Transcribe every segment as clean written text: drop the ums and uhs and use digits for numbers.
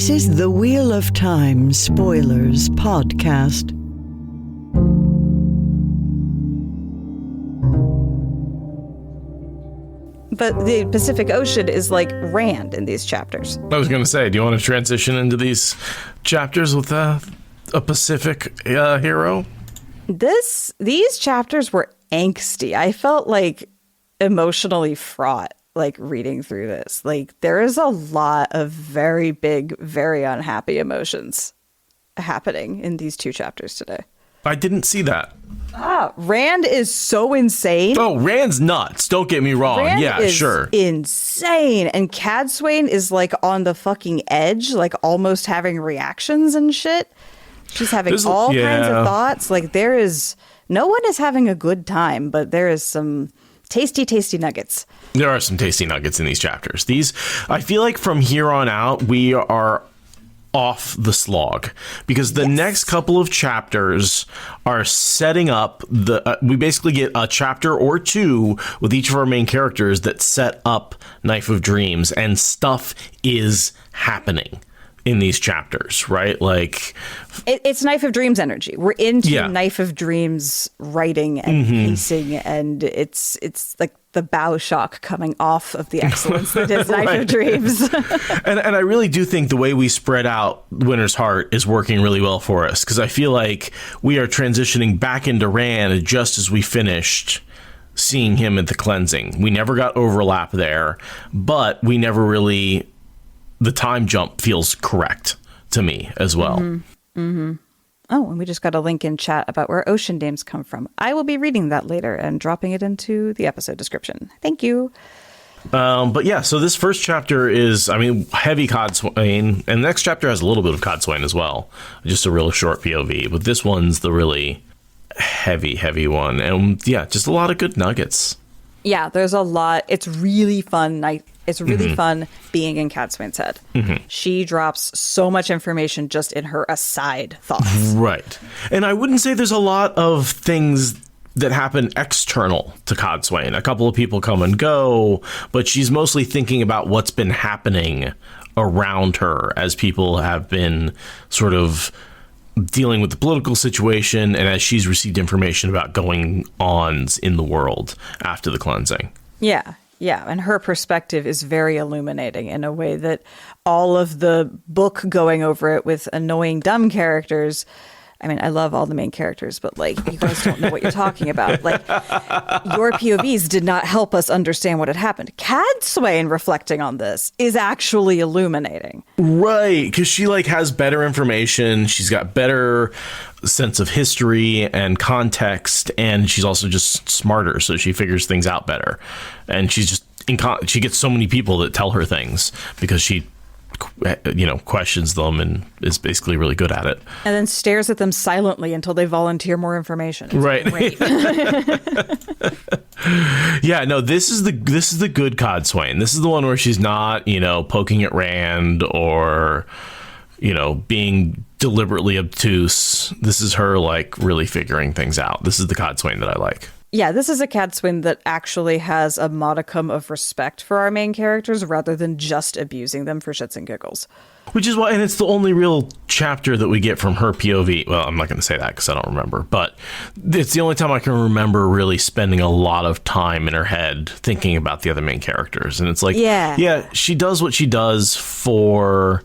This is the Wheel of Time Spoilers podcast. But the Pacific Ocean is like Rand in these chapters. I was going to say, do you want to transition into these chapters with a Pacific hero? These chapters were angsty. I felt like emotionally fraught, like reading through this. Like there is a lot of very big, very unhappy emotions happening in these two chapters today. I didn't see that. Rand is so insane. Oh, Rand's nuts. Don't get me wrong. Rand yeah, is sure. Insane. And Cadsuane is like on the fucking edge, like almost having reactions and shit. She's having all kinds of thoughts. Like no one is having a good time, but there is some tasty, tasty nuggets. There are some tasty nuggets in these chapters. I feel like from here on out, we are off the slog because the next couple of chapters are setting up we basically get a chapter or two with each of our main characters that set up Knife of Dreams, and stuff is happening in these chapters, right? Like it's Knife of Dreams energy. We're into Knife of Dreams writing and pacing, and it's like the bow shock coming off of the excellence that is Knife of Dreams. and I really do think the way we spread out Winter's Heart is working really well for us, because I feel like we are transitioning back into Rand just as we finished seeing him at the cleansing. We never got overlap there, but we never really... The time jump feels correct to me as well. Oh, and we just got a link in chat about where ocean names come from. I will be reading that later and dropping it into the episode description. Thank you. But yeah, so this first chapter is, heavy Codswain, and the next chapter has a little bit of Codswain as well. Just a real short POV, but this one's the really heavy one. And yeah, just a lot of good nuggets. Yeah, there's a lot. It's really fun. It's really fun being in Codswain's head. She drops so much information just in her aside thoughts. Right. And I wouldn't say there's a lot of things that happen external to Codswain. A couple of people come and go, but she's mostly thinking about what's been happening around her as people have been sort of dealing with the political situation, and as she's received information about going-ons in the world after the cleansing. Yeah, and her perspective is very illuminating in a way that all of the book going over it with annoying, dumb characters... I love all the main characters, but, you guys don't know what you're talking about. Your POVs did not help us understand what had happened. Cadsuane reflecting on this is actually illuminating. Right, because she, has better information. She's got better sense of history and context, and she's also just smarter, so she figures things out better. And she's just, she gets so many people that tell her things because she... questions them and is basically really good at it. And then stares at them silently until they volunteer more information. It's right. Great. Yeah, no, this is the good Codswain. This is the one where she's not, poking at Rand or, being deliberately obtuse. This is her really figuring things out. This is the Codswain that I like. Yeah, this is a Codswain that actually has a modicum of respect for our main characters rather than just abusing them for shits and giggles. Which is why, and it's the only real chapter that we get from her POV. Well, I'm not going to say that because I don't remember, but it's the only time I can remember really spending a lot of time in her head thinking about the other main characters. And it's she does what she does for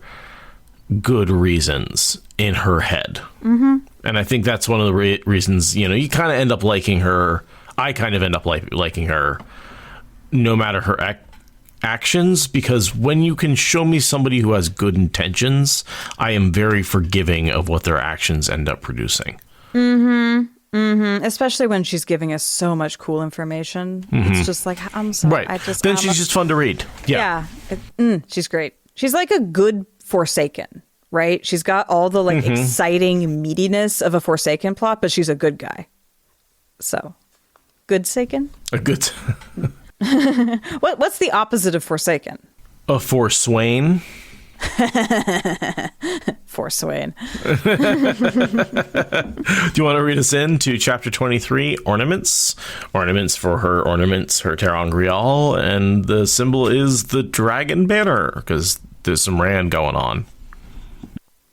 good reasons in her head. And I think that's one of the reasons, you kind of end up liking her. I kind of end up liking her no matter her actions, because when you can show me somebody who has good intentions, I am very forgiving of what their actions end up producing. Especially when she's giving us so much cool information. It's just I'm sorry. Right. Then she's just fun to read. Yeah. She's great. She's like a good Forsaken, right? She's got all the exciting meatiness of a Forsaken plot, but she's a good guy. So, good Saken? A good... What's the opposite of Forsaken? A Forswain. Forswain. Do you want to read us into chapter 23, Ornaments? Ornaments for her ornaments, her ter'angreal, and the symbol is the dragon banner, because there's some Rand going on.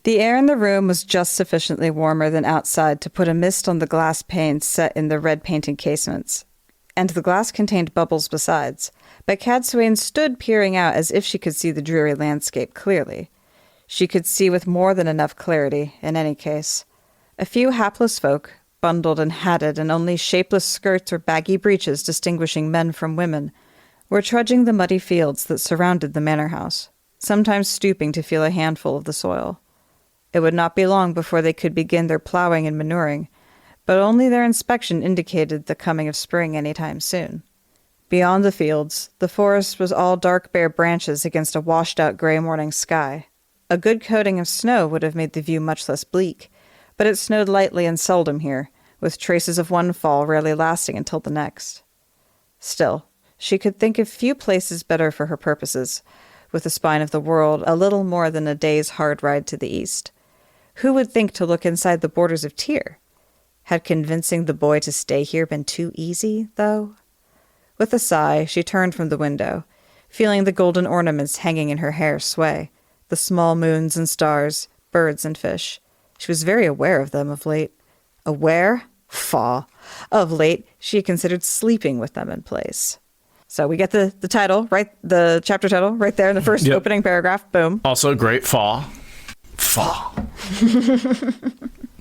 The air in the room was just sufficiently warmer than outside to put a mist on the glass panes set in the red-painted casements, and the glass contained bubbles besides, but Cadsuane stood peering out as if she could see the dreary landscape clearly. She could see with more than enough clarity, in any case. A few hapless folk, bundled and hatted, and only shapeless skirts or baggy breeches distinguishing men from women, were trudging the muddy fields that surrounded the manor house, sometimes stooping to feel a handful of the soil. It would not be long before they could begin their plowing and manuring, but only their inspection indicated the coming of spring any time soon. Beyond the fields, the forest was all dark bare branches against a washed-out gray morning sky. A good coating of snow would have made the view much less bleak, but it snowed lightly and seldom here, with traces of one fall rarely lasting until the next. Still, she could think of few places better for her purposes, with the spine of the world a little more than a day's hard ride to the east. Who would think to look inside the borders of Tyr? Had convincing the boy to stay here been too easy, though? With a sigh, she turned from the window, feeling the golden ornaments hanging in her hair sway, the small moons and stars, birds and fish. She was very aware of them of late. Aware? Faugh. Of late, she had considered sleeping with them in place. So we get the title, right? The chapter title right there in the first opening paragraph. Boom. Also great fall.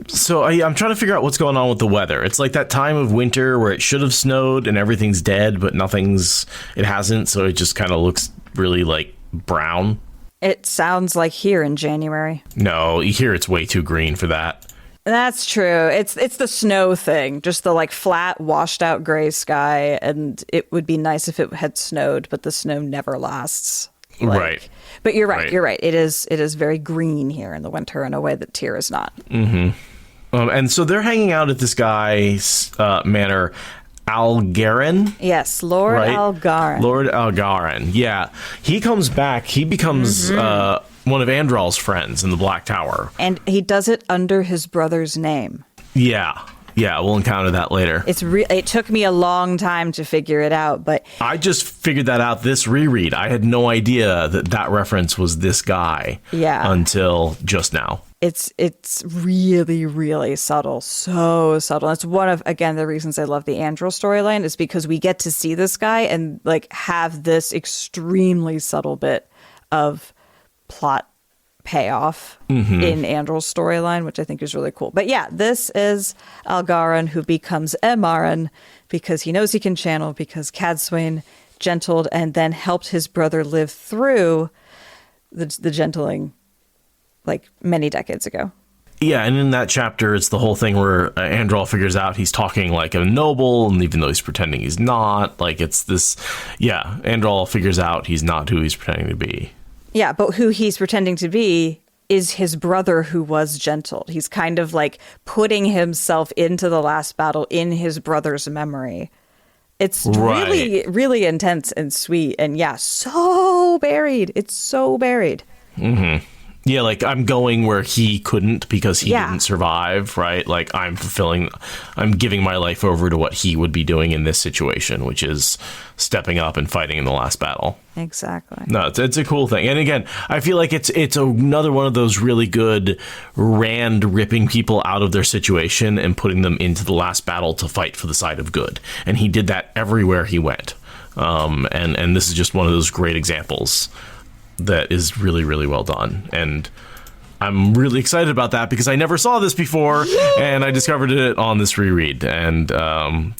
So I'm trying to figure out what's going on with the weather. It's like that time of winter where it should have snowed and everything's dead, but it hasn't. So it just kind of looks really like brown. It sounds like here in January. No, here it's way too green for that. That's true. It's the snow thing, just the like flat, washed out gray sky. And it would be nice if it had snowed, but the snow never lasts. Right. But you're right. You're right. It is very green here in the winter in a way that Tyr is not. Mm-hmm. And so they're hanging out at this guy's manor, Algarin. Yes, Lord Algarin. Lord Algarin. Yeah. He comes back. He becomes one of Andral's friends in the Black Tower. And he does it under his brother's name. Yeah. Yeah, we'll encounter that later. It took me a long time to figure it out, but I just figured that out this reread. I had no idea that reference was this guy. Yeah. Until just now. It's really, really subtle. So subtle. It's one of, again, the reasons I love the Andral storyline is because we get to see this guy and like have this extremely subtle bit of plot payoff in Andral's storyline, which I think is really cool. But yeah, this is Algarin who becomes Emarin because he knows he can channel, because Cadsuane gentled and then helped his brother live through the gentling like many decades ago. Yeah, and in that chapter, it's the whole thing where Andral figures out he's talking like a noble, and even though he's pretending he's not, like it's this, yeah, Andral figures out he's not who he's pretending to be. Yeah, but who he's pretending to be is his brother who was gentled. He's kind of like putting himself into the last battle in his brother's memory. It's really, really intense and sweet. And yeah, so buried. It's so buried. Mm-hmm. Yeah, like I'm going where he couldn't because he didn't survive, right? Like I'm giving my life over to what he would be doing in this situation, which is stepping up and fighting in the last battle. Exactly. No, it's a cool thing. And again, I feel like it's another one of those really good Rand ripping people out of their situation and putting them into the last battle to fight for the side of good. And he did that everywhere he went. And this is just one of those great examples that is really, really well done. And I'm really excited about that because I never saw this before and I discovered it on this reread. And I'm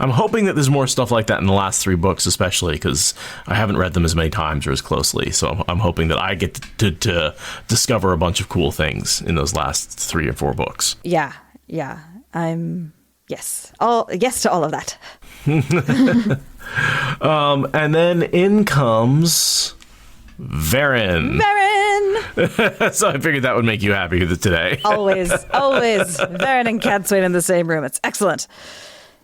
hoping that there's more stuff like that in the last 3 books, especially because I haven't read them as many times or as closely. So I'm hoping that I get to discover a bunch of cool things in those last 3 or 4 books. Yeah. Yes to all of that. And then in comes Verin. So I figured that would make you happy today. Always. Verin and Cadsuane in the same room. It's excellent.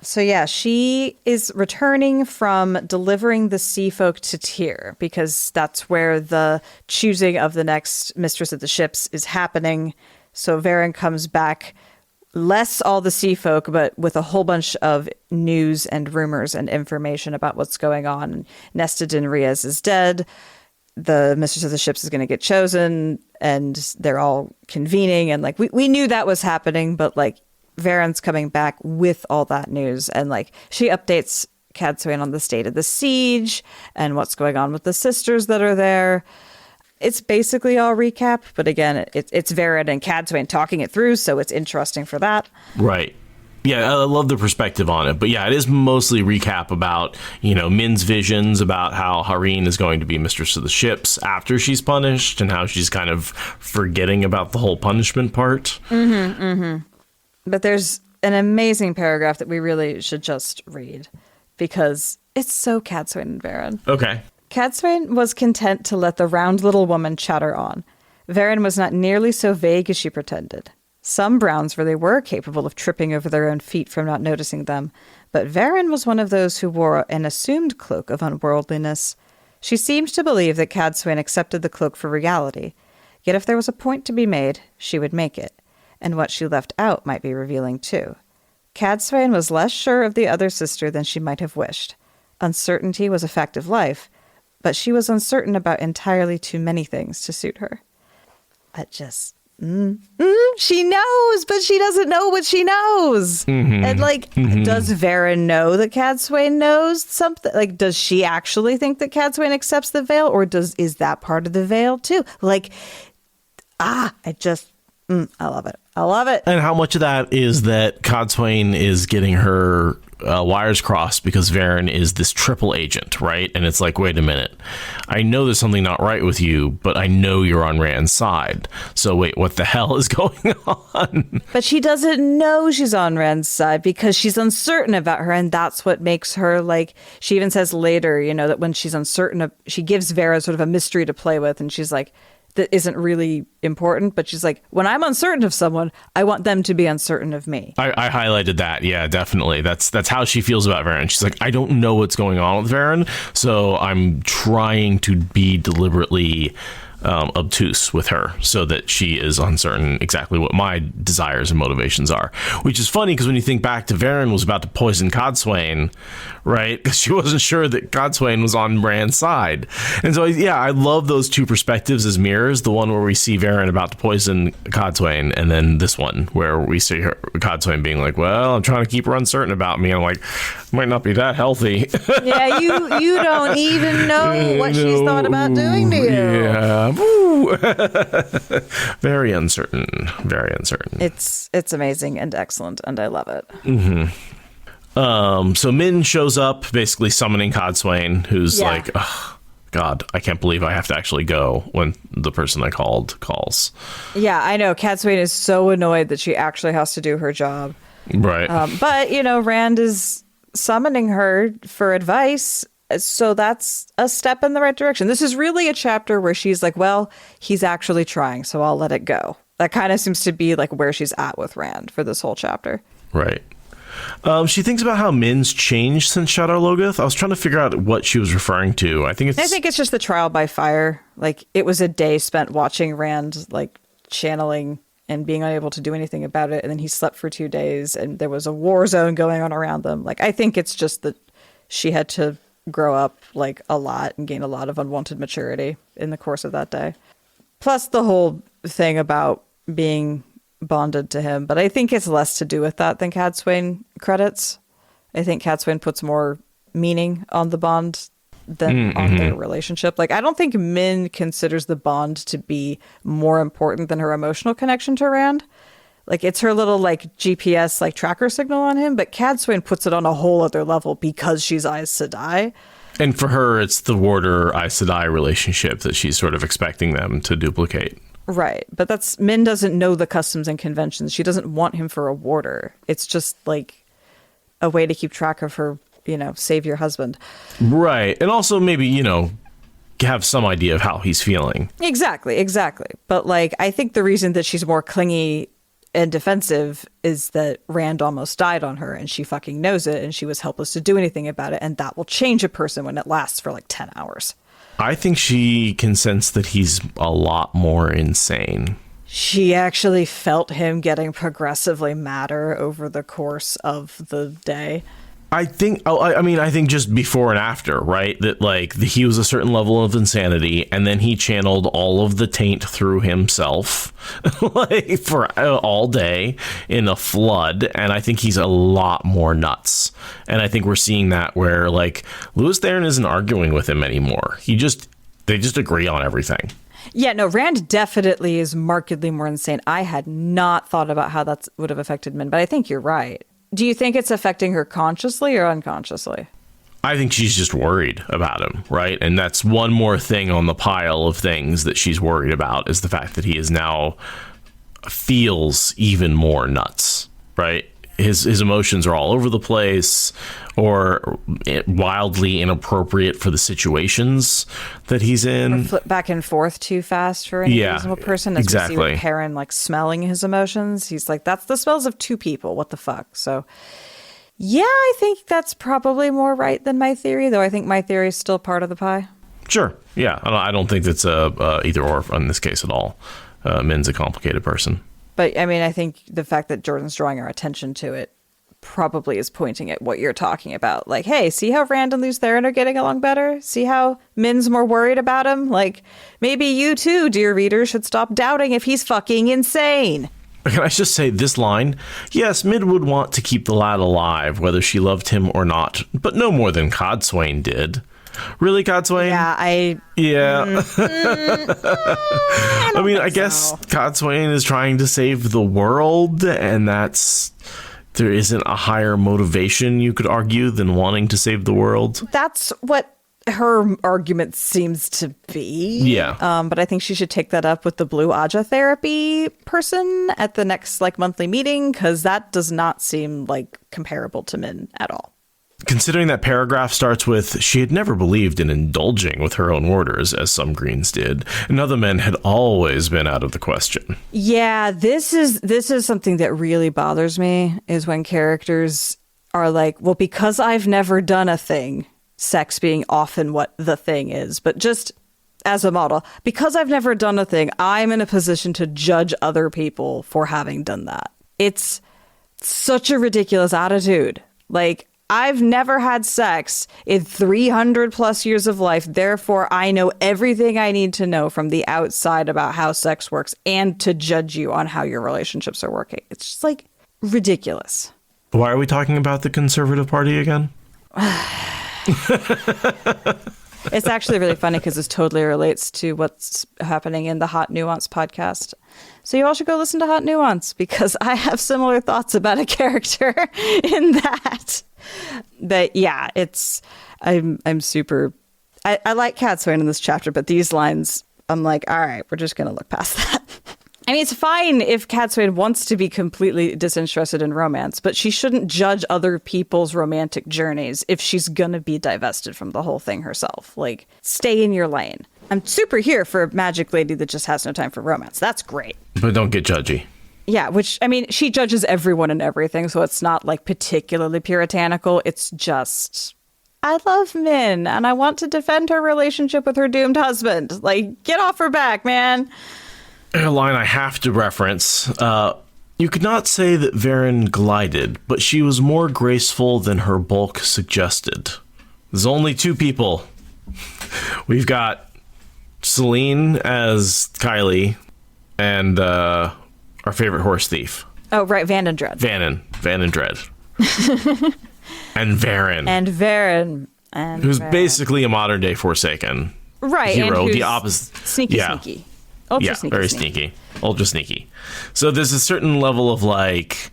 So yeah, she is returning from delivering the sea folk to Tyr because that's where the choosing of the next mistress of the ships is happening. So Verin comes back, less all the sea folk, but with a whole bunch of news and rumors and information about what's going on. Nesta Dinriez is dead. the Mistress of the Ships is going to get chosen, and they're all convening, and like we knew that was happening, but like Verin's coming back with all that news, and like she updates Cadsuane on the state of the siege and what's going on with the sisters that are there. It's basically all recap, but again, it's Verin and Cadsuane talking it through, so it's interesting for that. Right. Yeah, I love the perspective on it. But yeah, it is mostly recap about, Min's visions about how Hareen is going to be Mistress of the Ships after she's punished, and how she's kind of forgetting about the whole punishment part. But there's an amazing paragraph that we really should just read, because it's so Cadsuane and Verin. Okay. Cadsuane was content to let the round little woman chatter on. Verin was not nearly so vague as she pretended. Some Browns really were capable of tripping over their own feet from not noticing them, but Verin was one of those who wore an assumed cloak of unworldliness. She seemed to believe that Cadsuane accepted the cloak for reality, yet if there was a point to be made, she would make it, and what she left out might be revealing too. Cadsuane was less sure of the other sister than she might have wished. Uncertainty was a fact of life, but she was uncertain about entirely too many things to suit her. But just... she knows, but she doesn't know what she knows. And like, does Verin know that Cadsuane knows something? Like, does she actually think that Cadsuane accepts the veil, or is that part of the veil too? Like, I love it. I love it. And how much of that is that Cadsuane is getting her wires crossed because Verin is this triple agent, right? And it's like, wait a minute. I know there's something not right with you, but I know you're on Rand's side. So wait, what the hell is going on? But she doesn't know she's on Rand's side because she's uncertain about her. And that's what makes her like, she even says later, that when she's uncertain, she gives Vera sort of a mystery to play with. And she's like, that isn't really important, but she's like, when I'm uncertain of someone, I want them to be uncertain of me. I highlighted that. Yeah, definitely. That's how she feels about Verin. She's like, I don't know what's going on with Verin, so I'm trying to be deliberately obtuse with her so that she is uncertain exactly what my desires and motivations are. Which is funny because when you think back to Verin was about to poison Cadsuane, right? Because she wasn't sure that Cadsuane was on Rand's side. And so, yeah, I love those two perspectives as mirrors. The one where we see Verin about to poison Cadsuane, and then this one where we see Cadsuane being like, well, I'm trying to keep her uncertain about me. And I'm like, might not be that healthy. Yeah, you don't even know what she's thought about doing to you. Yeah. Very uncertain. Very uncertain. It's amazing and excellent, and I love it. So Min shows up, basically summoning Cadsuane, who's like, oh, God, I can't believe I have to actually go when the person I called calls. Yeah, I know. Cadsuane is so annoyed that she actually has to do her job. Right. But, Rand is summoning her for advice. So that's a step in the right direction. This is really a chapter where she's like, well, he's actually trying, so I'll let it go. That kind of seems to be like where she's at with Rand for this whole chapter. Right. She thinks about how Min's changed since Shadar Logoth. I was trying to figure out what she was referring to. I think it's just the trial by fire. Like, it was a day spent watching Rand, like, channeling and being unable to do anything about it. And then he slept for 2 days and there was a war zone going on around them. Like, I think it's just that she had to grow up like a lot and gain a lot of unwanted maturity in the course of that day. Plus the whole thing about being bonded to him. But I think it's less to do with that than Cadsuane credits. I think Cadsuane puts more meaning on the bond than on their relationship. Like, I don't think Min considers the bond to be more important than her emotional connection to Rand. Like, it's her little, like, GPS, like, tracker signal on him, but Cadsuane puts it on a whole other level because she's Aes Sedai. And for her, it's the Warder Aes Sedai relationship that she's sort of expecting them to duplicate. Right. But Min doesn't know the customs and conventions. She doesn't want him for a warder. It's just, like, a way to keep track of her, save your husband. Right. And also maybe, have some idea of how he's feeling. Exactly. But, like, I think the reason that she's more clingy and defensive is that Rand almost died on her and she fucking knows it and she was helpless to do anything about it, and that will change a person when it lasts for like 10 hours. I think she can sense that he's a lot more insane. She actually felt him getting progressively madder over the course of the day. I think, I think just before and after, right? That like he was a certain level of insanity, and then he channeled all of the taint through himself, like for all day in a flood. And I think he's a lot more nuts. And I think we're seeing that where like Louis Theron isn't arguing with him anymore. They just agree on everything. Yeah, no, Rand definitely is markedly more insane. I had not thought about how that would have affected Min, but I think you're right. Do you think it's affecting her consciously or unconsciously? I think she's just worried about him, right? And that's one more thing on the pile of things that she's worried about, is the fact that he is now feels even more nuts, right? His emotions are all over the place, or wildly inappropriate for the situations that he's in. Or flip back and forth too fast for any reasonable person. As exactly. We see with Perrin, like, smelling his emotions. He's like, that's the smells of two people. What the fuck? So, yeah, I think that's probably more right than my theory, though I think my theory is still part of the pie. Sure. Yeah. I don't think that's either or in this case at all. Min's a complicated person. But, I mean, I think the fact that Jordan's drawing our attention to it probably is pointing at what you're talking about. Like, hey, see how Rand and Lews Theron are getting along better? See how Min's more worried about him? Like, maybe you too, dear reader, should stop doubting if he's fucking insane. Can I just say this line? Yes, Min would want to keep the lad alive, whether she loved him or not, but no more than Codswain did. Really, Codswain? Yeah, I mean, I guess Codswain is trying to save the world, and there isn't a higher motivation, you could argue, than wanting to save the world. That's what her argument seems to be. Yeah. But I think she should take that up with the Blue Aja therapy person at the next monthly meeting, because that does not seem like comparable to Min at all. Considering that paragraph starts with, she had never believed in indulging with her own warders, as some Greens did, and other men had always been out of the question. Yeah, this is something that really bothers me, is when characters are like, well, because I've never done a thing, sex being often what the thing is, but just as a model, because I've never done a thing, I'm in a position to judge other people for having done that. It's such a ridiculous attitude. Like, I've never had sex in 300 plus years of life. Therefore, I know everything I need to know from the outside about how sex works and to judge you on how your relationships are working. It's just like ridiculous. Why are we talking about the Conservative Party again? It's actually really funny because this totally relates to what's happening in the Hot Nuance podcast. So you all should go listen to Hot Nuance, because I have similar thoughts about a character in that. But yeah, I'm super, I like Codswain in this chapter, but these lines, I'm like, all right, we're just going to look past that. I mean, it's fine if Codswain wants to be completely disinterested in romance, but she shouldn't judge other people's romantic journeys if she's going to be divested from the whole thing herself. Like, stay in your lane. I'm super here for a magic lady that just has no time for romance. That's great. But don't get judgy. Yeah, which, I mean, she judges everyone and everything, so it's not like particularly puritanical. It's just, I love Min and I want to defend her relationship with her doomed husband. Like, get off her back, man. A line I have to reference. You could not say that Verin glided, but she was more graceful than her bulk suggested. There's only two people. We've got Celine as Kylie and our favorite horse thief. Oh, right, Van and Dread. Van and Dread. And Verin. And Verin. Who's basically a modern day Forsaken. Right. Hero, and the opposite. Sneaky. Ultra sneaky. Very sneaky. Ultra sneaky. So there's a certain level of like,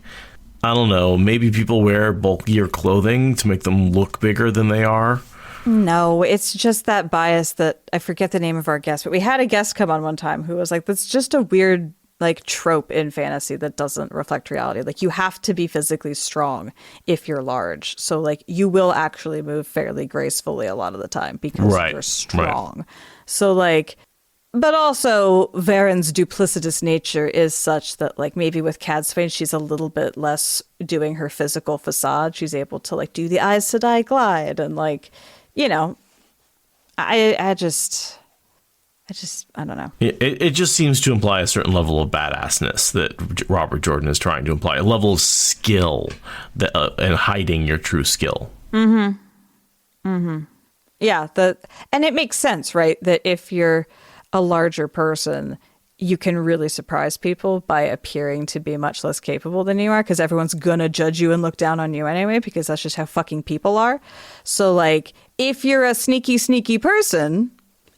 I don't know, maybe people wear bulkier clothing to make them look bigger than they are. No, it's just that bias that, I forget the name of our guest, but we had a guest come on one time who was like, that's just a weird like trope in fantasy that doesn't reflect reality. Like, you have to be physically strong if you're large. So like, you will actually move fairly gracefully a lot of the time because you're strong. Right. So like, but also Verin's duplicitous nature is such that like maybe with Codswain, she's a little bit less doing her physical facade. She's able to like do the Aes Sedai glide and like, you know, I don't know. It just seems to imply a certain level of badassness that Robert Jordan is trying to imply, a level of skill that and hiding your true skill. Yeah, and it makes sense, right? That if you're a larger person, you can really surprise people by appearing to be much less capable than you are, because everyone's gonna judge you and look down on you anyway, because that's just how fucking people are. So, like, if you're a sneaky person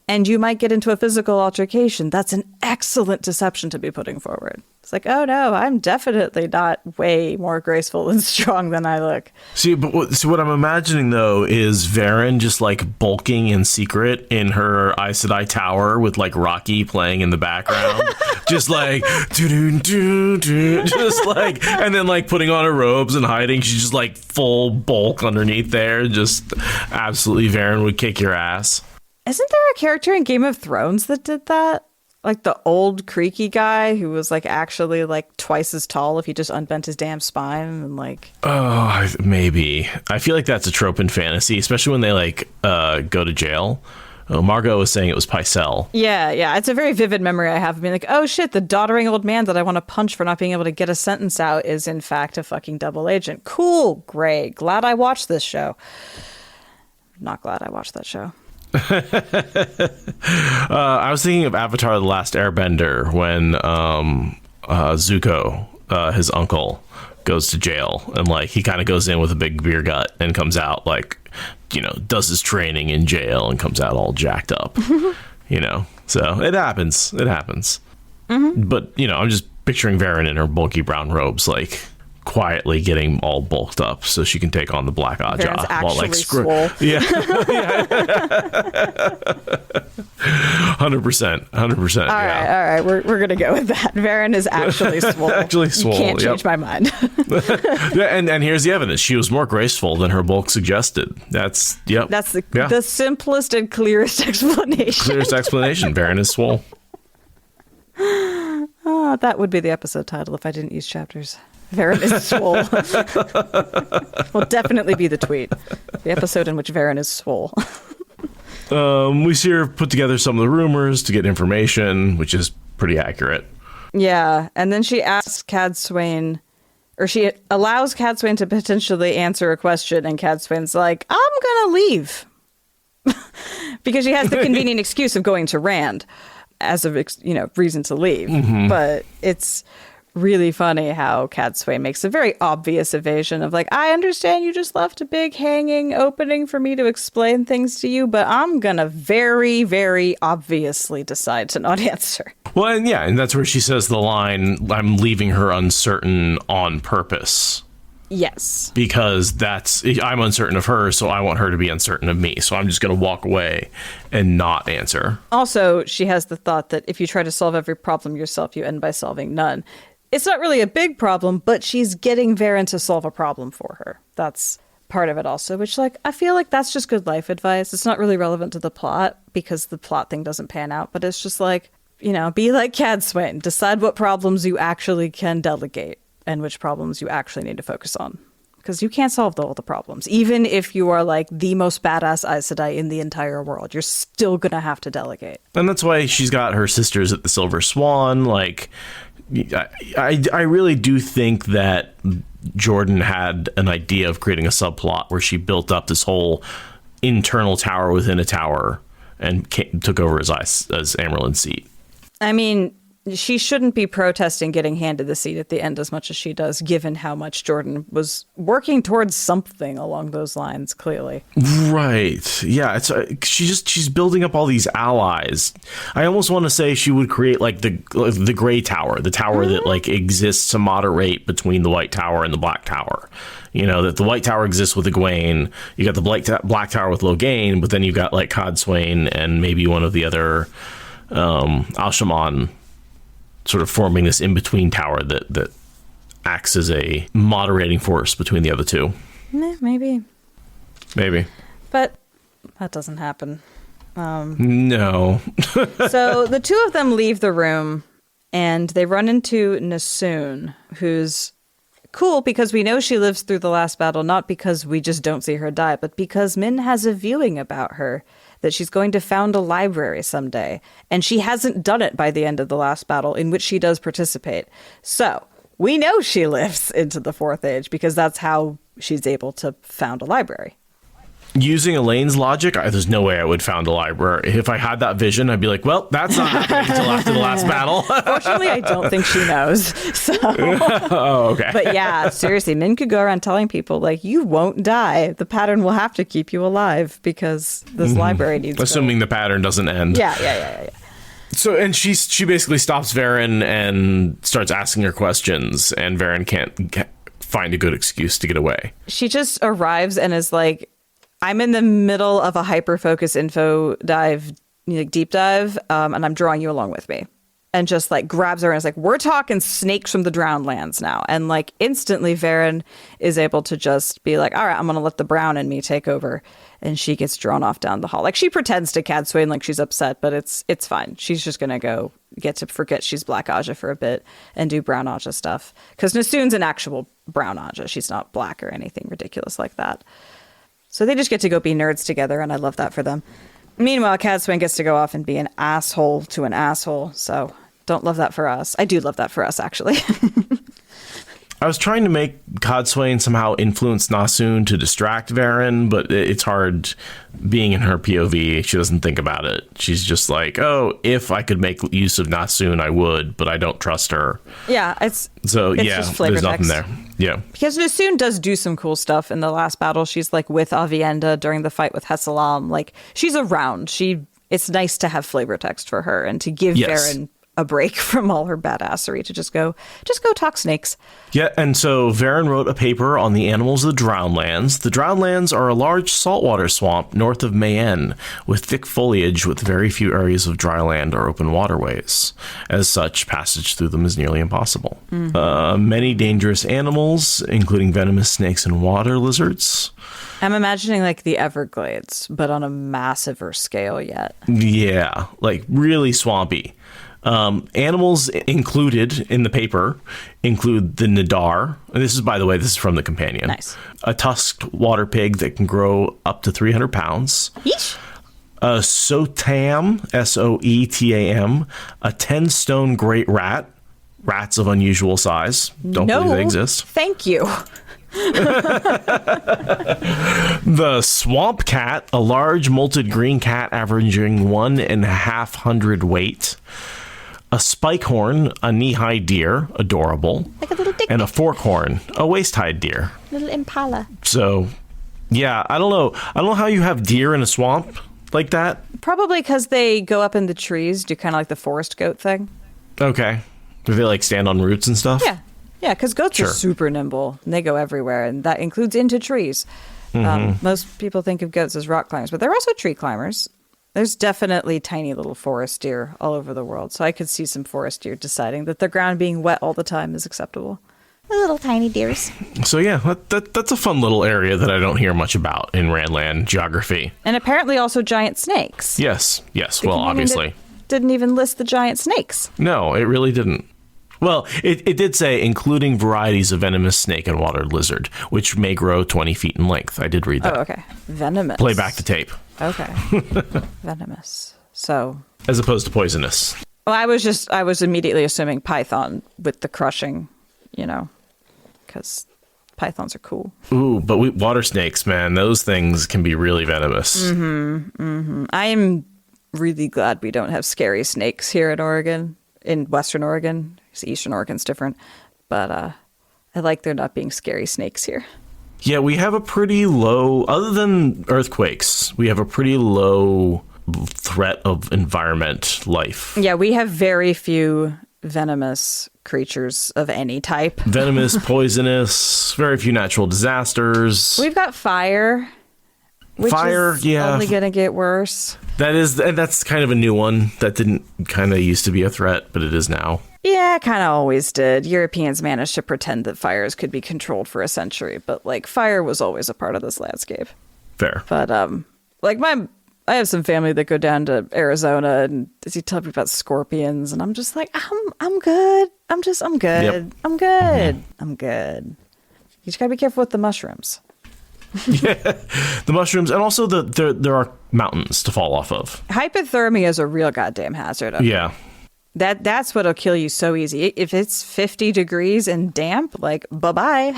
and you might get into a physical altercation, that's an excellent deception to be putting forward. It's like, oh no, I'm definitely not way more graceful and strong than I look. See, what I'm imagining though is Verin just like bulking in secret in her Aes Sedai tower with like Rocky playing in the background, just like just like, and then like putting on her robes and hiding. She's just like full bulk underneath there. Just absolutely, Verin would kick your ass. Isn't there a character in Game of Thrones that did that? Like the old creaky guy who was like actually like twice as tall if he just unbent his damn spine and like... Oh, maybe. I feel like that's a trope in fantasy, especially when they like go to jail. Margot was saying it was Pycelle. Yeah. It's a very vivid memory I have of being like, oh shit, the doddering old man that I want to punch for not being able to get a sentence out is in fact a fucking double agent. Cool, great. Glad I watched this show. Not glad I watched that show. I was thinking of Avatar: The Last Airbender when Zuko, his uncle, goes to jail, and like he kind of goes in with a big beer gut and comes out like, you know, does his training in jail and comes out all jacked up. You know, so it happens. But you know, I'm just picturing Verin in her bulky brown robes, like quietly getting all bulked up so she can take on the Black Aja while like swole. Yeah. 100%. All right. We're gonna go with that. Verin is actually swole. You can't change my mind. and here's the evidence: she was more graceful than her bulk suggested. That's the simplest and clearest explanation. Verin is swole. Oh, that would be the episode title if I didn't use chapters. Verin is swole. Will definitely be the tweet. The episode in which Verin is swole. We see her put together some of the rumors to get information, which is pretty accurate. Yeah, and then she asks Cadsuane, or she allows Cadsuane to potentially answer a question, and Cadsuane's like, I'm gonna leave. Because she has the convenient excuse of going to Rand as a reason to leave. Mm-hmm. But it's really funny how Cadsuane makes a very obvious evasion of like, I understand you just left a big hanging opening for me to explain things to you, but I'm gonna very, very obviously decide to not answer. Well, and that's where she says the line, I'm leaving her uncertain on purpose. Yes. Because I'm uncertain of her, so I want her to be uncertain of me. So I'm just going to walk away and not answer. Also, she has the thought that if you try to solve every problem yourself, you end by solving none. It's not really a big problem, but she's getting Verin to solve a problem for her. That's part of it also, which, like, I feel like that's just good life advice. It's not really relevant to the plot because the plot thing doesn't pan out, but it's just like, be like Cadsuane. Decide what problems you actually can delegate and which problems you actually need to focus on. Because you can't solve all the problems. Even if you are like the most badass Aes Sedai in the entire world, you're still going to have to delegate. And that's why she's got her sisters at the Silver Swan. Like, I really do think that Jordan had an idea of creating a subplot where she built up this whole internal tower within a tower and took over as Amyrlin's seat. I mean, she shouldn't be protesting getting handed the seat at the end as much as she does, given how much Jordan was working towards something along those lines, clearly. Right. Yeah. She's building up all these allies. I almost want to say she would create like the gray tower, the tower that like exists to moderate between the White Tower and the Black Tower. That the White Tower exists with Egwene. You got the Black Tower with Logain, but then you've got like Cadsuane and maybe one of the other Al-Shaman sort of forming this in-between tower that acts as a moderating force between the other two. Maybe. But that doesn't happen. No. So the two of them leave the room, and they run into Nessune, who's cool because we know she lives through the last battle, not because we just don't see her die, but because Min has a viewing about her that she's going to found a library someday. And she hasn't done it by the end of the last battle, in which she does participate. So we know she lives into the Fourth Age because that's how she's able to found a library. Using Elaine's logic, there's no way I would found a library. If I had that vision, I'd be like, well, that's not happening until after the last battle. Fortunately, I don't think she knows. So. Oh, okay. But yeah, seriously, Min could go around telling people, like, you won't die. The pattern will have to keep you alive because this library needs Assuming the pattern doesn't end. Yeah. So, and she basically stops Verin and starts asking her questions, and Verin can't find a good excuse to get away. She just arrives and is like, I'm in the middle of a hyper-focus info dive, deep dive, and I'm drawing you along with me. And just like grabs her and is like, we're talking snakes from the drowned lands now. And like instantly Verin is able to just be like, all right, I'm going to let the brown in me take over. And she gets drawn off down the hall. Like she pretends to Cadswain like she's upset, but it's fine. She's just going to go get to forget she's Black Aja for a bit and do Brown Aja stuff. Because Nessune's an actual Brown Aja. She's not black or anything ridiculous like that. So they just get to go be nerds together, and I love that for them. Meanwhile, Cadswain gets to go off and be an asshole to an asshole. So don't love that for us. I do love that for us, actually. I was trying to make Cadswain somehow influence Nessune to distract Verin, but it's hard being in her POV. She doesn't think about it. She's just like, oh, if I could make use of Nessune, I would, but I don't trust her. Yeah, it's just there's nothing there. Yeah. Because Nessune does do some cool stuff in the last battle. She's like with Avienda during the fight with Hessalam. Like she's around. It's nice to have flavor text for her and to give Verin a break from all her badassery to just go talk snakes. Yeah, and so Verin wrote a paper on the animals of the Drownlands. The Drownlands are a large saltwater swamp north of Mayenne with thick foliage with very few areas of dry land or open waterways. As such, passage through them is nearly impossible. Many dangerous animals, including venomous snakes and water lizards. I'm imagining like the Everglades, but on a massiver scale yet. Yeah, like really swampy. Animals included in the paper include the Nadar. This is, by the way, this is from the companion. Nice. A tusked water pig that can grow up to 300 pounds. Yeesh. A Soetam, Soetam, a 10-stone great rat. Rats of unusual size. Don't believe they exist. Thank you. The swamp cat, a large molted green cat averaging 1.5 weight. A spikehorn, a knee-high deer, adorable. Like a little dick. And a forkhorn, a waist-high deer. Little impala. So, yeah, I don't know. I don't know how you have deer in a swamp like that. Probably because they go up in the trees, do kind of like the forest goat thing. Okay. Do they like stand on roots and stuff? Yeah. Yeah, because goats are super nimble and they go everywhere, and that includes into trees. Most people think of goats as rock climbers, but they're also tree climbers. There's definitely tiny little forest deer all over the world, so I could see some forest deer deciding that the ground being wet all the time is acceptable. The little tiny deers. So yeah, that's a fun little area that I don't hear much about in Randland geography. And apparently also giant snakes. Yes. Well, obviously. Didn't even list the giant snakes. No, it really didn't. Well, it did say, including varieties of venomous snake and water lizard, which may grow 20 feet in length. I did read that. Oh, okay. Venomous. Play back the tape. Okay. Venomous. So. As opposed to poisonous. Well, I was immediately assuming python with the crushing, because pythons are cool. Ooh, but water snakes, man, those things can be really venomous. I am really glad we don't have scary snakes here in Oregon, in Western Oregon. Eastern Oregon's different, but I like there not being scary snakes here. Yeah, we have a pretty low, other than earthquakes, we have a pretty low threat of environment life. Yeah, we have very few venomous creatures of any type. Venomous, poisonous, very few natural disasters. We've got fire. Which is only going to get worse. That's kind of a new one. That didn't kind of used to be a threat, but it is now. Yeah, kind of always did. Europeans managed to pretend that fires could be controlled for a century, but like fire was always a part of this landscape. Fair. But I have some family that go down to Arizona, and he tell me about scorpions, and I'm just like, I'm good. I'm good. Yep. I'm good. I'm good. You just gotta be careful with the mushrooms. Yeah, the mushrooms, and also there are mountains to fall off of. Hypothermia is a real goddamn hazard. Yeah. That's what'll kill you so easy. If it's 50 degrees and damp, like, bye-bye.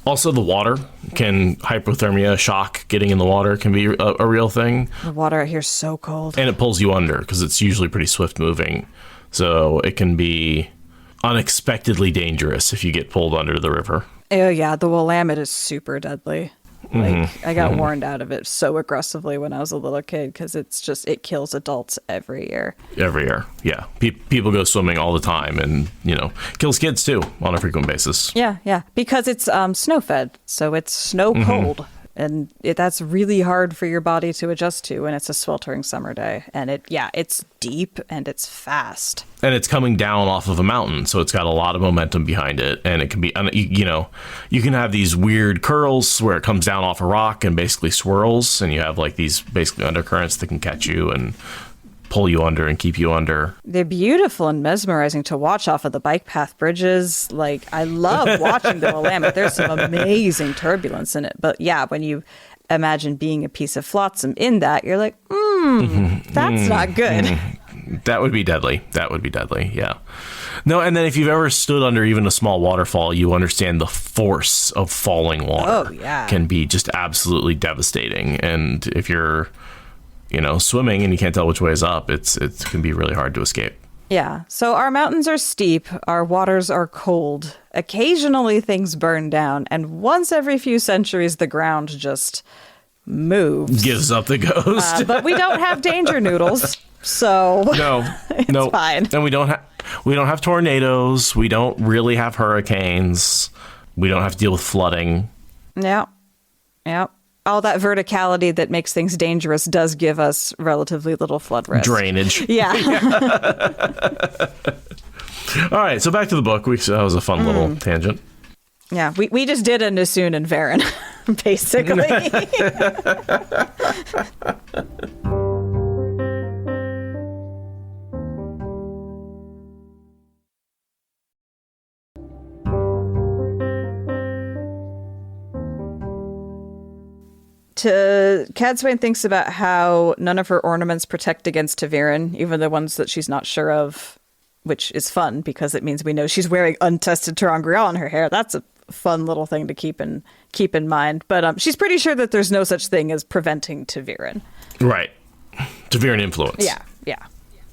Also, the water can hypothermia, shock, getting in the water can be a real thing. The water out here is so cold. And it pulls you under because it's usually pretty swift moving. So it can be unexpectedly dangerous if you get pulled under the river. Oh, yeah. The Willamette is super deadly. Like, I got warned out of it so aggressively when I was a little kid because it kills adults every year. Every year, yeah. People go swimming all the time and, kills kids too on a frequent basis. Yeah. Because it's snow-fed, so it's snow cold. And that's really hard for your body to adjust to when it's a sweltering summer day. And it's deep and it's fast. And it's coming down off of a mountain, so it's got a lot of momentum behind it. And it can be, you can have these weird curls where it comes down off a rock and basically swirls. And you have like these basically undercurrents that can catch you and pull you under and keep you under. They're beautiful and mesmerizing to watch off of the bike path bridges. Like, I love watching the Willamette. There's some amazing turbulence in it. But yeah, when you imagine being a piece of flotsam in that, you're like, that's not good. That would be deadly. Yeah. No, and then if you've ever stood under even a small waterfall, you understand the force of falling water. Oh, yeah. Can be just absolutely devastating. And if you're swimming and you can't tell which way is up, it can be really hard to escape. Yeah. So our mountains are steep. Our waters are cold. Occasionally things burn down. And once every few centuries, the ground just moves. Gives up the ghost. But we don't have danger noodles. So it's fine. And we don't have tornadoes. We don't really have hurricanes. We don't have to deal with flooding. Yeah. All that verticality that makes things dangerous does give us relatively little flood risk. Drainage. Yeah. All right, so back to the book. That was a fun little tangent. Yeah, we just did a Nessune and Verin, basically. Cadsuane thinks about how none of her ornaments protect against ta'veren, even the ones that she's not sure of, which is fun because it means we know she's wearing untested ter'angreal in her hair. That's a fun little thing to keep in mind. But she's pretty sure that there's no such thing as preventing ta'veren. Right. ta'veren influence. Yeah.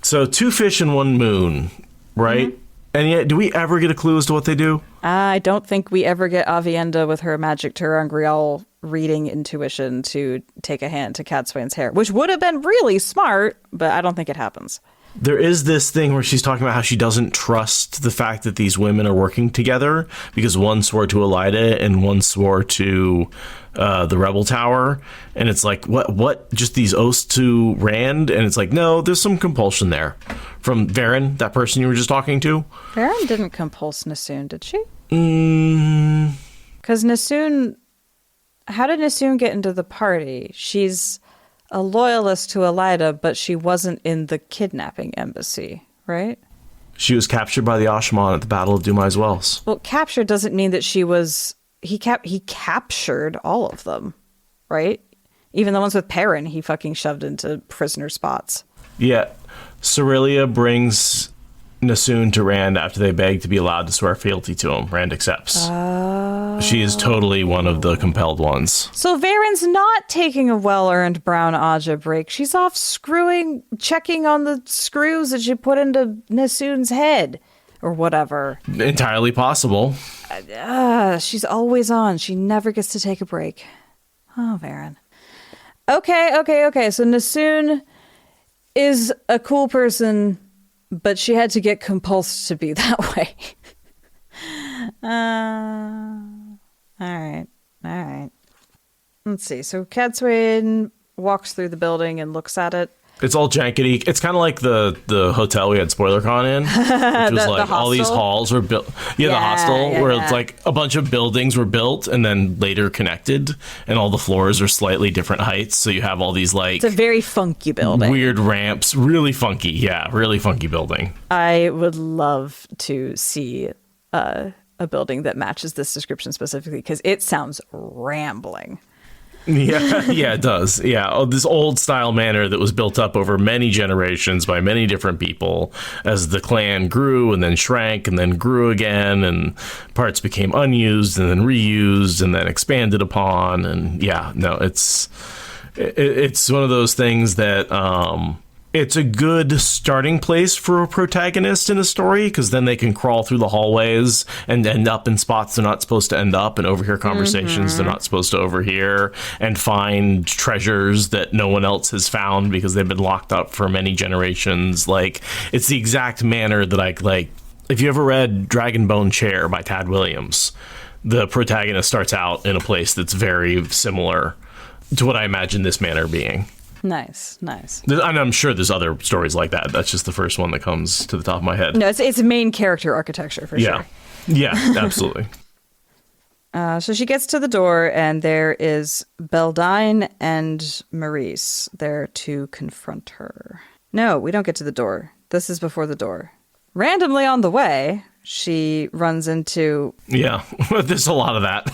So 2 fish and 1 moon, right? Mm-hmm. And yet, do we ever get a clue as to what they do? I don't think we ever get Aviendha with her magic ter'angreal reading intuition to take a hand to Cadsuane's hair, which would have been really smart, but I don't think it happens. There is this thing where she's talking about how she doesn't trust the fact that these women are working together because one swore to Elida and one swore to the Rebel Tower. And it's like, what? Just these oaths to Rand? And it's like, no, there's some compulsion there. From Verin, that person you were just talking to. Verin didn't compulse Nessune, did she? Because Nessune... How did Nessune get into the party? She's a loyalist to Elida, but she wasn't in the kidnapping embassy, right? She was captured by the Asha'man at the Battle of Dumai's Wells. Well, captured doesn't mean that she was... He captured all of them, right? Even the ones with Perrin, he fucking shoved into prisoner spots. Yeah. Cerelia brings Nessune to Rand after they beg to be allowed to swear fealty to him. Rand accepts. She is totally one of the compelled ones. So Verin's not taking a well-earned brown Aja break. She's off checking on the screws that she put into Nessune's head. Or whatever. Entirely possible. She's always on. She never gets to take a break. Oh, Verin. Okay. So Nessune is a cool person, but she had to get compulsed to be that way. All right. Let's see. So Cadsuane walks through the building and looks at it. It's all jankety. It's kind of like the hotel we had SpoilerCon in, which was like all these halls were built. Yeah, the hostel where it's like a bunch of buildings were built and then later connected, and all the floors are slightly different heights. So you have all these like... It's a very funky building. Weird ramps. Really funky. Yeah, really funky building. I would love to see a building that matches this description specifically because it sounds rambling. Yeah, it does. Yeah, this old style manor that was built up over many generations by many different people as the clan grew and then shrank and then grew again, and parts became unused and then reused and then expanded upon. And yeah, no, it's one of those things that it's a good starting place for a protagonist in a story, because then they can crawl through the hallways and end up in spots they're not supposed to end up and overhear conversations they're not supposed to overhear and find treasures that no one else has found because they've been locked up for many generations. Like, it's the exact manner that I like. If you ever read Dragonbone Chair by Tad Williams, the protagonist starts out in a place that's very similar to what I imagine this manor being. Nice. And I'm sure there's other stories like that. That's just the first one that comes to the top of my head. No, it's main character architecture for sure. Yeah, absolutely. So she gets to the door, and there is Beldine and Maurice there to confront her. No, we don't get to the door. This is before the door. Randomly on the way, she runs into... Yeah, there's a lot of that.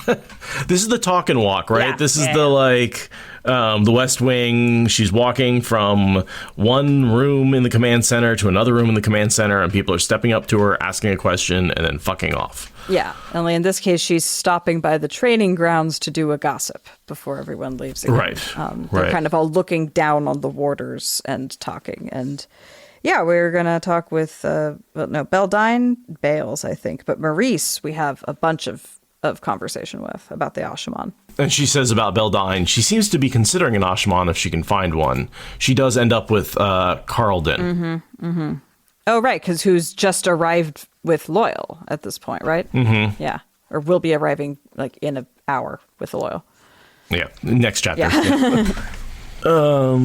This is the talk and walk, right? Yeah, this is the West Wing. She's walking from one room in the command center to another room in the command center, and people are stepping up to her, asking a question, and then fucking off. Yeah, only in this case, she's stopping by the training grounds to do a gossip before everyone leaves again. Right. They're kind of all looking down on the warders and talking, and... Yeah, we're going to talk with, Beldine Bales, I think. But Maurice, we have a bunch of conversation with about the Ashaman. And she says about Beldine, she seems to be considering an Ashaman if she can find one. She does end up with Carlden. Oh, right, because who's just arrived with Loial at this point, right? Mm-hmm. Yeah, or will be arriving, like, in an hour with Loial. Yeah, next chapter. Yeah.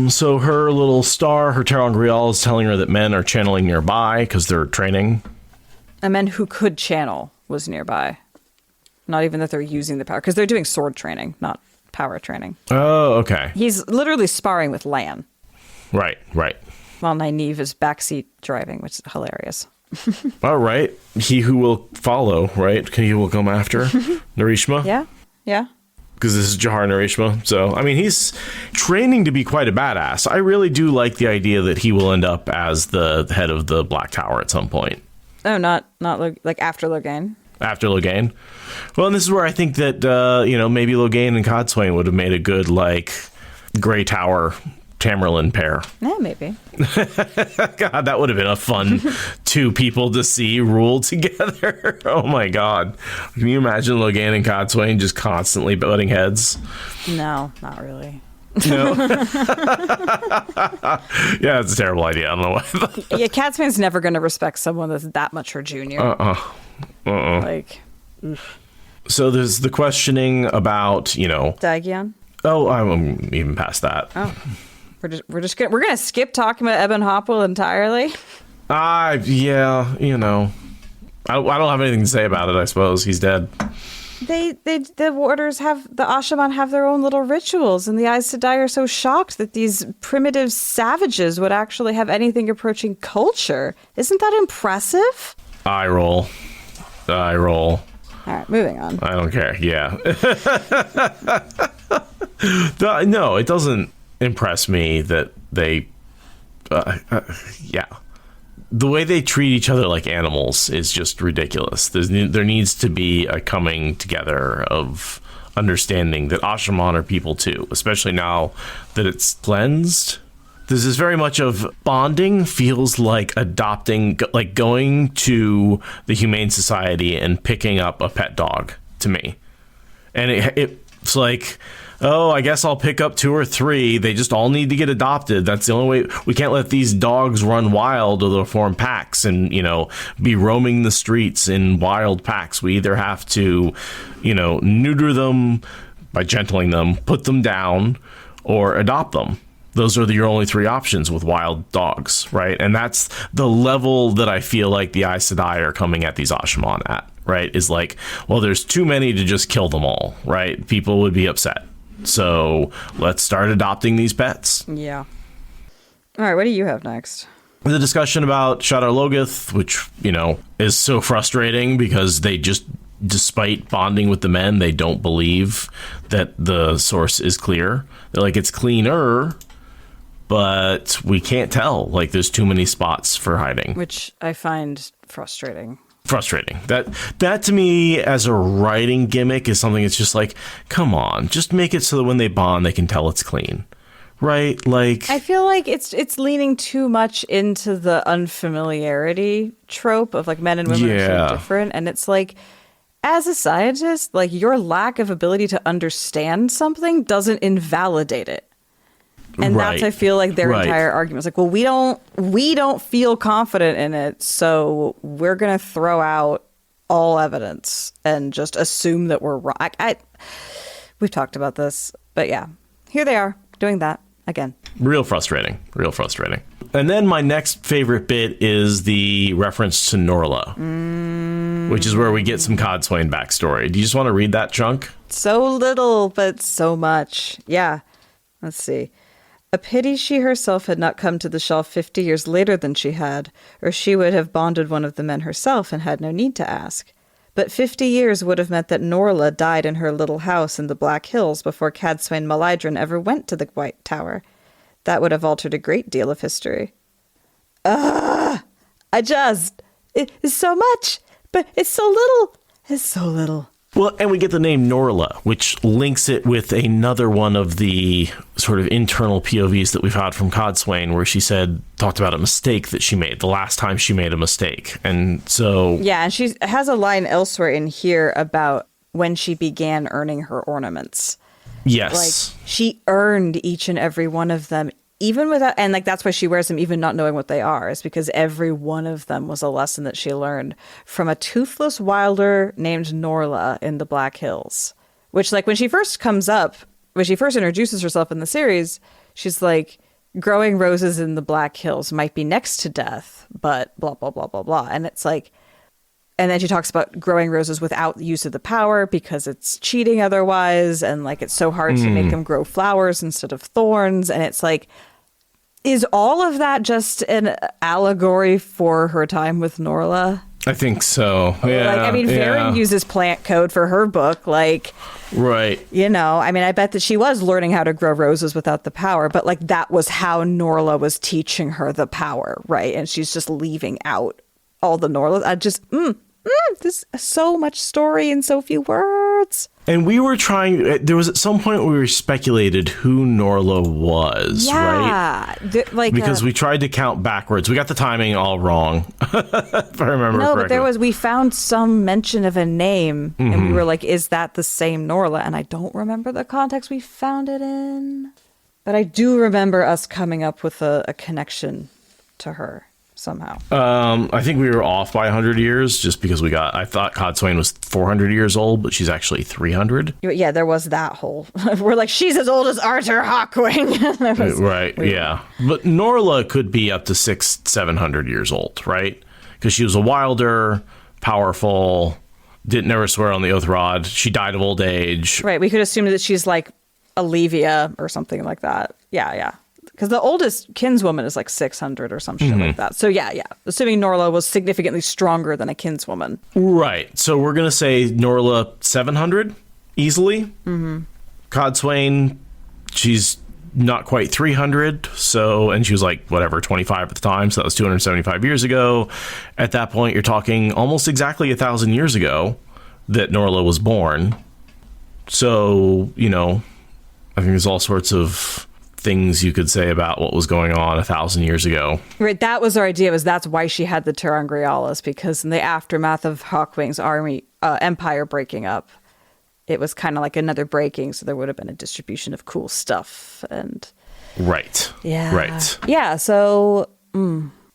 So her little star, her Terangrial, is telling her that men are channeling nearby because they're training. A man who could channel was nearby. Not even that they're using the power, because they're doing sword training, not power training. Oh, okay. He's literally sparring with Lan. Right. While Nynaeve is backseat driving, which is hilarious. All right. He who will follow, right? He who will come after. Narishma? Yeah. Because this is Jahar Narishma. So, I mean, he's training to be quite a badass. I really do like the idea that he will end up as the head of the Black Tower at some point. Oh, not like after Logain? After Logain. Well, and this is where I think that, maybe Logain and Codswain would have made a good, like, Grey Tower Tamerlane pair. Yeah, maybe. God, that would have been a fun two people to see rule together. Oh my God. Can you imagine Logain and Codswain just constantly butting heads? No, not really. No. Yeah, it's a terrible idea. I don't know why. Yeah, Codswain's never going to respect someone that's that much her junior. Like. So there's the questioning about, Dagion? Oh, I'm even past that. Oh. We're gonna skip talking about Eben Hopwell entirely. Yeah, I don't have anything to say about it. I suppose he's dead. The warders the Ashaman have their own little rituals, and the Aes Sedai are so shocked that these primitive savages would actually have anything approaching culture. Isn't that impressive? Eye roll. All right, moving on. I don't care. Yeah. No, it doesn't impress me that they the way they treat each other like animals is just ridiculous. There needs to be a coming together of understanding that Ashaman are people too, especially now that it's cleansed. This is very much of bonding feels like adopting, like going to the Humane Society and picking up a pet dog to me. And it's like, oh, I guess I'll pick up 2 or 3. They just all need to get adopted. That's the only way. We can't let these dogs run wild or they'll form packs and, be roaming the streets in wild packs. We either have to, neuter them by gentling them, put them down, or adopt them. Those are your only 3 options with wild dogs, right? And that's the level that I feel like the Aes Sedai are coming at these Ashaman at, right? Is like, well, there's too many to just kill them all, right? People would be upset. So let's start adopting these pets. Yeah. All right, what do you have next? The discussion about Shadar Logoth, which, is so frustrating because they just despite bonding with the men, they don't believe that the source is clear. They're like, it's cleaner, but we can't tell. Like, there's too many spots for hiding. Which I find frustrating. That to me, as a writing gimmick, is something that's just like, come on, just make it so that when they bond, they can tell it's clean. Right? Like, I feel like it's leaning too much into the unfamiliarity trope of like men and women are so different. And it's like, as a scientist, like your lack of ability to understand something doesn't invalidate it. And that's, I feel like, their entire argument is like, well, we don't feel confident in it, so we're going to throw out all evidence and just assume that we're wrong. We've talked about this, but yeah, here they are doing that again. Real frustrating. And then my next favorite bit is the reference to Norla, which is where we get some Codswain backstory. Do you just want to read that chunk? So little, but so much. Yeah. Let's see. A pity she herself had not come to the shelf 50 years later than she had, or she would have bonded one of the men herself and had no need to ask. But 50 years would have meant that Norla died in her little house in the Black Hills before Cadsuane Maladrin ever went to the White Tower. That would have altered a great deal of history. It's so much, but it's so little. It's so little. Well, and we get the name Norla, which links it with another one of the sort of internal POVs that we've had from Codswain, where she talked about a mistake that she made the last time she made a mistake. And so... Yeah, and she has a line elsewhere in here about when she began earning her ornaments. Yes. Like, she earned each and every one of them, even without... And, like, that's why she wears them even not knowing what they are, is because every one of them was a lesson that she learned from a toothless wilder named Norla in the Black Hills. Which, like, when she first introduces herself in the series, she's like, growing roses in the Black Hills might be next to death, but blah, blah, blah, blah, blah. And it's like... And then she talks about growing roses without use of the power because it's cheating otherwise. And like, it's so hard to make them grow flowers instead of thorns. And it's like, is all of that just an allegory for her time with Norla? I think so. Yeah. Verin uses plant code for her book. Like, right. You know, I mean, I bet that she was learning how to grow roses without the power, but like that was how Norla was teaching her the power. Right. And she's just leaving out all the Norlas. There's so much story in so few words. And we were there was at some point where we speculated who Norla was, right? Yeah. Because we tried to count backwards. We got the timing all wrong, if I remember correctly. But we found some mention of a name, and we were like, is that the same Norla? And I don't remember the context we found it in. But I do remember us coming up with a connection to her. Somehow. I think we were off by 100 years just because I thought Codswain was 400 years old, but she's actually 300. Yeah, there was that whole, we're like, she's as old as Arthur Hawkwing. Right, yeah. But Norla could be up to 600-700 years old, right? Because she was a wilder, powerful, didn't never swear on the oath rod. She died of old age. Right, we could assume that she's like Olivia or something like that. Yeah. Because the oldest kinswoman is like 600 or some shit like that. So yeah. Assuming Norla was significantly stronger than a kinswoman. Right. So we're going to say Norla 700 easily. Mm-hmm. Codswain, she's not quite 300. So, and she was like, 25 at the time. So that was 275 years ago. At that point, you're talking almost exactly 1,000 years ago that Norla was born. So, I think there's all sorts of things you could say about what was going on 1,000 years ago. Right, that was our idea. That's why she had the Terangrialas, because in the aftermath of Hawkwing's empire breaking up, it was kind of like another breaking, so there would have been a distribution of cool stuff. And right. Yeah. So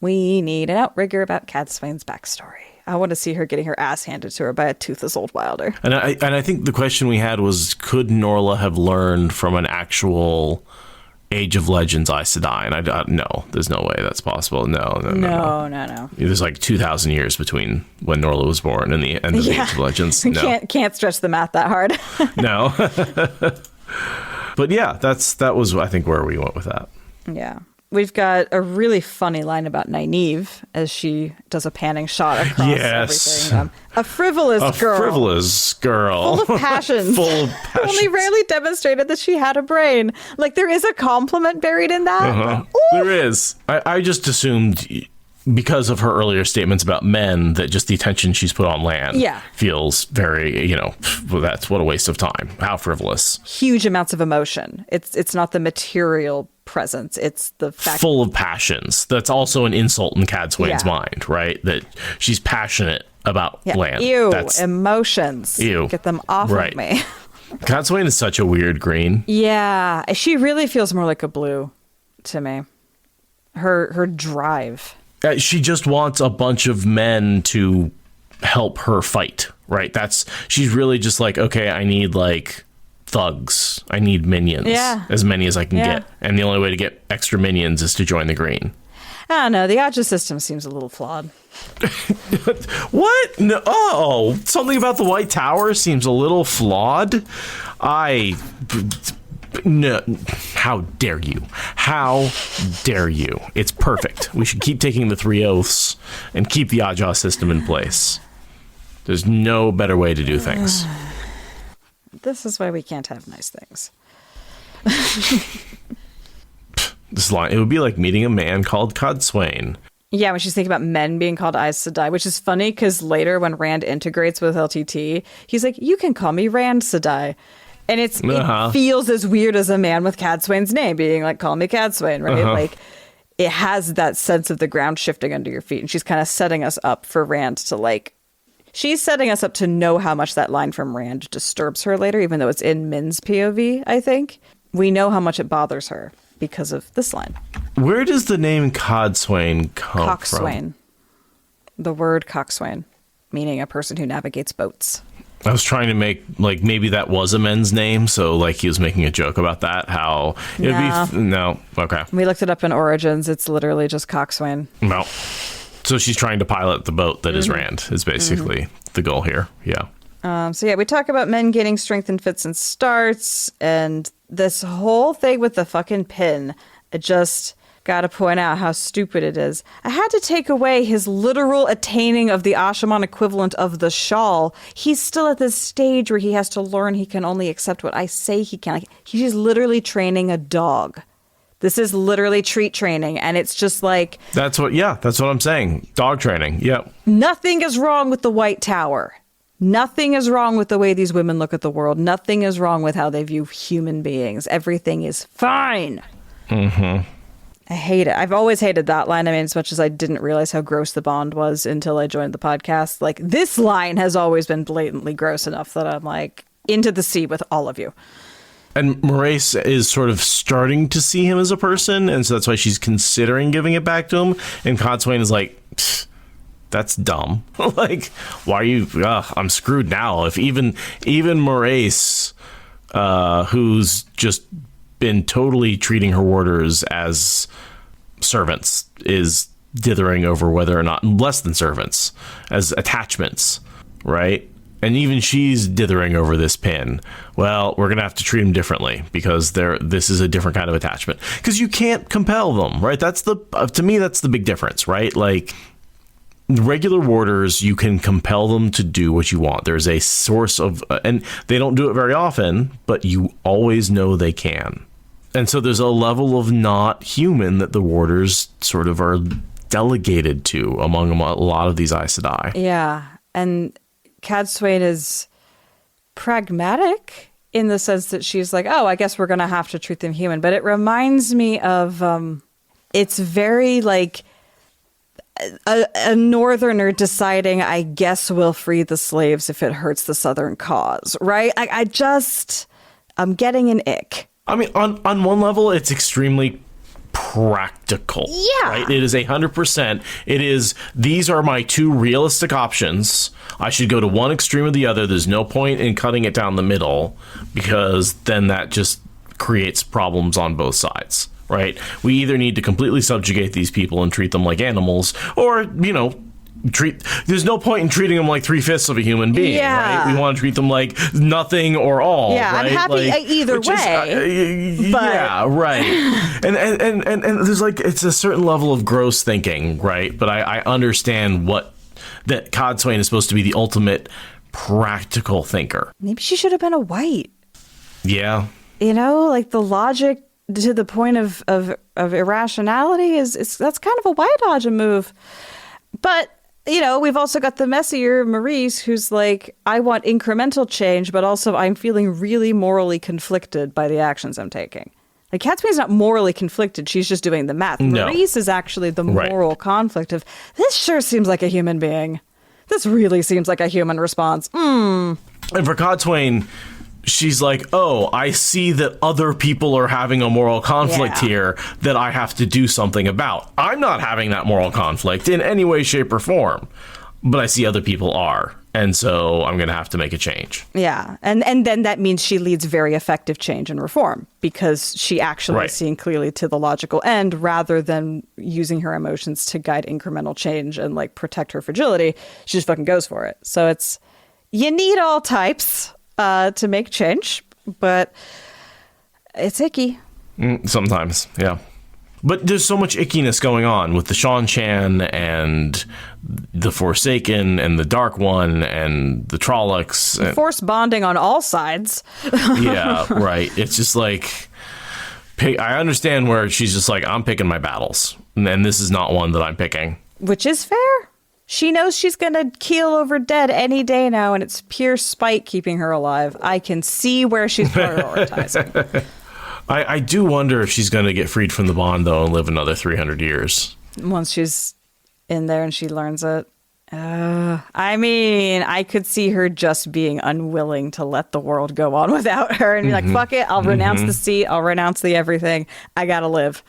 we need an outrigger about Cadsuane's backstory. I want to see her getting her ass handed to her by a toothless old wilder. And I think the question we had was, could Norla have learned from an actual Age of Legends Aes Sedai? And no, there's no way that's possible. No. There's like 2,000 years between when Norla was born and the end of the Age of Legends. No. Can't stretch the math that hard. No. But yeah, that was, I think, where we went with that. Yeah. We've got a really funny line about Nynaeve as she does a panning shot across everything. A frivolous girl. A frivolous girl. Full of passions. Full of passions. Only rarely demonstrated that she had a brain. Like, there is a compliment buried in that. Uh-huh. There is. I just assumed, because of her earlier statements about men, that just the attention she's put on land feels very, that's what a waste of time. How frivolous. Huge amounts of emotion. It's not the material presence. It's the fact. Full of passions. That's also an insult in Cadsuane's mind, right? That she's passionate about land. Ew, emotions. Ew. Get them off of me. Cadsuane is such a weird green. Yeah, she really feels more like a blue to me. Her drive. She just wants a bunch of men to help her fight, right? She's really just like, okay, I need like thugs. I need minions. Yeah. As many as I can get. And the only way to get extra minions is to join the green. I don't know. The Aja system seems a little flawed. What? No. Oh, something about the White Tower seems a little flawed. No, how dare you? How dare you? It's perfect. We should keep taking the 3 oaths and keep the Aja system in place. There's no better way to do things. This is why we can't have nice things. This line, it would be like meeting a man called Cadsuane. Yeah, when she's thinking about men being called Aes Sedai, which is funny because later when Rand integrates with LTT, he's like, you can call me Rand Sedai. And it feels as weird as a man with Cadsuane's name being like, call me Cadsuane, right? Like, it has that sense of the ground shifting under your feet. And she's kind of setting us up for Rand to like, she's setting us up to know how much that line from Rand disturbs her later, even though it's in Min's POV, I think. We know how much it bothers her because of this line. Where does the name Cadsuane come Coxswain. The word coxswain, meaning a person who navigates boats. I was trying to make, like, maybe that was a men's name, so, like, he was making a joke about that, how it would be... No, okay. We looked it up in Origins. It's literally just coxswain. No. So she's trying to pilot the boat that is Rand, is basically the goal here. Yeah. So, we talk about men gaining strength in fits and starts, and this whole thing with the fucking pin, it just... Gotta point out how stupid it is. I had to take away his literal attaining of the Ashaman equivalent of the shawl. He's still at this stage where he has to learn he can only accept what I say he can. Like, he's literally training a dog. This is literally treat training, and it's just like... That's what I'm saying. Dog training, yeah. Nothing is wrong with the White Tower. Nothing is wrong with the way these women look at the world. Nothing is wrong with how they view human beings. Everything is fine. Mm-hmm. I hate it. I've always hated that line. I mean, as much as I didn't realize how gross the bond was until I joined the podcast. Like, this line has always been blatantly gross enough that I'm like, into the sea with all of you. And Merace is sort of starting to see him as a person, and so that's why she's considering giving it back to him. And Cadsuane is like, that's dumb. Like, why are you... I'm screwed now. If even Merace, who's just... been totally treating her warders as servants, is dithering over whether or not, less than servants, as attachments, right? And even she's dithering over this pin. Well, we're gonna have to treat them differently because this is a different kind of attachment, because you can't compel them, right? That's to me that's the big difference, right? Like, regular warders, you can compel them to do what you want. There's a source of and they don't do it very often, but you always know they can. And so there's a level of not human that the warders sort of are delegated to among a lot of these Aes Sedai. Yeah, and Cadsuane is pragmatic in the sense that she's like, oh, I guess we're going to have to treat them human. But it reminds me of, it's very like a northerner deciding, I guess we'll free the slaves if it hurts the southern cause, right? I'm getting an ick. I mean, on one level, it's extremely practical. Yeah. Right? It is 100%. It is, these are my two realistic options. I should go to one extreme or the other. There's no point in cutting it down the middle, because then that just creates problems on both sides, right? We either need to completely subjugate these people and treat them like animals, or, there's no point in treating them like 3/5 of a human being, Yeah. right? We want to treat them like nothing or all, Yeah, right? I'm happy either way. But... Yeah, right. and there's like, it's a certain level of gross thinking, right? But I understand that Codswain is supposed to be the ultimate practical thinker. Maybe she should have been a white. Yeah. You know, like the logic to the point of irrationality is that's kind of a white Aja move. But, you know, we've also got the messier Maurice, who's like, I want incremental change, but also I'm feeling really morally conflicted by the actions I'm taking. Like, Catswain's not morally conflicted. She's just doing the math. No. Maurice is actually the moral conflict of, this sure seems like a human being. This really seems like a human response. And for Codswain, she's like, oh, I see that other people are having a moral conflict here that I have to do something about. I'm not having that moral conflict in any way, shape, or form, but I see other people are. And so I'm going to have to make a change. Yeah. And then that means she leads very effective change and reform because she actually is seeing clearly to the logical end rather than using her emotions to guide incremental change and like protect her fragility. She just fucking goes for it. So it's, you need all types to make change, but it's icky. Sometimes, yeah. But there's so much ickiness going on with the Shan-Chan and the Forsaken and the Dark One and the Trollocs. Forced bonding on all sides. Yeah, right. It's just like, I understand where she's just like, I'm picking my battles. And this is not one that I'm picking. Which is fair. She knows she's going to keel over dead any day now, and it's pure spite keeping her alive. I can see where she's prioritizing. I do wonder if she's going to get freed from the bond, though, and live another 300 years. Once she's in there and she learns it. I mean, I could see her just being unwilling to let the world go on without her and be like, fuck it, I'll renounce the seat, I'll renounce the everything. I gotta live.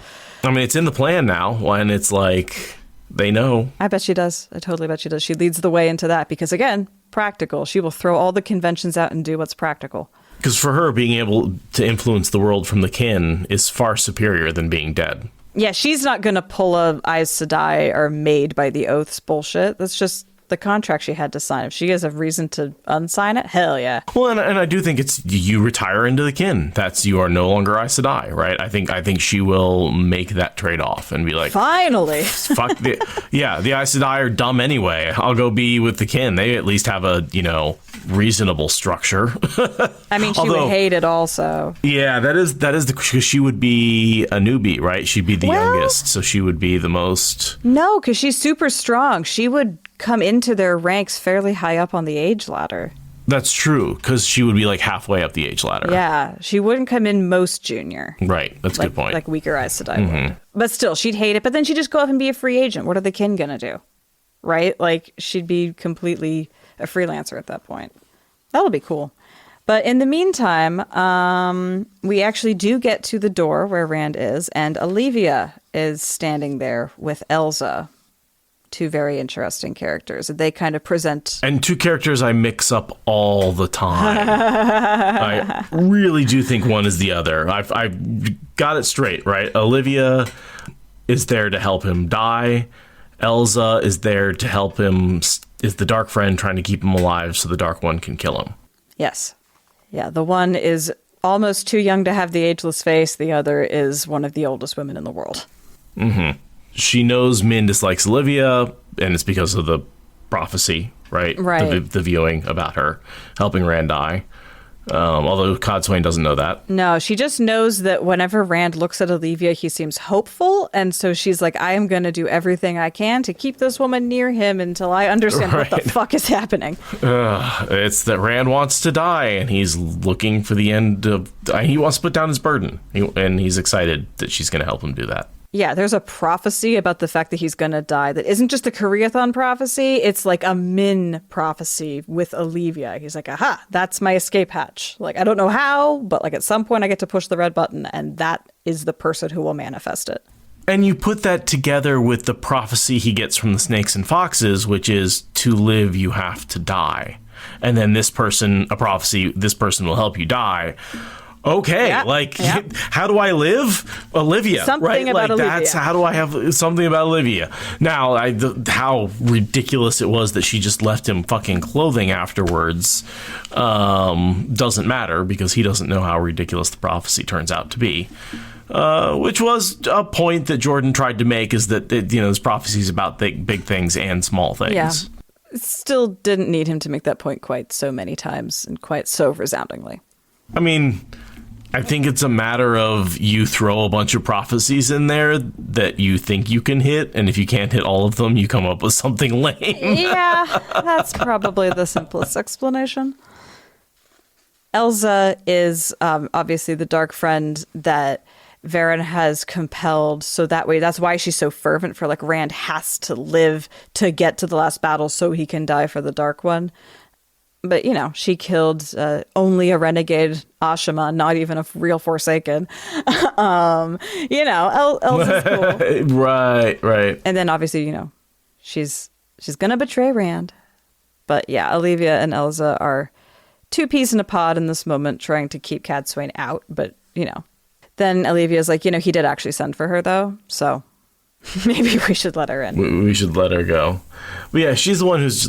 I mean, it's in the plan now, and it's like, they know. I bet she does. I totally bet she does. She leads the way into that because, again, practical. She will throw all the conventions out and do what's practical. Because for her, being able to influence the world from the kin is far superior than being dead. Yeah, she's not going to pull a Aes Sedai or made by the oaths bullshit. That's just the contract she had to sign. If she has a reason to unsign it, hell yeah. Well, and I do think it's, you retire into the kin. That's, you are no longer Aes Sedai, right? I think she will make that trade-off and be like, finally. Fuck the Aes Sedai are dumb anyway. I'll go be with the kin. They at least have a, reasonable structure. I mean, she would hate it also. Yeah, that is because she would be a newbie, right? She'd be the youngest, so she would be the most. No, because she's super strong. She would come into their ranks fairly high up on the age ladder. That's true, because she would be like halfway up the age ladder. Yeah, she wouldn't come in most junior. Right, that's a good point. Like weaker Aes Sedai would. But still, she'd hate it. But then she'd just go off and be a free agent. What are the kin gonna do? Right? Like, she'd be completely a freelancer at that point. That'll be cool. But in the meantime, we actually do get to the door where Rand is, and Olivia is standing there with Elza. Two very interesting characters. They kind of present... And two characters I mix up all the time. I really do think one is the other. I've got it straight, right? Olivia is there to help him die. Elza is there to help him, is the Dark Friend trying to keep him alive so the Dark One can kill him. Yes. Yeah, the one is almost too young to have the ageless face. The other is one of the oldest women in the world. Mm-hmm. She knows Min dislikes Olivia, and it's because of the prophecy, right? Right. The viewing about her helping Rand die. Although Codswain doesn't know that. No, she just knows that whenever Rand looks at Olivia, he seems hopeful. And so she's like, I am going to do everything I can to keep this woman near him until I understand what the fuck is happening. It's that Rand wants to die, and he's looking for the end of... He wants to put down his burden, and he's excited that she's going to help him do that. Yeah, there's a prophecy about the fact that he's going to die that isn't just a Koreathon prophecy. It's like a Min prophecy with Olivia. He's like, aha, that's my escape hatch. Like, I don't know how, but like at some point I get to push the red button, and that is the person who will manifest it. And you put that together with the prophecy he gets from the snakes and foxes, which is to live, you have to die. And then this person, a prophecy, this person will help you die. Okay, Yeah. how do I live? Olivia, Something right? about Olivia. That's how do I have something about Olivia? Now, how ridiculous it was that she just left him fucking clothing afterwards doesn't matter because he doesn't know how ridiculous the prophecy turns out to be. Which was a point that Jordan tried to make, is that this prophecy is about big things and small things. Yeah. Still didn't need him to make that point quite so many times and quite so resoundingly. I mean, I think it's a matter of you throw a bunch of prophecies in there that you think you can hit, and if you can't hit all of them, you come up with something lame. Yeah, that's probably the simplest explanation. Elza is obviously the dark friend that Verin has compelled, so that's why she's so fervent for Rand has to live to get to the last battle so he can die for the Dark One. But she killed only a renegade Ashima, not even a real Forsaken. Elza's cool. Right. And then obviously she's gonna betray Rand. But yeah, Olivia and Elza are two peas in a pod in this moment, trying to keep Cadsuane out, but Then Olivia's like, he did actually send for her, though, so maybe we should let her in. We should let her go. But yeah, she's the one who's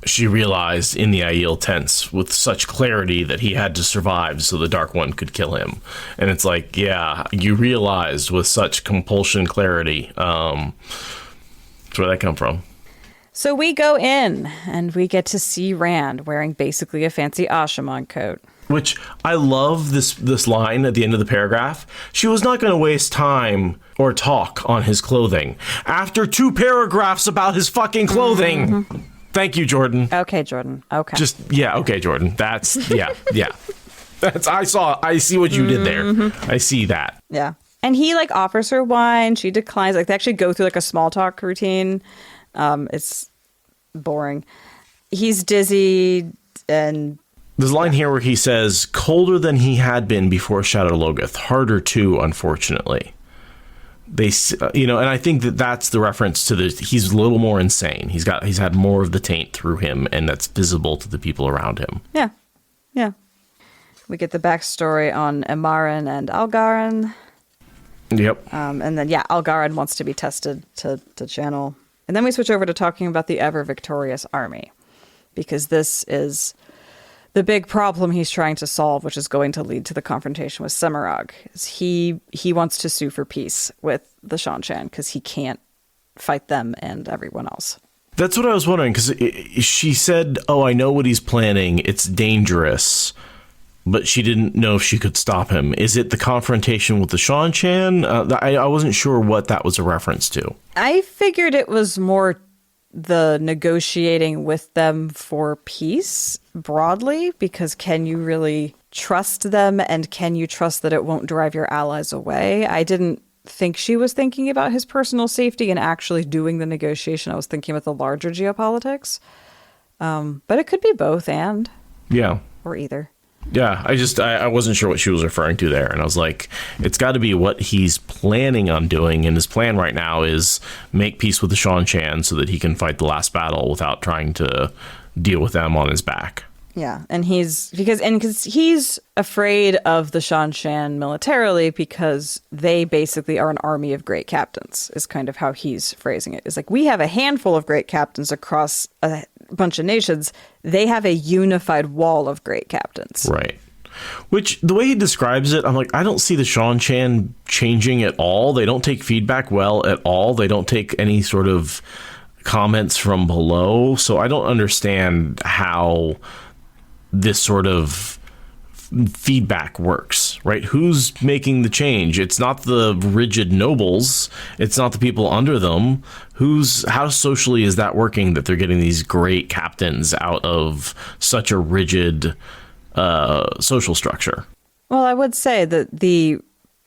she realized in the Aiel tents with such clarity that he had to survive so the Dark One could kill him. And it's yeah, you realized with such compulsion clarity. That's where that come from. So we go in, and we get to see Rand wearing basically a fancy Ashaman coat. Which I love this line at the end of the paragraph. She was not going to waste time or talk on his clothing. After 2 paragraphs about his fucking clothing. Mm-hmm. Thank you, Jordan. Okay, Jordan. Okay. Okay, Jordan. That's, yeah. I see what you did there. Mm-hmm. I see that. Yeah. And he offers her wine. She declines. They actually go through a small talk routine. It's boring. He's dizzy and... There's a line here where he says, colder than he had been before Shadow Logoth, harder too, unfortunately. And I think that's the reference to he's a little more insane. He's had more of the taint through him, and that's visible to the people around him. Yeah. Yeah. We get the backstory on Amaran and Algaran. Yep. And then, Algaran wants to be tested to channel. And then we switch over to talking about the ever victorious army, because this is the big problem he's trying to solve, which is going to lead to the confrontation with Semirhage. He wants to sue for peace with the Shanshan because he can't fight them and everyone else. That's what I was wondering, because she said, I know what he's planning. It's dangerous. But she didn't know if she could stop him. Is it the confrontation with the Shanshan? I wasn't sure what that was a reference to. I figured it was more the negotiating with them for peace broadly, because can you really trust them, and can you trust that it won't drive your allies away? I didn't think she was thinking about his personal safety and actually doing the negotiation. I was thinking about the larger geopolitics. But it could be both and. Yeah. Or either. Yeah, I wasn't sure what she was referring to there. And I was like, it's got to be what he's planning on doing. And his plan right now is make peace with the Shanshan so that he can fight the last battle without trying to deal with them on his back. Yeah, and because he's afraid of the Shanshan militarily because they basically are an army of great captains, is kind of how he's phrasing it. It's we have a handful of great captains across a bunch of nations. They have a unified wall of great captains. Right. Which, the way he describes it, I'm I don't see the Shanshan changing at all. They don't take feedback well at all. They don't take any sort of comments from below. So I don't understand how this sort of feedback works, right? Who's making the change? It's not the rigid nobles. It's not the people under them. How socially is that working that they're getting these great captains out of such a rigid social structure? Well, I would say that the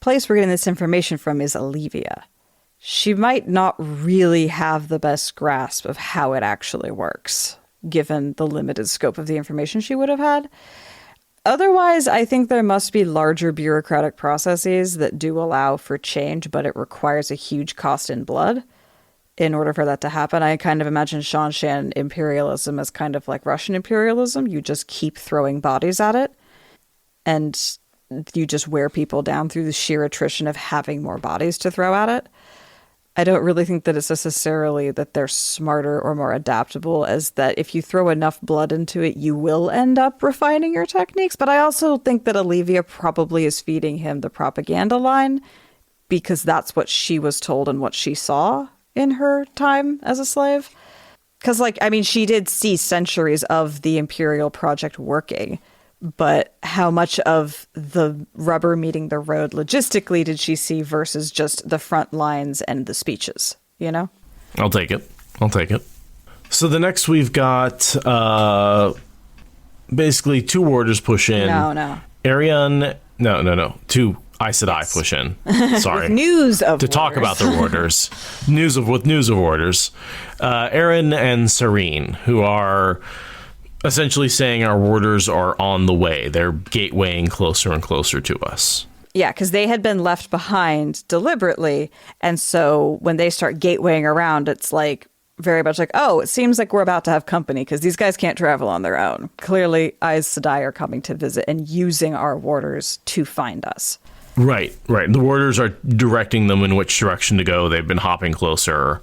place we're getting this information from is Olivia. She might not really have the best grasp of how it actually works, given the limited scope of the information she would have had. Otherwise, I think there must be larger bureaucratic processes that do allow for change, but it requires a huge cost in blood in order for that to happen. I kind of imagine Shanshan imperialism as kind of like Russian imperialism. You just keep throwing bodies at it. And you just wear people down through the sheer attrition of having more bodies to throw at it. I don't really think that it's necessarily that they're smarter or more adaptable, as that if you throw enough blood into it, you will end up refining your techniques. But I also think that Olivia probably is feeding him the propaganda line because that's what she was told and what she saw in her time as a slave. Because, like, I mean, she did see centuries of the Imperial Project working, but how much of the rubber meeting the road logistically did she see versus just the front lines and the speeches, you know? I'll take it. So the next we've got basically two warders push in. No. Ariane, no. Two Aes Sedai push in. Sorry. News of to warders. Talk about the warders. news of warders. Aaron and Serene, who are essentially saying our warders are on the way. They're gatewaying closer and closer to us. Yeah, because they had been left behind deliberately. And so when they start gatewaying around, it's like very much like, oh, it seems like we're about to have company because these guys can't travel on their own. Clearly, Aes Sedai are coming to visit and using our warders to find us. Right. The warders are directing them in which direction to go. They've been hopping closer.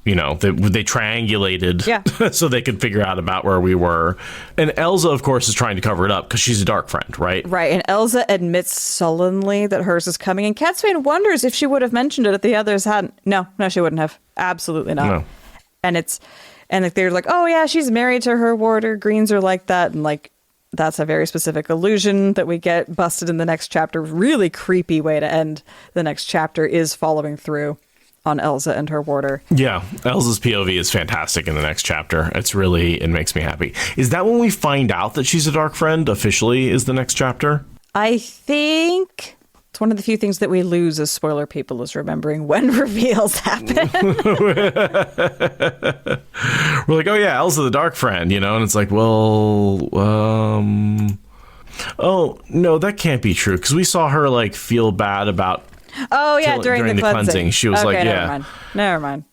You know, they triangulated so they could figure out about where we were. And Elza, of course, is trying to cover it up because she's a dark friend, right? Right. And Elza admits sullenly that hers is coming. And Catswain wonders if she would have mentioned it if the others hadn't. No, she wouldn't have. Absolutely not. No. And they're like, oh, yeah, she's married to her warder. Greens are like that. And like, that's a very specific allusion that we get busted in the next chapter. Really creepy way to end the next chapter is following through on Elza and her warder. Yeah, Elza's POV is fantastic in the next chapter. It makes me happy. Is that when we find out that she's a dark friend officially is the next chapter? I think it's one of the few things that we lose as spoiler people is remembering when reveals happen. We're like, oh yeah, Elza the dark friend, you know? And it's like, well, oh, no, that can't be true. Because we saw her like feel bad about during the cleansing. She was like, yeah. Never mind.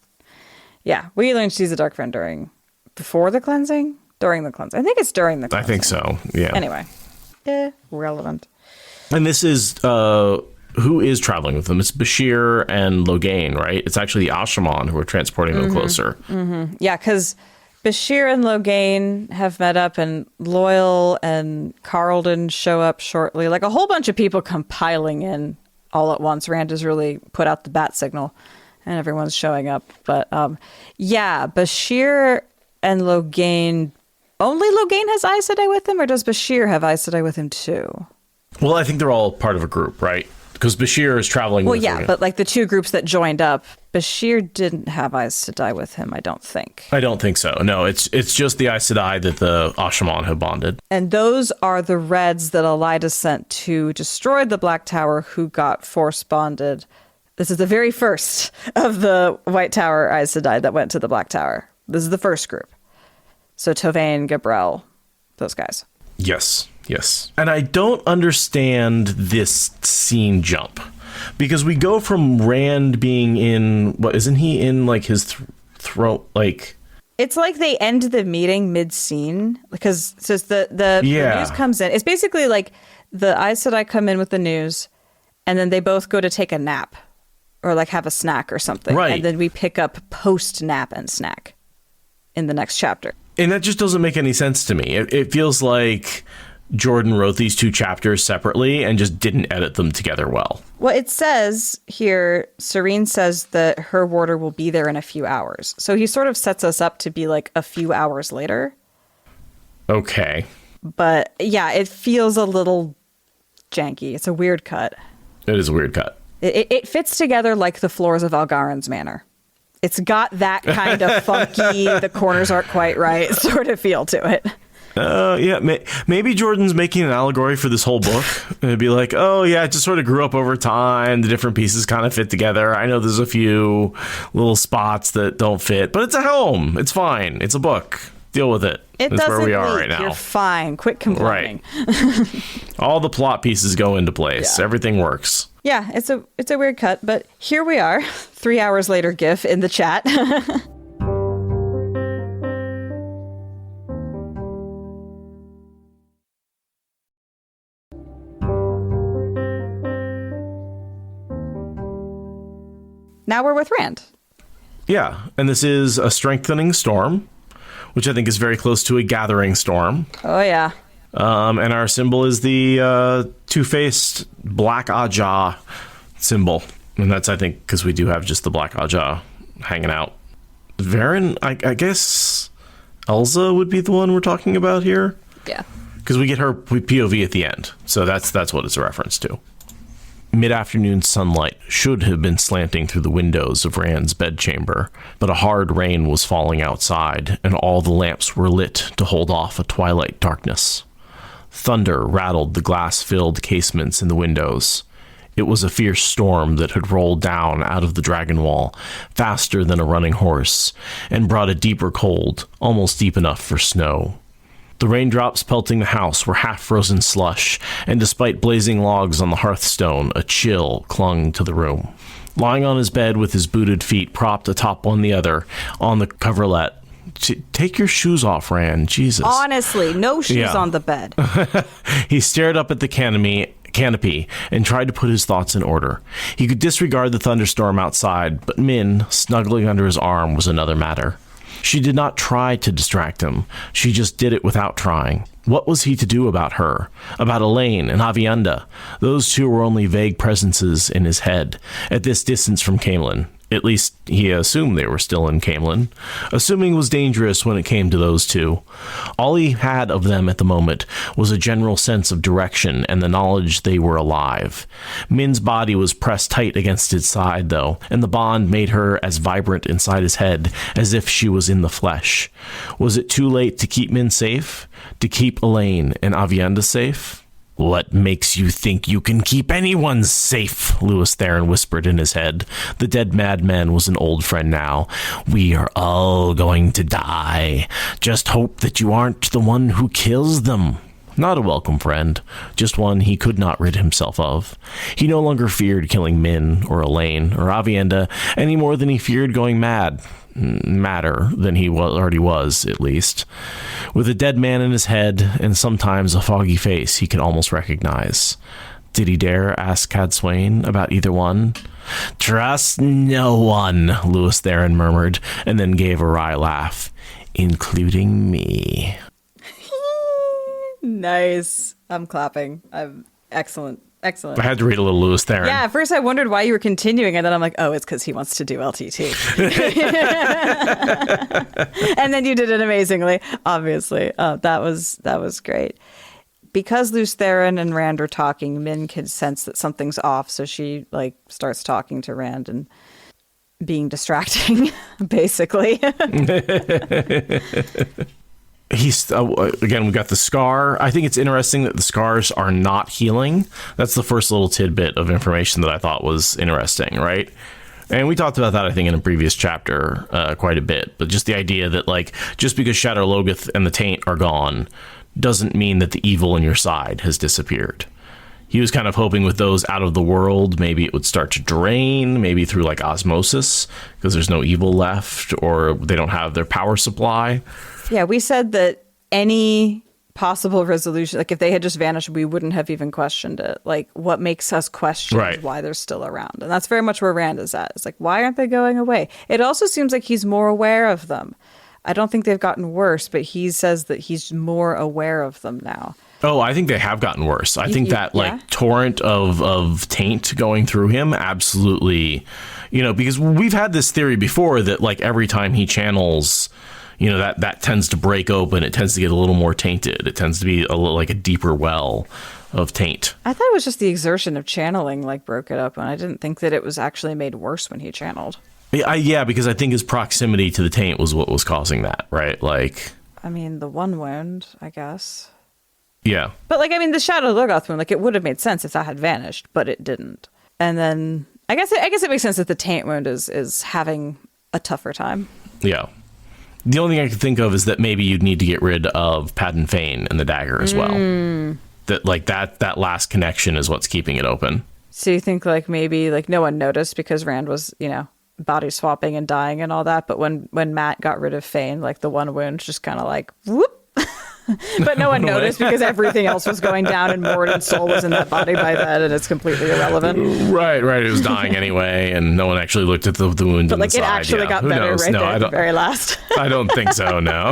Yeah, we learned she's a dark friend before the cleansing? During the cleansing. I think it's during the cleansing. I think so, yeah. Anyway, irrelevant. And this is, who is traveling with them? It's Bashir and Logain, right? It's actually the Ashaman who are transporting them closer. Mm-hmm. Yeah, because Bashir and Logain have met up, and Loial and Carlton show up shortly. Like a whole bunch of people compiling in all at once. Rand has really put out the bat signal and everyone's showing up. But Bashir and Logain, only Logain has Aes Sedai with him, or does Bashir have Aes Sedai with him too? Well, I think they're all part of a group, right? Because Bashir is traveling with Logain. But like the two groups that joined up, Bashir didn't have Aes Sedai with him, I don't think. I don't think so. No, it's just the Aes Sedai that the Ashaman have bonded. And those are the Reds that Elida sent to destroy the Black Tower, who got force bonded. This is the very first of the White Tower Aes Sedai that went to the Black Tower. This is the first group. So Tovann, Gabrel, those guys. Yes. And I don't understand this scene jump. Because we go from Rand being in, isn't he in like his throat, like... It's like they end the meeting mid-scene, because the news comes in. It's basically like the Aes Sedai come in with the news, and then they both go to take a nap, or like have a snack or something. Right. And then we pick up post-nap and snack in the next chapter. And that just doesn't make any sense to me. It feels like Jordan wrote these two chapters separately and just didn't edit them together well. Well, it says here, Serene says that her warder will be there in a few hours. So he sort of sets us up to be like a few hours later. Okay. But yeah, it feels a little janky. It's a weird cut. It is a weird cut. It fits together like the floors of Algaren's manor. It's got that kind of funky, the corners aren't quite right sort of feel to it. Maybe Jordan's making an allegory for this whole book. It'd be like, oh yeah, it just sort of grew up over time. The different pieces kind of fit together. I know there's a few little spots that don't fit, but it's a home. It's fine. It's a book. Deal with it. That's where we are right now. You're fine. Quit complaining. Right. All the plot pieces go into place. Yeah. Everything works. Yeah, it's a weird cut, but here we are, 3 hours later GIF in the chat. now we're with Rand. Yeah, and this is a strengthening storm, which I think is very close to a gathering storm. Oh, yeah. And our symbol is the two-faced black Ajah symbol. And that's, I think, because we do have just the black Ajah hanging out. Verin, I guess Elza would be the one we're talking about here. Yeah. Because we get her POV at the end. So that's what it's a reference to. Mid-afternoon sunlight should have been slanting through the windows of Rand's bedchamber, but a hard rain was falling outside, and all the lamps were lit to hold off a twilight darkness. Thunder rattled the glass-filled casements in the windows. It was a fierce storm that had rolled down out of the dragon wall, faster than a running horse, and brought a deeper cold, almost deep enough for snow. The raindrops pelting the house were half-frozen slush, and despite blazing logs on the hearthstone, a chill clung to the room. Lying on his bed with his booted feet propped atop one the other on the coverlet. Take your shoes off, Rand. Jesus. Honestly, no shoes on the bed. He stared up at the canopy and tried to put his thoughts in order. He could disregard the thunderstorm outside, but Min, snuggling under his arm, was another matter. She did not try to distract him. She just did it without trying. What was he to do about her? About Elaine and Avienda? Those two were only vague presences in his head, at this distance from Camelin. At least, he assumed they were still in Camelin. Assuming was dangerous when it came to those two. All he had of them at the moment was a general sense of direction and the knowledge they were alive. Min's body was pressed tight against his side, though, and the bond made her as vibrant inside his head as if she was in the flesh. Was it too late to keep Min safe? To keep Elaine and Avienda safe? What makes you think you can keep anyone safe? Lewis Theron whispered in his head. The dead madman was an old friend now. We are all going to die. Just hope that you aren't the one who kills them. Not a welcome friend, just one he could not rid himself of. He no longer feared killing Min or Elaine or Avienda any more than he feared going madder than he already was, at least. With a dead man in his head and sometimes a foggy face he could almost recognize. Did he dare ask Cadsuane about either one? Trust no one, Lewis Theron murmured, and then gave a wry laugh. Including me. Nice. I'm clapping. I'm excellent. Excellent. I had to read a little Lewis Theron. Yeah, at first I wondered why you were continuing, and then I'm like, oh, it's because he wants to do LTT. And then you did it amazingly, obviously. That was great. Because Lewis Theron and Rand are talking, Min can sense that something's off, so she starts talking to Rand and being distracting, basically. He's again, we got the scar. I think it's interesting that the scars are not healing. That's the first little tidbit of information that I thought was interesting, right? And we talked about that, I think, in a previous chapter quite a bit. But just the idea that, just because Shadow Logoth and the Taint are gone doesn't mean that the evil in your side has disappeared. He was kind of hoping with those out of the world, maybe it would start to drain, maybe through osmosis, because there's no evil left, or they don't have their power supply. Yeah, we said that any possible resolution, if they had just vanished, we wouldn't have even questioned it. What makes us question why they're still around. And that's very much where Rand is at. It's why aren't they going away? It also seems like he's more aware of them. I don't think they've gotten worse, but he says that he's more aware of them now. Oh, I think they have gotten worse. I think that torrent of taint going through him, absolutely, because we've had this theory before that every time he channels, that tends to break open. It tends to get a little more tainted. It tends to be a little a deeper well of taint. I thought it was just the exertion of channeling broke it up, and I didn't think that it was actually made worse when he channeled. Yeah, because I think his proximity to the taint was what was causing that, right? I mean, the one wound, I guess. Yeah. But the Shadow Logoth wound, it would have made sense if that had vanished, but it didn't. And then I guess it makes sense that the taint wound is having a tougher time. Yeah. The only thing I could think of is that maybe you'd need to get rid of Padden Fane and the dagger as well. That that last connection is what's keeping it open. So you think maybe no one noticed because Rand was, body swapping and dying and all that, but when Matt got rid of Fane, the one wound just kind of whoop. But no one noticed because everything else was going down and Moradin's soul was in that body by then, and it's completely irrelevant. Right. It was dying anyway, and no one actually looked at the wound. But like, it actually got better right there at the very last. I don't think so, no.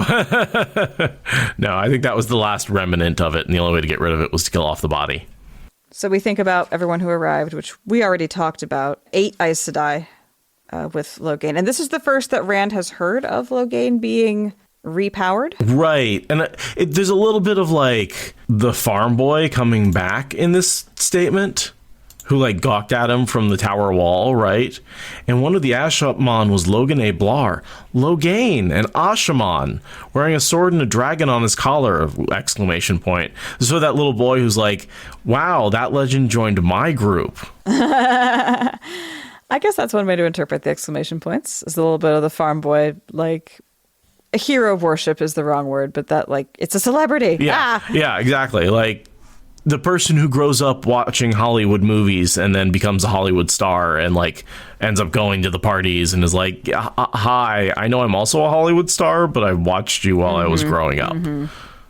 No, I think that was the last remnant of it, and the only way to get rid of it was to kill off the body. So we think about everyone who arrived, which we already talked about. 8 Aes Sedai with Loghain. And this is the first that Rand has heard of Loghain being repowered. Right. And there's a little bit of like the farm boy coming back in this statement, who like gawked at him from the tower wall, right? And one of the Asha'man was Logan A. Blar. Loghain, an Ashaman, wearing a sword and a dragon on his collar, exclamation point. So that little boy who's like, wow, that legend joined my group. I guess that's one way to interpret the exclamation points, is a little bit of the farm boy, like, a hero worship is the wrong word, but that, like, it's a celebrity. Yeah, yeah, exactly. Like, the person who grows up watching Hollywood movies and then becomes a Hollywood star and, like, ends up going to the parties and is like, hi, I know I'm also a Hollywood star, but I watched you while I was growing up.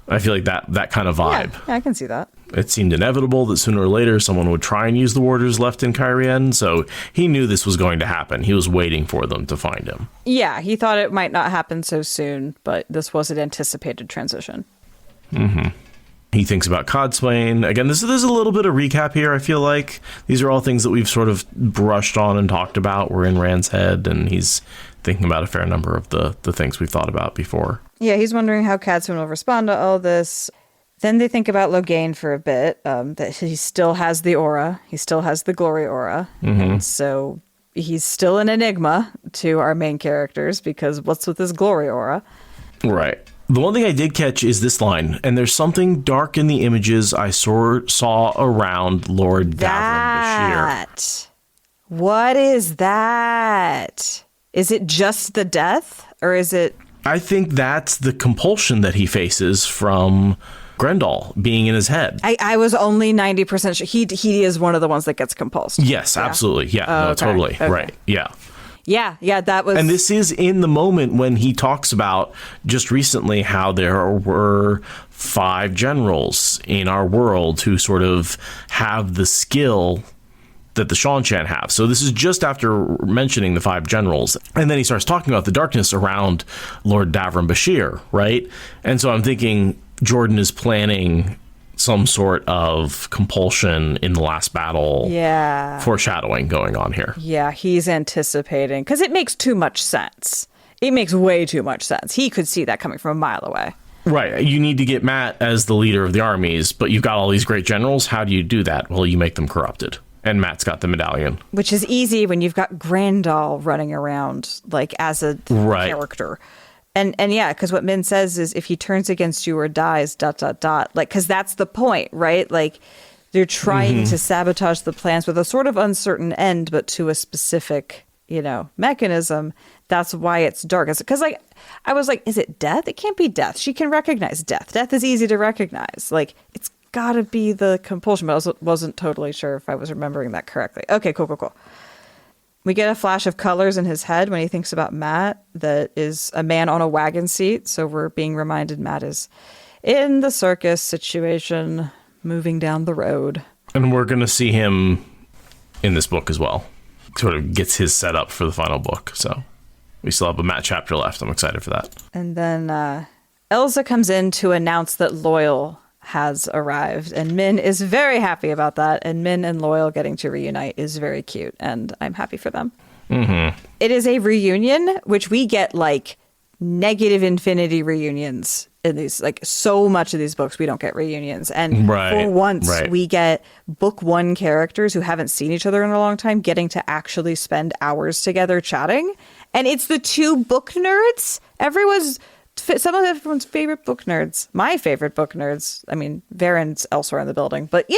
I feel like that kind of vibe. Yeah, I can see that. It seemed inevitable that sooner or later someone would try and use the warders left in Cairhien, so he knew this was going to happen. He was waiting for them to find him. Yeah, he thought it might not happen so soon, but this was an anticipated transition. He thinks about Codswain. Again, there's a little bit of recap here, I feel like. These are all things that we've sort of brushed on and talked about. We're in Rand's head, and he's thinking about a fair number of the things we've thought about before. Yeah, he's wondering how Codswain will respond to all this. Then they think about Loghain for a bit, that he still has the aura. He still has the glory aura. And so he's still an enigma to our main characters, because what's with his glory aura? Right. The one thing I did catch is this line, and there's something dark in the images I saw around Lord Davram Bashir. What is that? Is it just the death, or is it... I think that's the compulsion that he faces from Grendel being in his head. I was only 90% sure. He is one of the ones that gets compulsed. Yes, absolutely. Yeah, no, totally. Okay. Right. Yeah. Yeah, that was... And this is in the moment when he talks about just recently how there were 5 generals in our world who sort of have the skill that the Seanchan have. So this is just after mentioning the 5 generals. And then he starts talking about the darkness around Lord Davram Bashir, right? And so I'm thinking Jordan is planning some sort of compulsion in the last battle. Yeah. Foreshadowing going on here. Yeah, he's anticipating, because it makes too much sense. It makes way too much sense. He could see that coming from a mile away. Right. You need to get Matt as the leader of the armies, but you've got all these great generals. How do you do that? Well, you make them corrupted. And Matt's got the medallion. Which is easy when you've got Grandal running around, like, as a character. And yeah, because what Min says is if he turns against you or dies, ... Like, because that's the point, right? Like, they're trying to sabotage the plans with a sort of uncertain end, but to a specific, mechanism. That's why it's dark. Because, like, I was like, is it death? It can't be death. She can recognize death. Death is easy to recognize. Like, it's gotta be the compulsion, but I wasn't totally sure if I was remembering that correctly. Okay, cool. We get a flash of colors in his head when he thinks about Matt, that is a man on a wagon seat. So we're being reminded Matt is in the circus situation, moving down the road. And we're going to see him in this book as well. Sort of gets his setup for the final book. So we still have a Matt chapter left. I'm excited for that. And then Elza comes in to announce that Loial has arrived, and Min is very happy about that, and Min and Loial getting to reunite is very cute, and I'm happy for them. It is a reunion, which we get like negative infinity reunions in these, like, so much of these books we don't get reunions, and for once we get book 1 characters who haven't seen each other in a long time getting to actually spend hours together chatting, and it's the 2 book nerds. Some of everyone's favorite book nerds. My favorite book nerds. I mean, Verin's elsewhere in the building. But,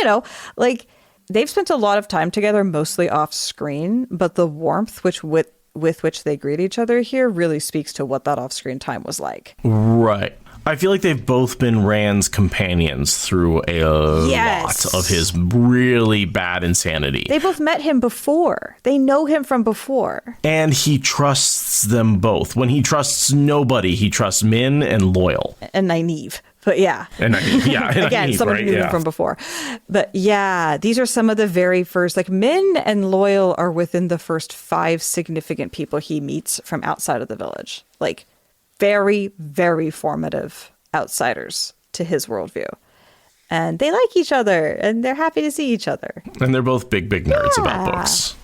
like, they've spent a lot of time together, mostly off screen. But the warmth with which they greet each other here really speaks to what that off-screen time was like. Right. I feel like they've both been Rand's companions through a lot of his really bad insanity. They both met him before. They know him from before. And he trusts them both. When he trusts nobody, he trusts Min and Loial. And Nynaeve. But yeah. And Again, someone who knew him from before. But yeah, these are some of the very first, like Min and Loial are within the first 5 significant people he meets from outside of the village. Like very, very formative outsiders to his worldview. And they like each other and they're happy to see each other. And they're both big nerds about books.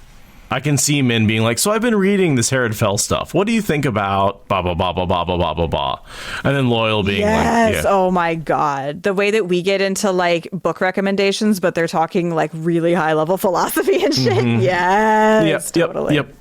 I can see Min being like, so I've been reading this Herod Fell stuff. What do you think about blah, blah, blah, blah, blah, blah, blah, blah, blah. And then Loial being like, yeah. Oh my God. The way that we get into like book recommendations, but they're talking like really high level philosophy and shit. Mm-hmm. Yes, totally. Yep.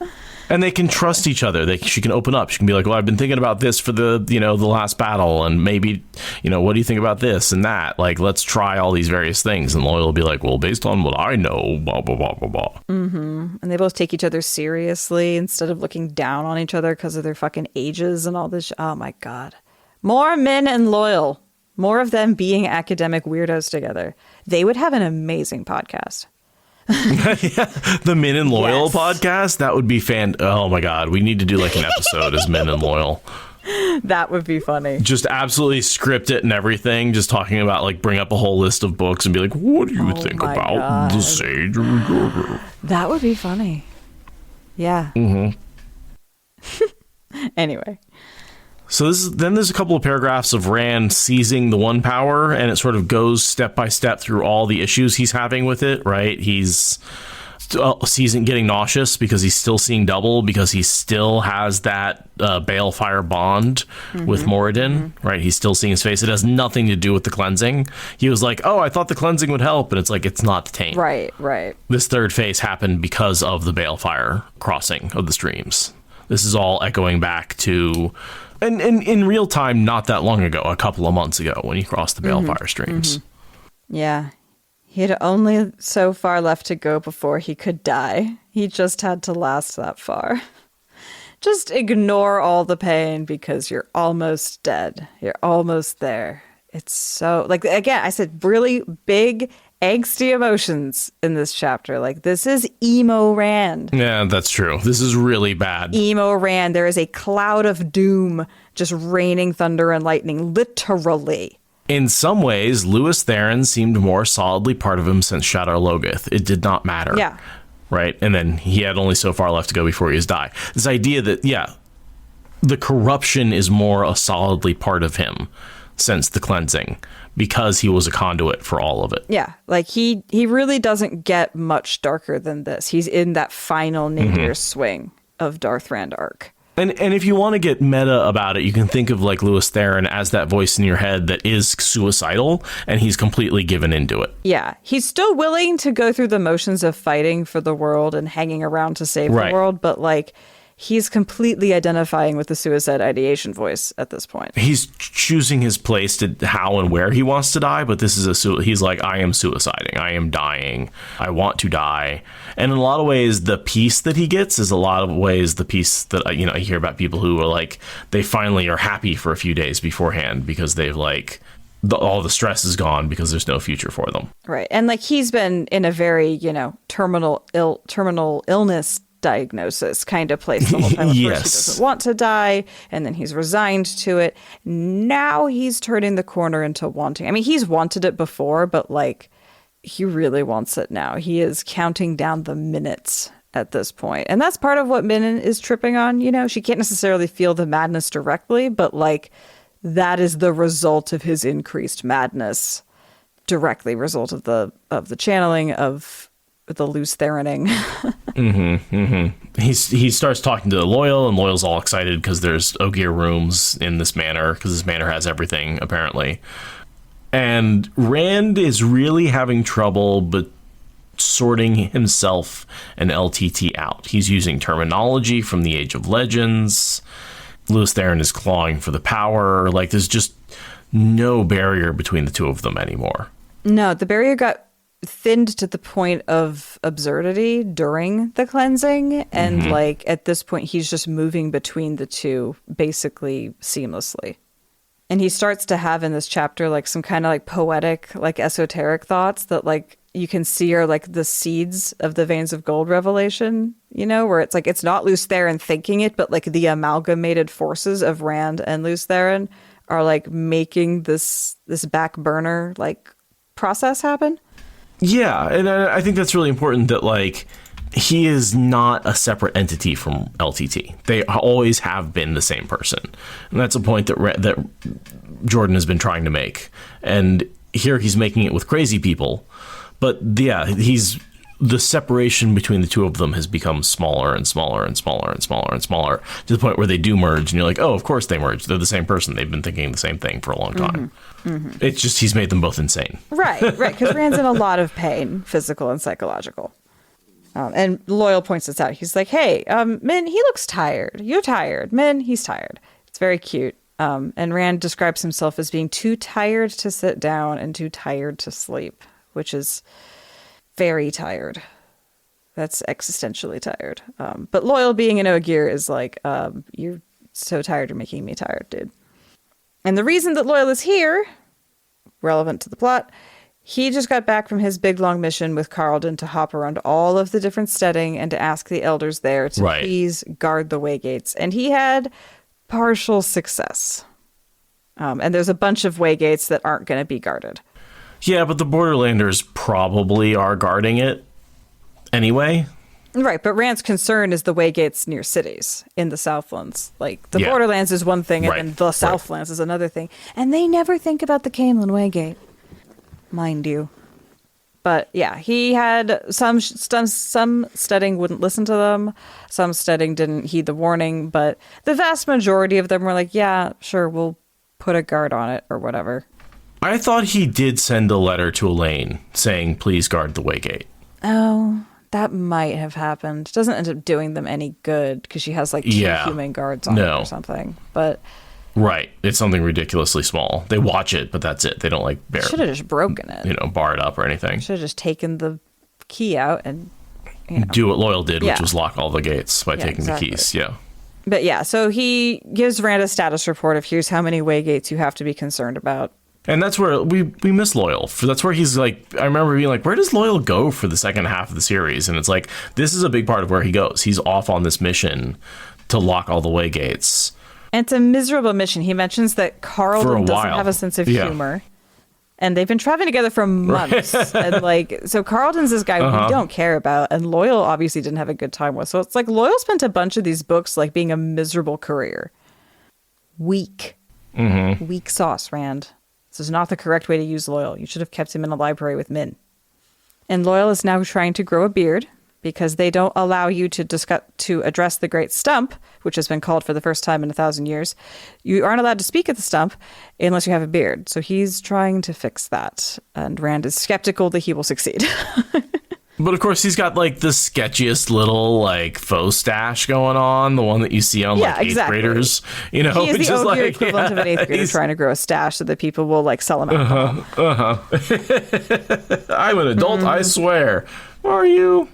And they can trust each other. She can open up. She can be like, well, I've been thinking about this for the last battle. And maybe, what do you think about this and that? Like, let's try all these various things. And Loial will be like, well, based on what I know, blah, blah, blah, blah, blah. Mm-hmm. And they both take each other seriously instead of looking down on each other because of their fucking ages and all this. Oh, my God. More Min and Loial. More of them being academic weirdos together. They would have an amazing podcast. The Min and Loial podcast, that would be oh my God, we need to do like an episode as Min and Loial. That would be funny. Just absolutely script it and everything, just talking about like bring up a whole list of books and be like, what do you think about the Sage? That would be funny. Yeah. Anyway, so then there's a couple of paragraphs of Rand seizing the one power, and it sort of goes step by step through all the issues he's having with it, right? He's getting nauseous because he's still seeing double, because he still has that balefire bond with Moradin, right? He's still seeing his face. It has nothing to do with the cleansing. He was like, oh, I thought the cleansing would help, and it's like, it's not the Taint. Right. This third phase happened because of the balefire crossing of the streams. This is all echoing back to... And in real time, not that long ago, a couple of months ago, when he crossed the balefire streams. Yeah. He had only so far left to go before he could die. He just had to last that far. Just ignore all the pain because you're almost dead. You're almost there. It's so, like, again, I said really big, angsty emotions in this chapter. Like, this is emo Rand. Yeah, that's true. This is really bad. Emo Rand. There is a cloud of doom just raining thunder and lightning, literally. In some ways, Lews Therin seemed more solidly part of him since Shadar Logoth. It did not matter. Yeah. Right? And then he had only so far left to go before he was die. This idea that, the corruption is more a solidly part of him since the cleansing, because he was a conduit for all of it. Yeah, like he really doesn't get much darker than this. He's in that final nadir swing of Darth Rand arc. And if you want to get meta about it, you can think of like Lews Therin as that voice in your head that is suicidal, and he's completely given into it. Yeah, he's still willing to go through the motions of fighting for the world and hanging around to save the world, but like, he's completely identifying with the suicide ideation voice at this point. He's choosing his place to how and where he wants to die, but this is he's like, I am suiciding. I am dying. I want to die. And in a lot of ways, the peace that he gets is a lot of ways the peace that, I hear about people who are like, they finally are happy for a few days beforehand because they've like, all the stress is gone because there's no future for them. Right. And like, he's been in a very, terminal illness diagnosis kind of place the whole time. First, he doesn't want to die, and then he's resigned to it. Now he's turning the corner into wanting. I mean, he's wanted it before, but like, he really wants it now. He is counting down the minutes at this point. And that's part of what Min is tripping on. She can't necessarily feel the madness directly, but like, that is the result of his increased madness, directly result of the channeling of the Lews Therining. He starts talking to Loial, and Loyal's all excited because there's Ogier rooms in this manor, because this manor has everything, apparently. And Rand is really having trouble but sorting himself and LTT out. He's using terminology from the Age of Legends. Lews Therin is clawing for the power. Like, there's just no barrier between the two of them anymore. No, the barrier got thinned to the point of absurdity during the cleansing, and like, at this point he's just moving between the two basically seamlessly. And he starts to have in this chapter like some kind of like poetic, like esoteric thoughts that like you can see are like the seeds of the Veins of Gold revelation, where it's like, it's not Lews Therin thinking it, but like the amalgamated forces of Rand and Lews Therin are like making this back burner like process happen. Yeah, and I think that's really important that like he is not a separate entity from LTT. They always have been the same person, and that's a point that Jordan has been trying to make. And here he's making it with crazy people, but yeah, the separation between the two of them has become smaller and smaller and smaller and smaller and smaller to the point where they do merge, and you're like, oh, of course they merge. They're the same person. They've been thinking the same thing for a long time. It's just he's made them both insane. Right, because Rand's in a lot of pain, physical and psychological. And Loial points this out. He's like, hey, Min, he looks tired. You're tired. Min, he's tired. It's very cute. And Rand describes himself as being too tired to sit down and too tired to sleep, which is very tired. That's existentially tired. But Loial being an Ogier is like, you're so tired, you're making me tired, dude. And the reason that Loial is here, relevant to the plot, he just got back from his big long mission with Carlton to hop around all of the different steading and to ask the elders there to please guard the waygates. And he had partial success. And there's a bunch of waygates that aren't going to be guarded. Yeah, but the Borderlanders probably are guarding it anyway. Right, but Rand's concern is the waygates near cities in the Southlands. Like, the Borderlands is one thing, and then the Southlands is another thing. And they never think about the Caemlyn waygate, mind you. But yeah, he had some steading wouldn't listen to them. Some steading didn't heed the warning, but the vast majority of them were like, yeah, sure, we'll put a guard on it or whatever. I thought he did send a letter to Elaine saying, please guard the waygate. Oh, that might have happened. Doesn't end up doing them any good because she has like two human guards on it or something. But right, it's something ridiculously small. They watch it, but that's it. They don't like should have just broken it. Bar it up or anything. Should have just taken the key out and do what Loial did, which was lock all the gates by taking the keys. Yeah. But yeah, so he gives Rand a status report of here's how many waygates you have to be concerned about. And that's where we miss Loial. That's where he's like, I remember being like, where does Loial go for the second half of the series? And it's like, this is a big part of where he goes. He's off on this mission to lock all the waygates. And it's a miserable mission. He mentions that Carlton doesn't have a sense of humor. And they've been traveling together for months. And like, so Carlton's this guy we don't care about. And Loial obviously didn't have a good time with. So it's like Loial spent a bunch of these books like being a miserable career. Weak. Weak sauce, Rand. This is not the correct way to use Loial. You should have kept him in a library with Min. And Loial is now trying to grow a beard because they don't allow you to address the Great Stump, which has been called for the first time in 1,000 years. You aren't allowed to speak at the stump unless you have a beard. So he's trying to fix that. And Rand is skeptical that he will succeed. But of course, he's got like the sketchiest little like faux stash going on, the one that you see on like 8th graders. You know, he is the Ogier equivalent of an 8th grader trying to grow a stash so that people will like sell him alcohol. I'm an adult, I swear. Are you?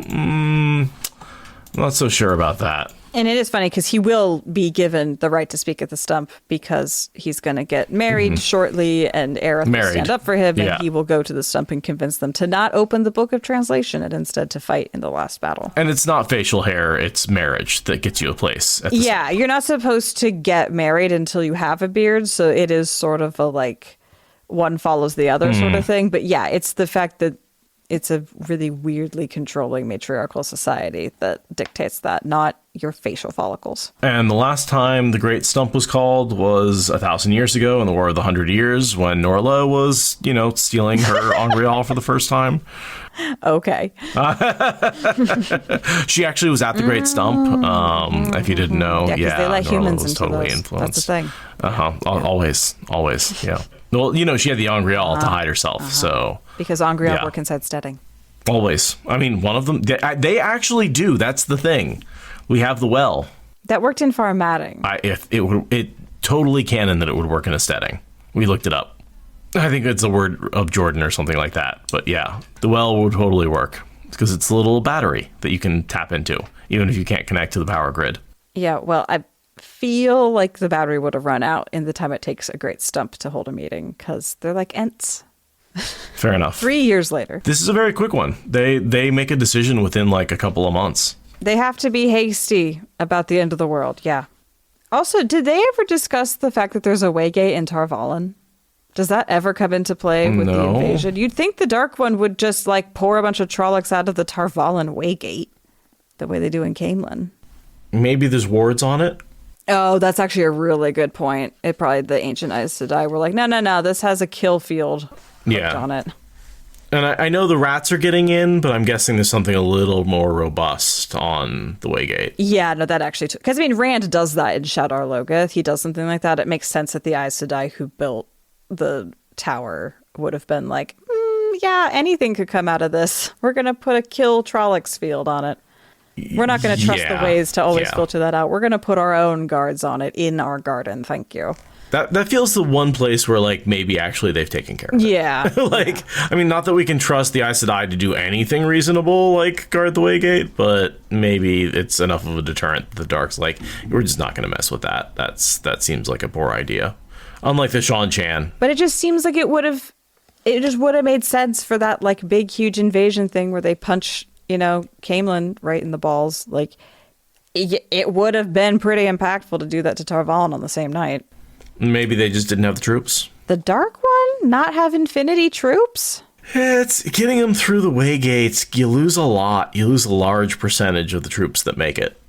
Not so sure about that. And it is funny because he will be given the right to speak at the stump because he's going to get married shortly, and Aerith will stand up for him, and he will go to the stump and convince them to not open the Book of Translation and instead to fight in the last battle. And it's not facial hair, it's marriage that gets you a place at the stump. You're not supposed to get married until you have a beard, so it is sort of a like one follows the other sort of thing. But yeah, it's the fact that it's a really weirdly controlling matriarchal society that dictates that, not your facial follicles. And the last time the Great Stump was called was 1,000 years ago in the War of the 100 Years when Norla was, stealing her Angreal for the first time. Okay. She actually was at the Great Stump, if you didn't know. Yeah, because they let Norla humans was into totally those. influenced. That's the thing. Always, yeah. Well, she had the Angreal to hide herself, so... Because Angreal work inside steading. Always. I mean, one of them... They actually do. That's the thing. We have the well. That worked in Farmatting. It totally canon that it would work in a steading. We looked it up. I think it's a word of Jordan or something like that. But yeah, the well would totally work. Because it's a little battery that you can tap into, even if you can't connect to the power grid. Yeah, well, I feel like the battery would have run out in the time it takes a Great Stump to hold a meeting, because they're like Ents. Fair enough. 3 years later. This is a very quick one. They make a decision within like a couple of months. They have to be hasty about the end of the world, yeah. Also, did they ever discuss the fact that there's a Waygate in Tarvalon? Does that ever come into play with the invasion? You'd think the Dark One would just like pour a bunch of Trollocs out of the Tarvalon Waygate, the way they do in Camelin. Maybe there's wards on it. Oh, that's actually a really good point. It probably the ancient Aes Sedai were like, no, this has a kill field on it. And I know the rats are getting in, but I'm guessing there's something a little more robust on the Waygate. Yeah, no, that actually... Because, I mean, Rand does that in Shadar Logoth. He does something like that. It makes sense that the Aes Sedai who built the tower would have been like, yeah, anything could come out of this. We're going to put a kill Trollocs field on it. We're not going to trust the ways to always filter that out. We're going to put our own guards on it in our garden. Thank you. That feels the one place where, like, maybe actually they've taken care of it. Yeah. I mean, not that we can trust the Aes Sedai to do anything reasonable, like guard the Waygate, but maybe it's enough of a deterrent that the Dark's like, we're just not going to mess with that. That seems like a poor idea. Unlike the Shan Chan. But it just seems like it just would have made sense for that, like, big, huge invasion thing where they punch, Camelin right in the balls. Like, it would have been pretty impactful to do that to Tarvalon on the same night. Maybe they just didn't have the troops. The Dark One not have Infinity troops? It's getting them through the Waygates. You lose a lot. You lose a large percentage of the troops that make it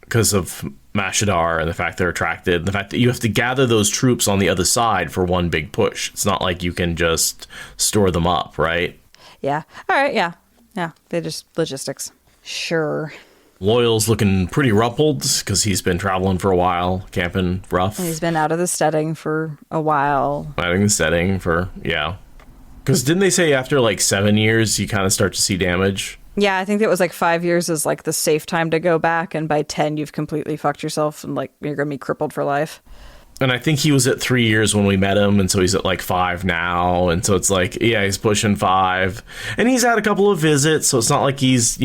because of Mashadar and the fact they're attracted. The fact that you have to gather those troops on the other side for one big push. It's not like you can just store them up, right? Yeah. All right. Yeah. Yeah. They're just logistics. Sure. Loial's looking pretty rumpled because he's been traveling for a while, camping rough. He's been out of the steading for a while. Out of the steading for, Because didn't they say after like 7 years, you kind of start to see damage? Yeah, I think it was like 5 years is like the safe time to go back. And by 10, you've completely fucked yourself and like you're going to be crippled for life. And I think he was at 3 years when we met him. And so he's at like 5 now. And so it's like, he's pushing 5. And he's had a couple of visits. So it's not like he's,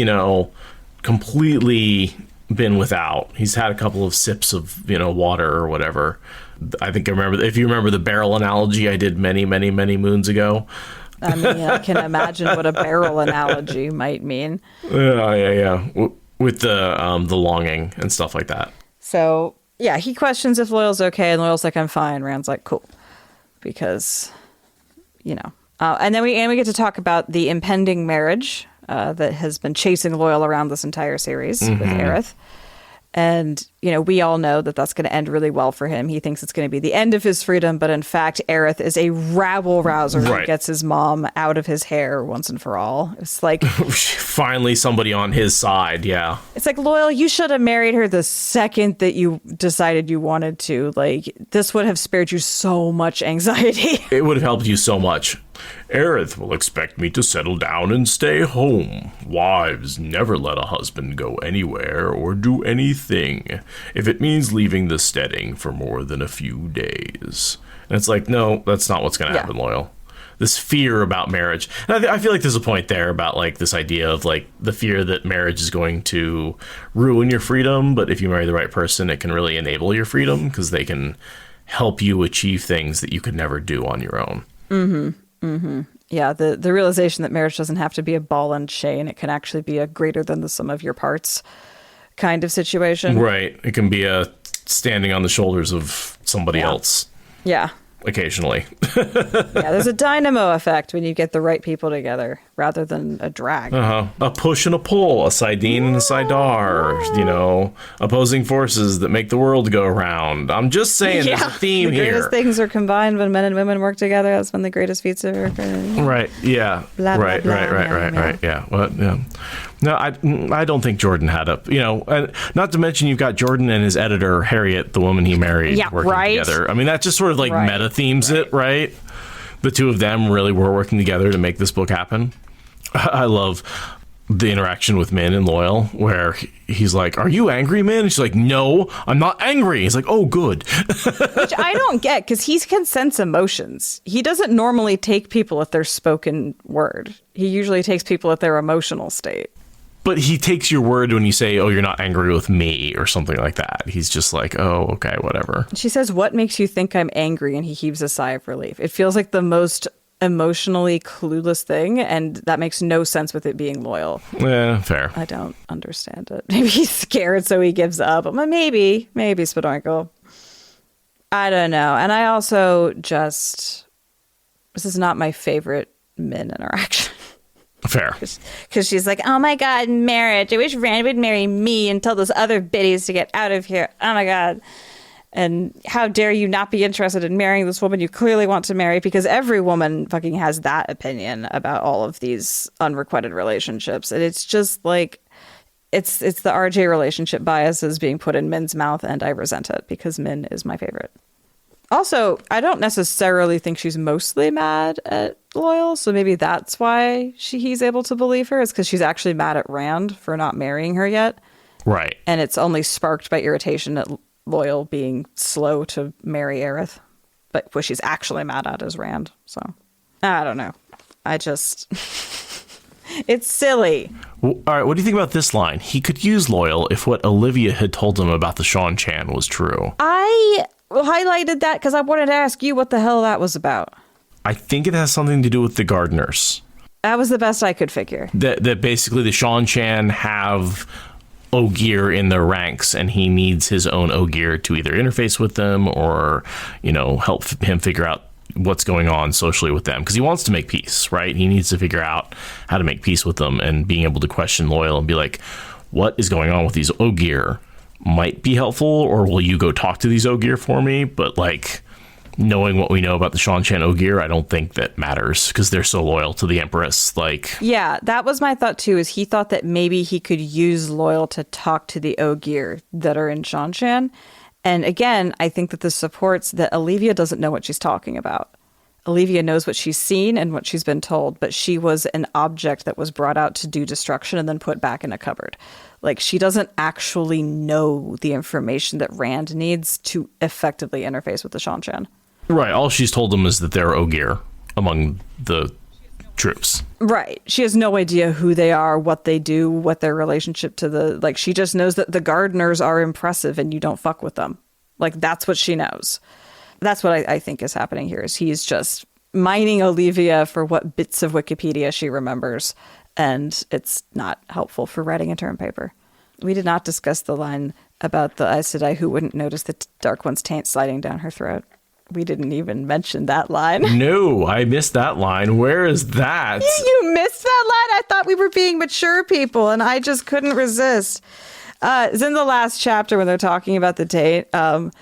completely been without. He's had a couple of sips of water or whatever. I think if you remember the barrel analogy I did many moons ago. I mean, I can imagine what a barrel analogy might mean. Yeah. With the longing and stuff like that. So he questions if Loial's okay, and Loial's like, I'm fine. Rand's like, cool, because and then we get to talk about the impending marriage that has been chasing Loial around this entire series with Aerith. And, we all know that that's going to end really well for him. He thinks it's going to be the end of his freedom. But in fact, Aerith is a rabble-rouser who gets his mom out of his hair once and for all. It's like... Finally somebody on his side, yeah. It's like, Loial, you should have married her the second that you decided you wanted to. Like, this would have spared you so much anxiety. It would have helped you so much. Aerith will expect me to settle down and stay home. Wives never let a husband go anywhere or do anything if it means leaving the steading for more than a few days. And it's like, no, that's not what's going to happen, Loial. This fear about marriage. And I feel like there's a point there about like this idea of like the fear that marriage is going to ruin your freedom. But if you marry the right person, it can really enable your freedom because they can help you achieve things that you could never do on your own. Yeah, the realization that marriage doesn't have to be a ball and chain. It can actually be a greater than the sum of your parts kind of situation. Right. It can be a standing on the shoulders of somebody else. Yeah. Occasionally. There's a dynamo effect when you get the right people together rather than a drag. A push and a pull, a Sidene and a Sidar, opposing forces that make the world go round. I'm just saying there's a theme here. The greatest things are combined when men and women work together. That's when the greatest feats are. Right, yeah. Blah, blah, right, blah, right, yeah. What? Yeah. No, I don't think Jordan had and not to mention you've got Jordan and his editor, Harriet, the woman he married, working together. I mean, that just sort of like meta themes it, right? The two of them really were working together to make this book happen. I love the interaction with Min and Loial, where he's like, "Are you angry, Min?" And she's like, "No, I'm not angry." He's like, "Oh, good." Which I don't get, because he can sense emotions. He doesn't normally take people at their spoken word. He usually takes people at their emotional state. But he takes your word when you say, "Oh, you're not angry with me," or something like that. He's just like, "Oh, okay, whatever." She says, "What makes you think I'm angry?" And he heaves a sigh of relief. It feels like the most emotionally clueless thing, and that makes no sense with it being loyal. Yeah, fair. I don't understand it. Maybe he's scared, so he gives up. Maybe Spadonkle. I don't know. And I also this is not my favorite Min interaction. Fair. Because she's like, oh my God, marriage. I wish Rand would marry me and tell those other biddies to get out of here. Oh my God. And how dare you not be interested in marrying this woman you clearly want to marry? Because every woman fucking has that opinion about all of these unrequited relationships. And it's just like, it's the RJ relationship biases being put in Min's mouth, and I resent it because Min is my favorite. Also, I don't necessarily think she's mostly mad at Loial, so maybe that's why he's able to believe her, is because she's actually mad at Rand for not marrying her yet. Right. And it's only sparked by irritation at Loial being slow to marry Aerith. But what she's actually mad at is Rand. So, I don't know. It's silly. Well, all right, what do you think about this line? He could use Loial if what Olivia had told him about the Sean Chan was true. I highlighted that because I wanted to ask you what the hell that was about. I think it has something to do with the gardeners. That was the best I could figure. That basically the Sean Chan have Ogier in their ranks, and he needs his own Ogier to either interface with them or, help him figure out what's going on socially with them, because he wants to make peace, right? He needs to figure out how to make peace with them, and being able to question Loial and be like, what is going on with these Ogier might be helpful, or will you go talk to these Ogier for me? But knowing what we know about the Sean Chan Ogier, I don't think that matters because they're so loyal to the Empress. Yeah, that was my thought too, is he thought that maybe he could use Loial to talk to the Ogier that are in Sean Chan. And again, I think that this supports that Olivia doesn't know what she's talking about. Olivia knows what she's seen and what she's been told, but she was an object that was brought out to do destruction and then put back in a cupboard. She doesn't actually know the information that Rand needs to effectively interface with the Sean Chan. Right. All she's told them is that there are Ogier among the troops. Right. She has no idea who they are, what they do, what their relationship to the... she just knows that the gardeners are impressive and you don't fuck with them. That's what she knows. That's what I think is happening here, is he's just mining Olivia for what bits of Wikipedia she remembers, and it's not helpful for writing a term paper. We did not discuss the line about the Aes Sedai who wouldn't notice the Dark One's taint sliding down her throat. We didn't even mention that line. No, I missed that line. Where is that? You missed that line? I thought we were being mature people, and I just couldn't resist. It's in the last chapter when they're talking about the taint, and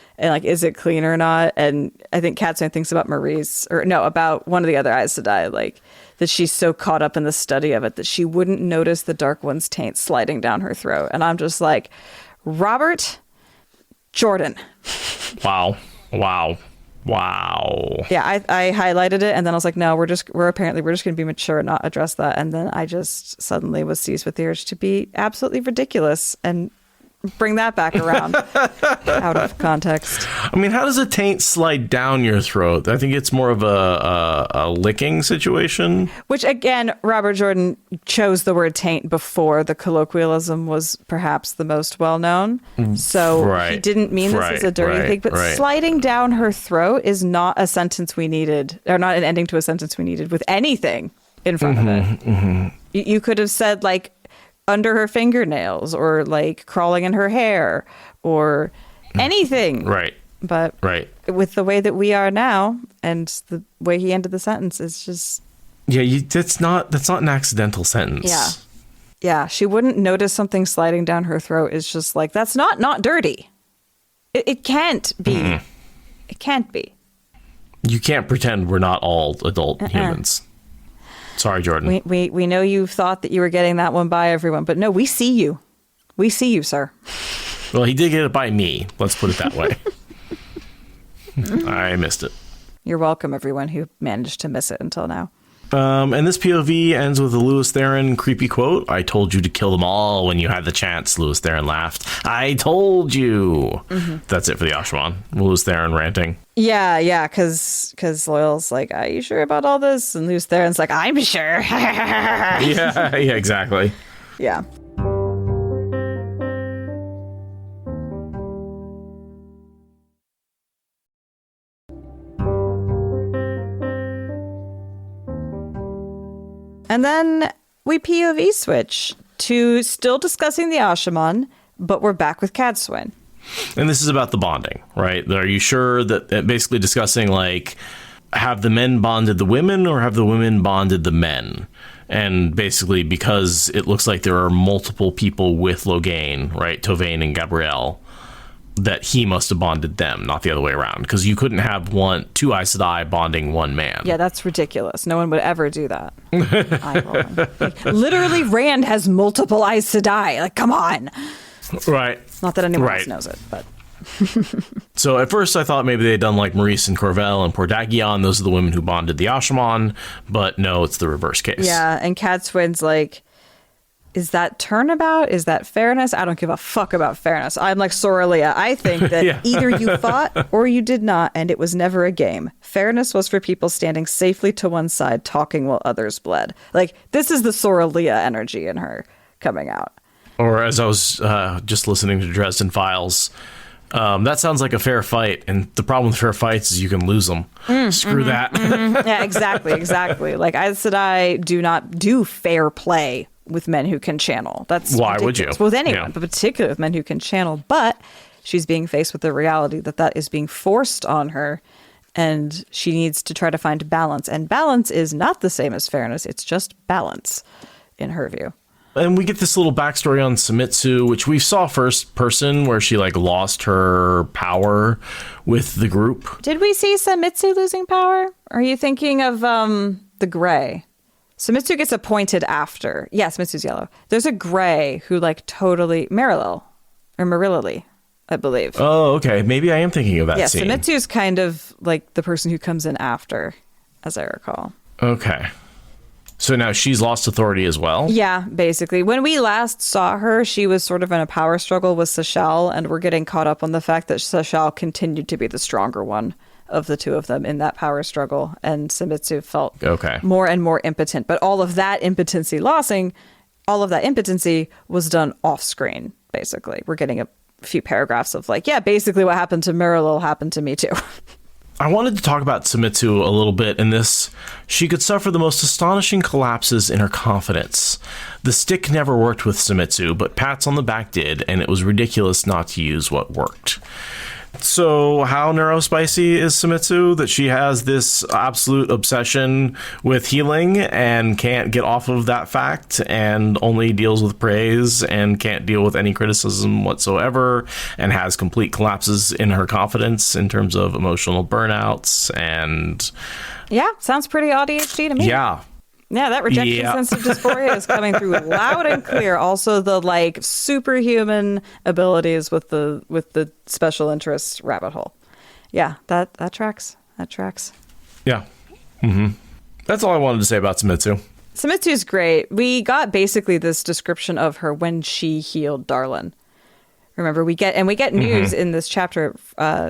is it clean or not? And I think Katsune thinks about Maurice, about one of the other Aes Sedai, that she's so caught up in the study of it that she wouldn't notice the Dark One's taint sliding down her throat. And I'm just like, Robert Jordan. Wow. Yeah, I highlighted it, and then I was like, no, we're just going to be mature and not address that. And then I just suddenly was seized with the urge to be absolutely ridiculous and bring that back around out of context. I mean, how does a taint slide down your throat? I think it's more of a licking situation. Which, again, Robert Jordan chose the word taint before the colloquialism was perhaps the most well-known. So he didn't mean this as a dirty thing. But sliding down her throat is not a sentence we needed, or not an ending to a sentence we needed with anything in front of it. Mm-hmm. You could have said, under her fingernails, or crawling in her hair, or anything. Right. But with the way that we are now, and the way he ended the sentence, is just... Yeah, that's not an accidental sentence. Yeah. She wouldn't notice something sliding down her throat. Is just that's not dirty. It can't be. Mm-hmm. It can't be. You can't pretend we're not all adult humans. Sorry, Jordan. We know you thought that you were getting that one by everyone, but no, we see you. We see you, sir. Well, he did get it by me. Let's put it that way. I missed it. You're welcome, everyone who managed to miss it until now. And this POV ends with a Lewis Theron creepy quote. I told you to kill them all when you had the chance. Lewis Theron laughed. I told you. Mm-hmm. That's it for the Ashwan. Lewis Theron ranting. Yeah, because Loial's like, are you sure about all this? And Lewis Theron's like, I'm sure. yeah, exactly. Yeah. And then we POV switch to still discussing the Ashaman, but we're back with Cadsuane. And this is about the bonding, right? Are you sure that basically discussing, like, have the men bonded the women or have the women bonded the men? And basically, because it looks like there are multiple people with Logain, right? Tauvain and Gabrielle, that he must have bonded them, not the other way around. Because you couldn't have two Aes Sedai bonding one man. Yeah, that's ridiculous. No one would ever do that. Like, literally, Rand has multiple Aes Sedai. Like, come on. Right. Not that anyone else knows it, but... So at first I thought maybe they'd done like Maurice and Corvel and Portagion. Those are the women who bonded the Ashaman. But no, it's the reverse case. Yeah, and Cadsuane's like, is that turnabout? Is that fairness? I don't give a fuck about fairness. I'm like Soralia. I think that either you fought or you did not, and it was never a game. Fairness was for people standing safely to one side, talking while others bled. Like, this is the Soralia energy in her coming out. Or as I was just listening to Dresden Files, that sounds like a fair fight. And the problem with fair fights is you can lose them. Screw that. Yeah, exactly. Like, Aes Sedai do not do fair play with men who can channel. That's why ridiculous. would you? Well, with anyone, but particularly with men who can channel. But she's being faced with the reality that is being forced on her, and she needs to try to find balance. And balance is not the same as fairness. It's just balance, in her view. And we get this little backstory on Samitsu, which we saw first person, where she like lost her power with the group. Did we see Samitsu losing power? Are you thinking of the Gray? Samitsu gets appointed after. Yeah, Samitsu's yellow. There's a Gray who like totally... Marilili, I believe. Oh, okay. Maybe I am thinking of that scene. Yeah, Samitsu's kind of like the person who comes in after, as I recall. Okay. So now she's lost authority as well? Yeah, basically. When we last saw her, she was sort of in a power struggle with Sashal, and we're getting caught up on the fact that Sashal continued to be the stronger one of the two of them in that power struggle, and Samitsu felt more and more impotent. But all of that impotency was done off screen, basically. We're getting a few paragraphs of like, yeah, basically what happened to Marilil happened to me too. I wanted to talk about Samitsu a little bit in this. She could suffer the most astonishing collapses in her confidence. The stick never worked with Samitsu, but pats on the back did, and it was ridiculous not to use what worked. So how neurospicy is Samitsu that she has this absolute obsession with healing and can't get off of that fact and only deals with praise and can't deal with any criticism whatsoever and has complete collapses in her confidence in terms of emotional burnouts and... Yeah, sounds pretty ADHD to me. Yeah. Yeah, that rejection-sensitive dysphoria is coming through loud and clear. Also, the like superhuman abilities with the special interest rabbit hole. Yeah, that tracks. That tracks. Yeah. Mm-hmm. That's all I wanted to say about Samitsu. Samitsu's great. We got basically this description of her when she healed Darlin. Remember, we get news in this chapter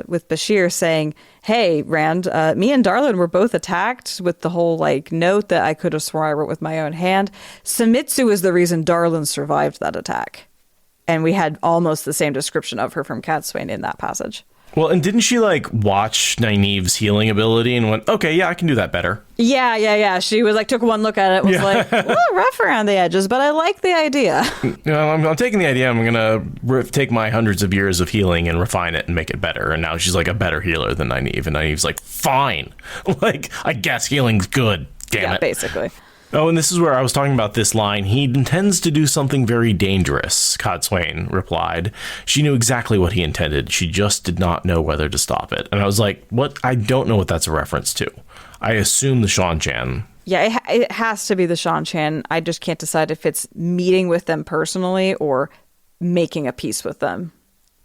with Bashir saying, hey, Rand, me and Darlin were both attacked with the whole like note that I could have sworn I wrote with my own hand. Samitsu is the reason Darlin survived that attack. And we had almost the same description of her from Cadsuane in that passage. Well, and didn't she like watch Nynaeve's healing ability and went, okay, yeah, I can do that better? Yeah. She was like, took one look at it, was like, rough around the edges, but I like the idea. I'm taking the idea. I'm going to take my hundreds of years of healing and refine it and make it better. And now she's like a better healer than Nynaeve. And Nynaeve's like, fine. Like, I guess healing's good. Damn it. Yeah, basically. Oh, and this is where I was talking about this line. He intends to do something very dangerous, Cadsuane replied. She knew exactly what he intended. She just did not know whether to stop it. And I was like, what? I don't know what that's a reference to. I assume the Shan-Chan. Yeah, it has to be the Shan-Chan. I just can't decide if it's meeting with them personally or making a peace with them.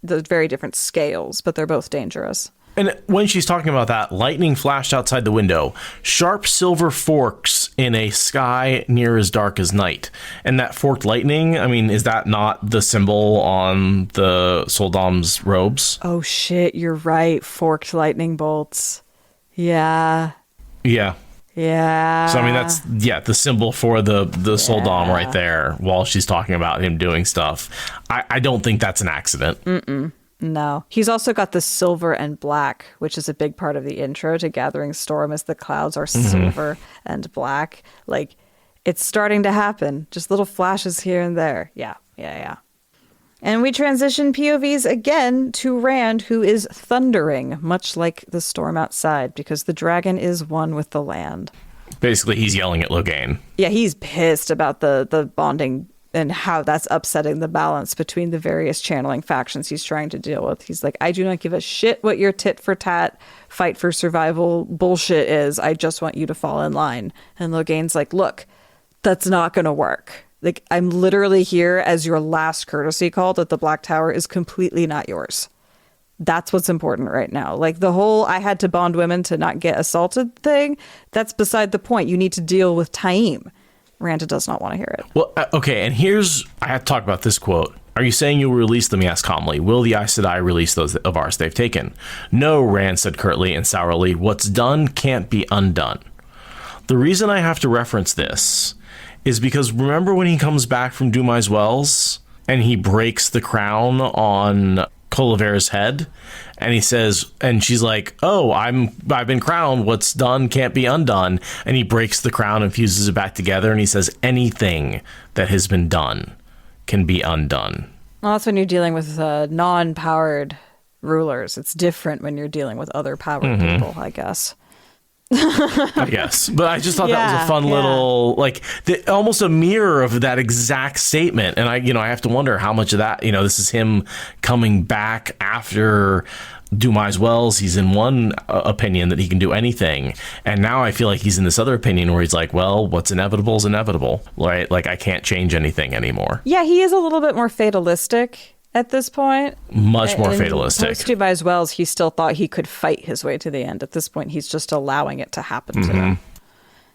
They're very different scales, but they're both dangerous. And when she's talking about that, lightning flashed outside the window, sharp silver forks in a sky near as dark as night. And that forked lightning, I mean, is that not the symbol on the Soldamm's robes? Oh, shit, you're right. Forked lightning bolts. Yeah. Yeah. Yeah. So, I mean, that's, the symbol for the Soldamm right there while she's talking about him doing stuff. I don't think that's an accident. Mm-mm. No. He's also got the silver and black, which is a big part of the intro to Gathering Storm, as the clouds are silver and black. Like, It's starting to happen. Just little flashes here and there. Yeah. And we transition POVs again to Rand, who is thundering, much like the storm outside, because the dragon is one with the land. Basically, he's yelling at Logain. Yeah, he's pissed about the bonding and how that's upsetting the balance between the various channeling factions he's trying to deal with. He's like, I do not give a shit what your tit for tat, fight for survival bullshit is. I just want you to fall in line. And Logain's like, look, that's not going to work. Like, I'm literally here as your last courtesy call that the Black Tower is completely not yours. That's what's important right now. Like, the whole I had to bond women to not get assaulted thing, that's beside the point. You need to deal with Taim. Randa does not want to hear it. Well, okay, and I have to talk about this quote. Are you saying you'll release them? He asked calmly. Will the Aes Sedai release those of ours they've taken? No, Rand said curtly and sourly. What's done can't be undone. The reason I have to reference this is because remember when he comes back from Dumai's Wells and he breaks the crown on Colivera's head, and he says, and she's like, oh, I've been crowned, what's done can't be undone, and he breaks the crown and fuses it back together, and he says anything that has been done can be undone. Well, that's when you're dealing with non-powered rulers. It's different when you're dealing with other powered people, I guess. I guess, but I just thought that was a fun little, like, almost a mirror of that exact statement. And I have to wonder how much of that, this is him coming back after Dumai's Wells. He's in one opinion that he can do anything, and now I feel like he's in this other opinion where he's like, well, what's inevitable is inevitable, right? Like, I can't change anything anymore. Yeah, he is a little bit more fatalistic at this point. Much more fatalistic. Post Dumai's Wells, he still thought he could fight his way to the end. At this point, he's just allowing it to happen to him.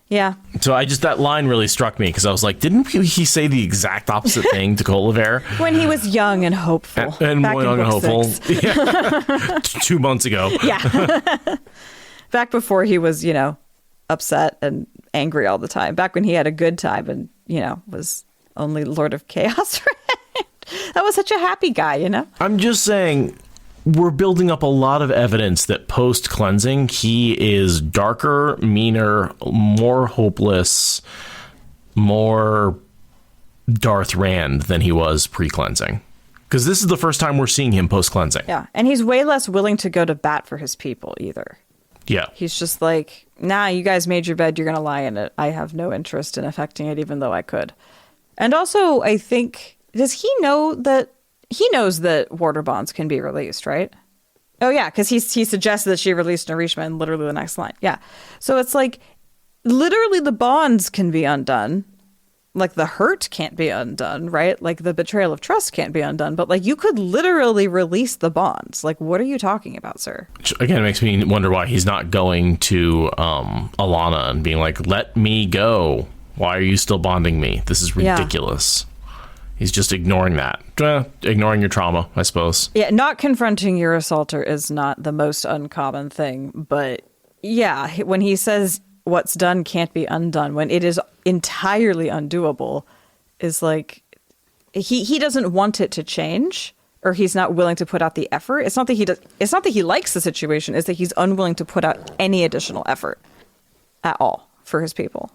Yeah. So that line really struck me because I was like, didn't he say the exact opposite thing to Colivera? When he was young and hopeful. And young and hopeful. Yeah. 2 months ago. Yeah. Back before he was, upset and angry all the time. Back when he had a good time and, was only Lord of Chaos. That was such a happy guy, I'm just saying, we're building up a lot of evidence that post-cleansing, he is darker, meaner, more hopeless, more Darth Rand than he was pre-cleansing. Because this is the first time we're seeing him post-cleansing. Yeah, and he's way less willing to go to bat for his people, either. Yeah. He's just like, nah, you guys made your bed, you're going to lie in it. I have no interest in affecting it, even though I could. And also, I think... Does he know that he knows that water bonds can be released, right? Oh, yeah, because he suggested that she released Narishma in literally the next line. Yeah. So it's like, literally the bonds can be undone. Like, the hurt can't be undone, right? Like, the betrayal of trust can't be undone. But, like, you could literally release the bonds. Like, what are you talking about, sir? Which, again, it makes me wonder why he's not going to Alana and being like, let me go. Why are you still bonding me? This is ridiculous. Yeah. He's just ignoring that. Ignoring your trauma, I suppose. Yeah, not confronting your assaulter is not the most uncommon thing. But yeah, when he says what's done can't be undone, when it is entirely undoable, is like he doesn't want it to change, or he's not willing to put out the effort. It's not that it's not that he likes the situation. It's that he's unwilling to put out any additional effort at all for his people.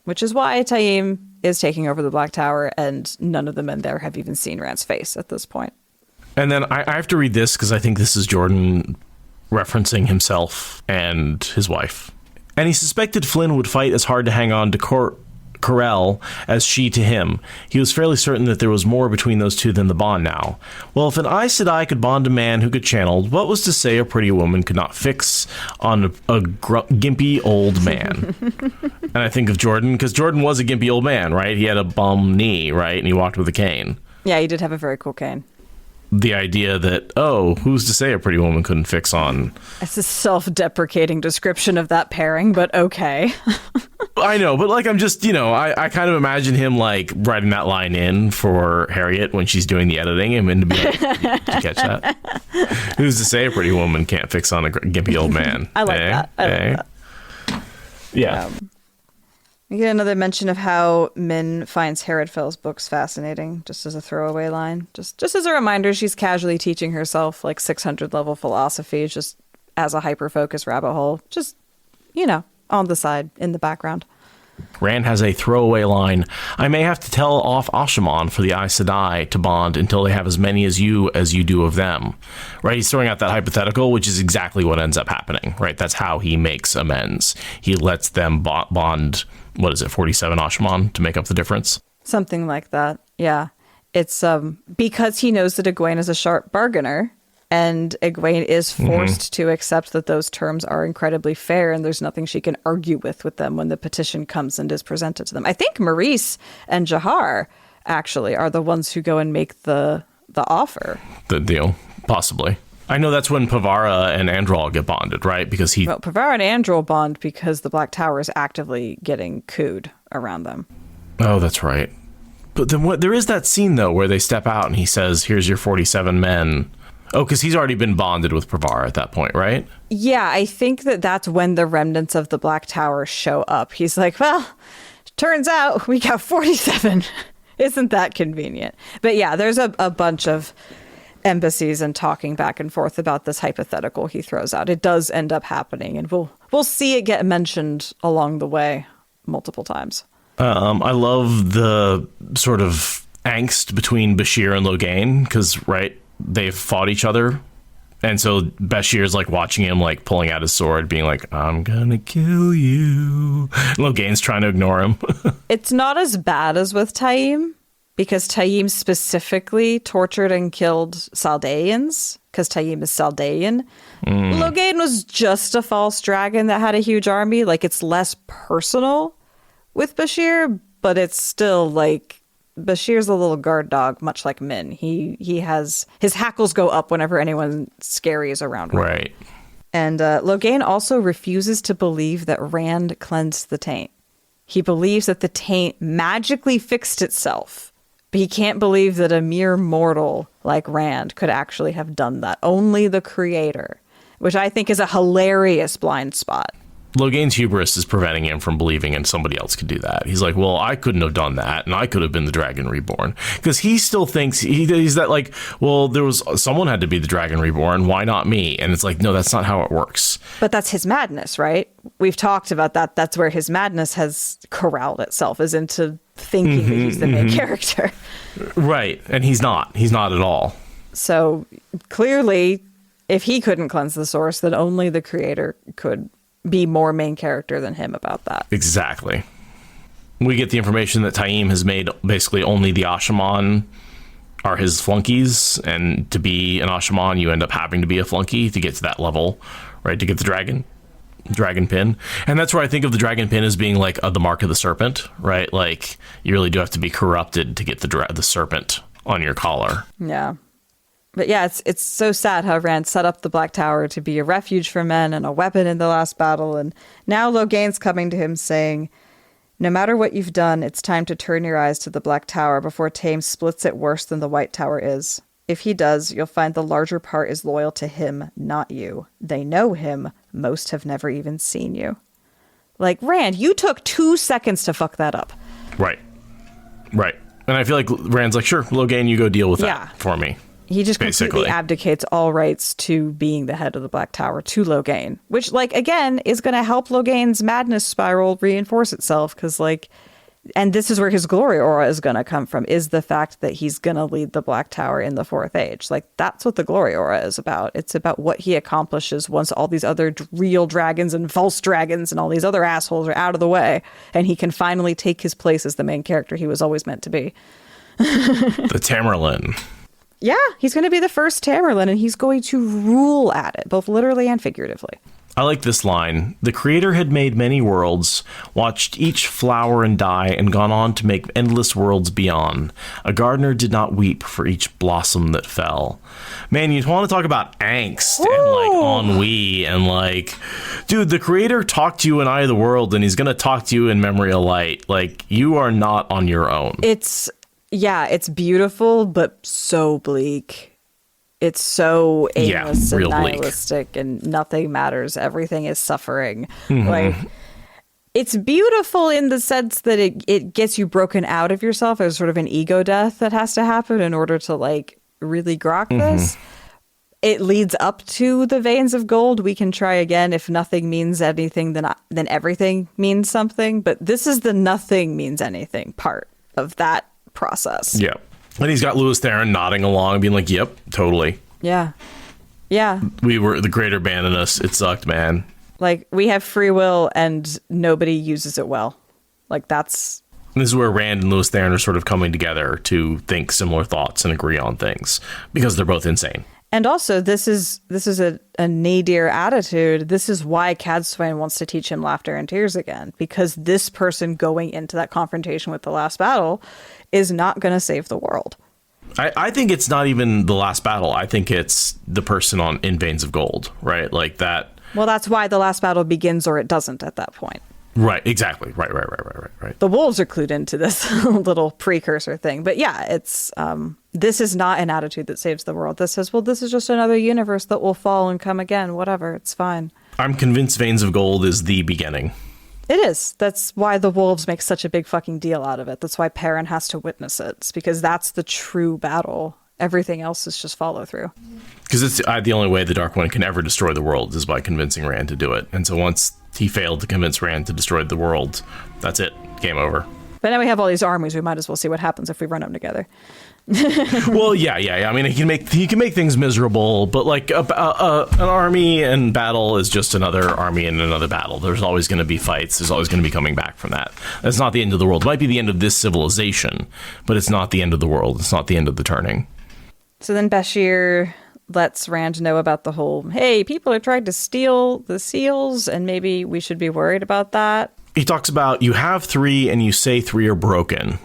Which is why Taim is taking over the Black Tower, and none of the men there have even seen Rand's face at this point. And then I have to read this because I think this is Jordan referencing himself and his wife. And he suspected Flynn would fight as hard to hang on to Corell as she to him. He was fairly certain that there was more between those two than the bond now. Well, if an Aes Sedai could bond a man who could channel, what was to say a pretty woman could not fix on a gimpy old man? And I think of Jordan, because Jordan was a gimpy old man, right? He had a bum knee, right? And he walked with a cane. Yeah, he did have a very cool cane. The idea that, who's to say a pretty woman couldn't fix on... It's a self-deprecating description of that pairing, but okay. I know, but like, I'm just, I kind of imagine him like writing that line in for Harriet when she's doing the editing, and to be like, did you catch that? Who's to say a pretty woman can't fix on a gimpy old man? I like that. I like that. Yeah. We get another mention of how Min finds Herodfel's books fascinating, just as a throwaway line. Just as a reminder, she's casually teaching herself like 600 level philosophy, just as a hyper-focused rabbit hole. Just, on the side, in the background. Rand has a throwaway line. I may have to tell off Ashaman for the Aes Sedai to bond until they have as many as you do of them. Right? He's throwing out that hypothetical, which is exactly what ends up happening. Right? That's how he makes amends. He lets them bond, 47 Ashaman to make up the difference? Something like that. Yeah. It's because he knows that Egwene is a sharp bargainer, and Egwene is forced to accept that those terms are incredibly fair, and there's nothing she can argue with them when the petition comes and is presented to them. I think Maurice and Jahar actually are the ones who go and make the offer. The deal, possibly. I know that's when Pavara and Andral get bonded, right? Because Pavara and Andral bond because the Black Tower is actively getting cooed around them. Oh, that's right. But then there is that scene, though, where they step out and he says, here's your 47 men. Oh, because he's already been bonded with Pavara at that point, right? Yeah, I think that's when the remnants of the Black Tower show up. He's like, well, turns out we got 47. Isn't that convenient? But yeah, there's a bunch of embassies and talking back and forth about this hypothetical he throws out. It does end up happening, and we'll see it get mentioned along the way multiple times. I love the sort of angst between Bashir and Logain, because, right, they've fought each other. And so Bashir's like watching him, like pulling out his sword, being like, I'm gonna kill you. Logain's trying to ignore him. It's not as bad as with Taim, because Taim specifically tortured and killed Saldaeans, because Taim is Saldaean. Logain was just a false dragon that had a huge army. Like, it's less personal with Bashir, but it's still like Bashir's a little guard dog, much like Min. He has his hackles go up whenever anyone scary is around. Right. And Logain also refuses to believe that Rand cleansed the Taint. He believes that the Taint magically fixed itself, but he can't believe that a mere mortal like Rand could actually have done that. Only the creator, which I think is a hilarious blind spot. Logain's hubris is preventing him from believing and somebody else could do that. He's like, well, I couldn't have done that, and I could have been the Dragon Reborn. Because he still thinks, he's that like, well, someone had to be the Dragon Reborn, why not me? And it's like, no, that's not how it works. But that's his madness, right? We've talked about that. That's where his madness has corralled itself, is into thinking that he's the main character. Right, and he's not. He's not at all. So clearly, if he couldn't cleanse the source, then only the creator could be more main character than him about that. Exactly. We get the information that Taim has made basically only the Ashaman are his flunkies, and to be an Ashaman, you end up having to be a flunky to get to that level, right? To get the dragon pin. And that's where I think of the dragon pin as being like the mark of the serpent, right? Like, you really do have to be corrupted to get the serpent on your collar. Yeah. But yeah, it's so sad how Rand set up the Black Tower to be a refuge for men and a weapon in the last battle. And now Logain's coming to him saying, no matter what you've done, it's time to turn your eyes to the Black Tower before Taim splits it worse than the White Tower is. If he does, you'll find the larger part is loyal to him, not you. They know him. Most have never even seen you. Like, Rand, you took 2 seconds to fuck that up. Right. And I feel like Rand's like, sure, Logain, you go deal with that for me. He just basically completely abdicates all rights to being the head of the Black Tower to Logain, which, like, again, is going to help Logain's madness spiral reinforce itself, because, like, and this is where his glory aura is going to come from, is the fact that he's going to lead the Black Tower in the Fourth Age. Like, that's what the glory aura is about. It's about what he accomplishes once all these other real dragons and false dragons and all these other assholes are out of the way, and he can finally take his place as the main character he was always meant to be. The Tamerlane. Yeah, he's going to be the first Tamerlane, and he's going to rule at it, both literally and figuratively. I like this line. The creator had made many worlds, watched each flower and die, and gone on to make endless worlds beyond. A gardener did not weep for each blossom that fell. Man, you want to talk about angst and like ennui and like, dude, the creator talked to you in Eye of the World, and he's going to talk to you in Memory of Light. Like, you are not on your own. Yeah, it's beautiful, but so bleak. It's so aimless and nihilistic, and nothing matters. Everything is suffering. Like, it's beautiful in the sense that it gets you broken out of yourself. There's sort of an ego death that has to happen in order to, like, really grok this. it leads up to the veins of gold. We can try again. If nothing means anything, then everything means something. But this is the nothing means anything part of that process. Yeah. And he's got Lewis Theron nodding along, being like, yep, totally. Yeah. Yeah. We were the greater abandoned us. It sucked, man. Like, we have free will and nobody uses it well. Like, this is where Rand and Lewis Theron are sort of coming together to think similar thoughts and agree on things because they're both insane. And also, this is a nadir attitude. This is why Cadsuane wants to teach him laughter and tears again, because this person going into that confrontation with the last battle is not going to save the world. I think it's not even the last battle. I think it's the person in Veins of Gold, right? Like that. Well, that's why the last battle begins or it doesn't at that point. Right, exactly. Right. The wolves are clued into this little precursor thing. But yeah, it's this is not an attitude that saves the world. This says, well, this is just another universe that will fall and come again. Whatever, it's fine. I'm convinced Veins of Gold is the beginning. It is. That's why the wolves make such a big fucking deal out of it. That's why Perrin has to witness it. It's because that's the true battle. Everything else is just follow through. Because it's the only way the Dark One can ever destroy the world is by convincing Rand to do it. And so once he failed to convince Rand to destroy the world, that's it. Game over. But now we have all these armies. We might as well see what happens if we run them together. Well, yeah. I mean, he can make things miserable, but like an army and battle is just another army and another battle. There's always going to be fights. There's always going to be coming back from that. That's not the end of the world. It might be the end of this civilization, but it's not the end of the world. It's not the end of the turning. So then Bashir lets Rand know about the whole, hey, people are trying to steal the seals, and maybe we should be worried about that. He talks about, you have 3 and you say 3 are broken.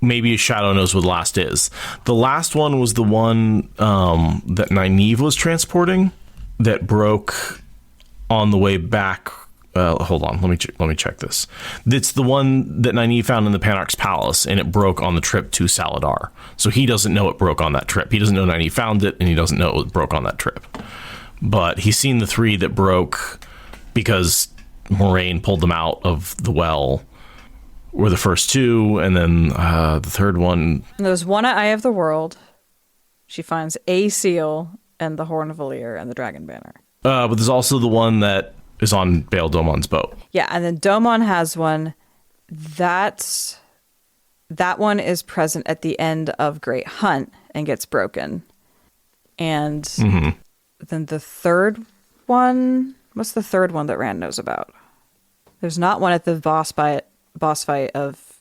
Maybe Shadow knows what the last is. The last one was the one that Nynaeve was transporting that broke on the way back. Hold on, let me check this. It's the one that Nynaeve found in the Panarch's palace, and it broke on the trip to Saladar. So he doesn't know it broke on that trip. He doesn't know Nynaeve found it, and he doesn't know it broke on that trip. But he's seen the 3 that broke because Moraine pulled them out of the well. Were the first 2, and then the third one. There's one at Eye of the World. She finds a seal and the Horn of Valir and the Dragon Banner. But there's also the one that is on Bail Domon's boat. Yeah, and then Domon has one. That one is present at the end of Great Hunt and gets broken. And then the third one, what's the third one that Rand knows about? There's not one at the boss fight of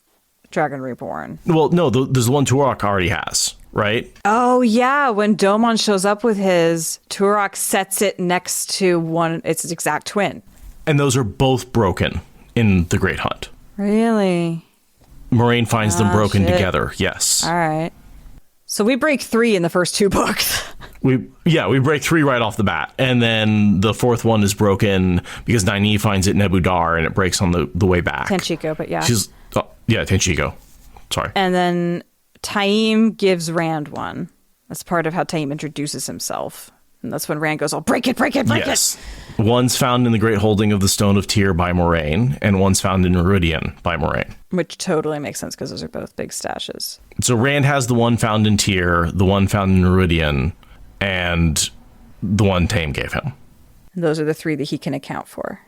Dragon Reborn. Well, no, there's one Turok already has, right? Oh, yeah. When Domon shows up with his, Turok sets it next to its exact twin. And those are both broken in the Great Hunt. Really? Moraine finds them broken together, yes. All right. So we break 3 in the first 2 books. We break 3 right off the bat. And then the 4th one is broken because Nynaeve finds it in Nebudar and it breaks on the way back. Tenchiko, but yeah. Tenchiko. Sorry. And then Taim gives Rand one. That's part of how Taim introduces himself. And that's when Rand goes, break it. Yes. One's found in the Great Holding of the Stone of Tyr by Moraine, and one's found in Meridian by Moraine. Which totally makes sense because those are both big stashes. So Rand has the one found in Tyr, the one found in Meridian, and the one Taim gave him. And those are the 3 that he can account for.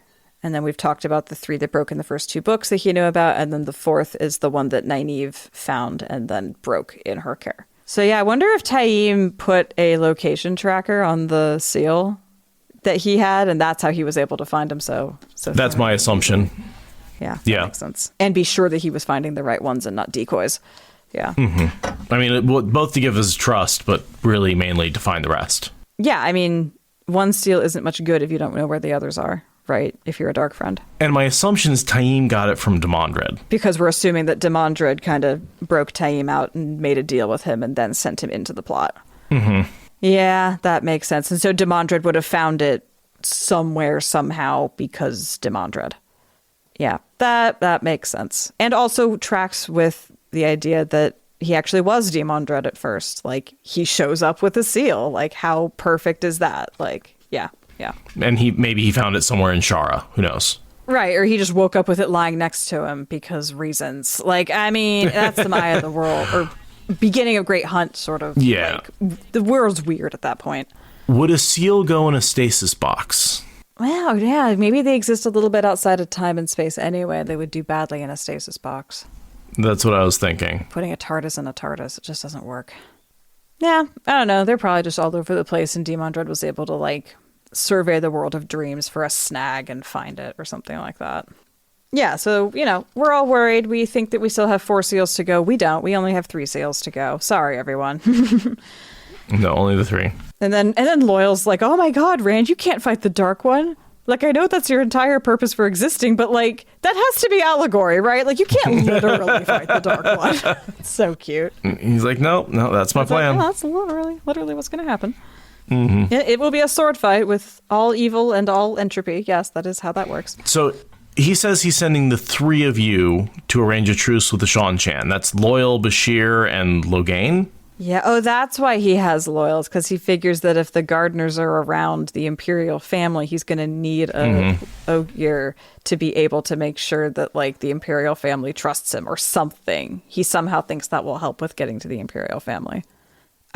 And then we've talked about the 3 that broke in the first 2 books that he knew about, and then the 4th is the one that Nynaeve found and then broke in her care. So yeah, I wonder if Taim put a location tracker on the seal that he had, and that's how he was able to find him. So that's my assumption. Yeah, that makes sense. And be sure that he was finding the right ones and not decoys. Yeah. I mean, both to give us trust, but really mainly to find the rest. Yeah, I mean, one seal isn't much good if you don't know where the others are, right? If you're a dark friend. And my assumption is Taim got it from Demandred. Because we're assuming that Demandred kind of broke Taim out and made a deal with him and then sent him into the plot. Yeah, that makes sense. And so Demandred would have found it somewhere, somehow, because Demandred. Yeah, that makes sense. And also tracks with the idea that he actually was Demandred at first. Like, he shows up with a seal. Like, how perfect is that? Like, yeah. And maybe he found it somewhere in Shara. Who knows? Right, or he just woke up with it lying next to him because reasons. Like, I mean, that's the Eye of the World, or beginning of Great Hunt, sort of. Yeah. Like, the world's weird at that point. Would a seal go in a stasis box? Wow, yeah, maybe they exist a little bit outside of time and space anyway. They would do badly in a stasis box. That's what I was thinking. Putting a TARDIS in a TARDIS, it just doesn't work. Yeah, I don't know. They're probably just all over the place, and Demon Dread was able to, like, survey the world of dreams for a snag and find it or something like that. Yeah, so, you know, we're all worried. We think that we still have 4 seals to go. We don't. We only have 3 seals to go. Sorry, everyone. No, only the 3. And then Loial's like, oh my god, Rand, you can't fight the Dark One. Like, I know that's your entire purpose for existing, but, like, that has to be allegory, right? Like, you can't literally fight the Dark One. It's so cute. He's like, no, that's my plan. Like, oh, that's literally what's going to happen. Mm-hmm. It will be a sword fight with all evil and all entropy. Yes, that is how that works. So he says he's sending the 3 of you to arrange a truce with the Shan-Chan. That's Loial, Bashir, and Logain. Yeah, oh, that's why he has Loials, because he figures that if the Gardeners are around the Imperial family, he's going to need a Ogier to be able to make sure that, like, the Imperial family trusts him or something. He somehow thinks that will help with getting to the Imperial family.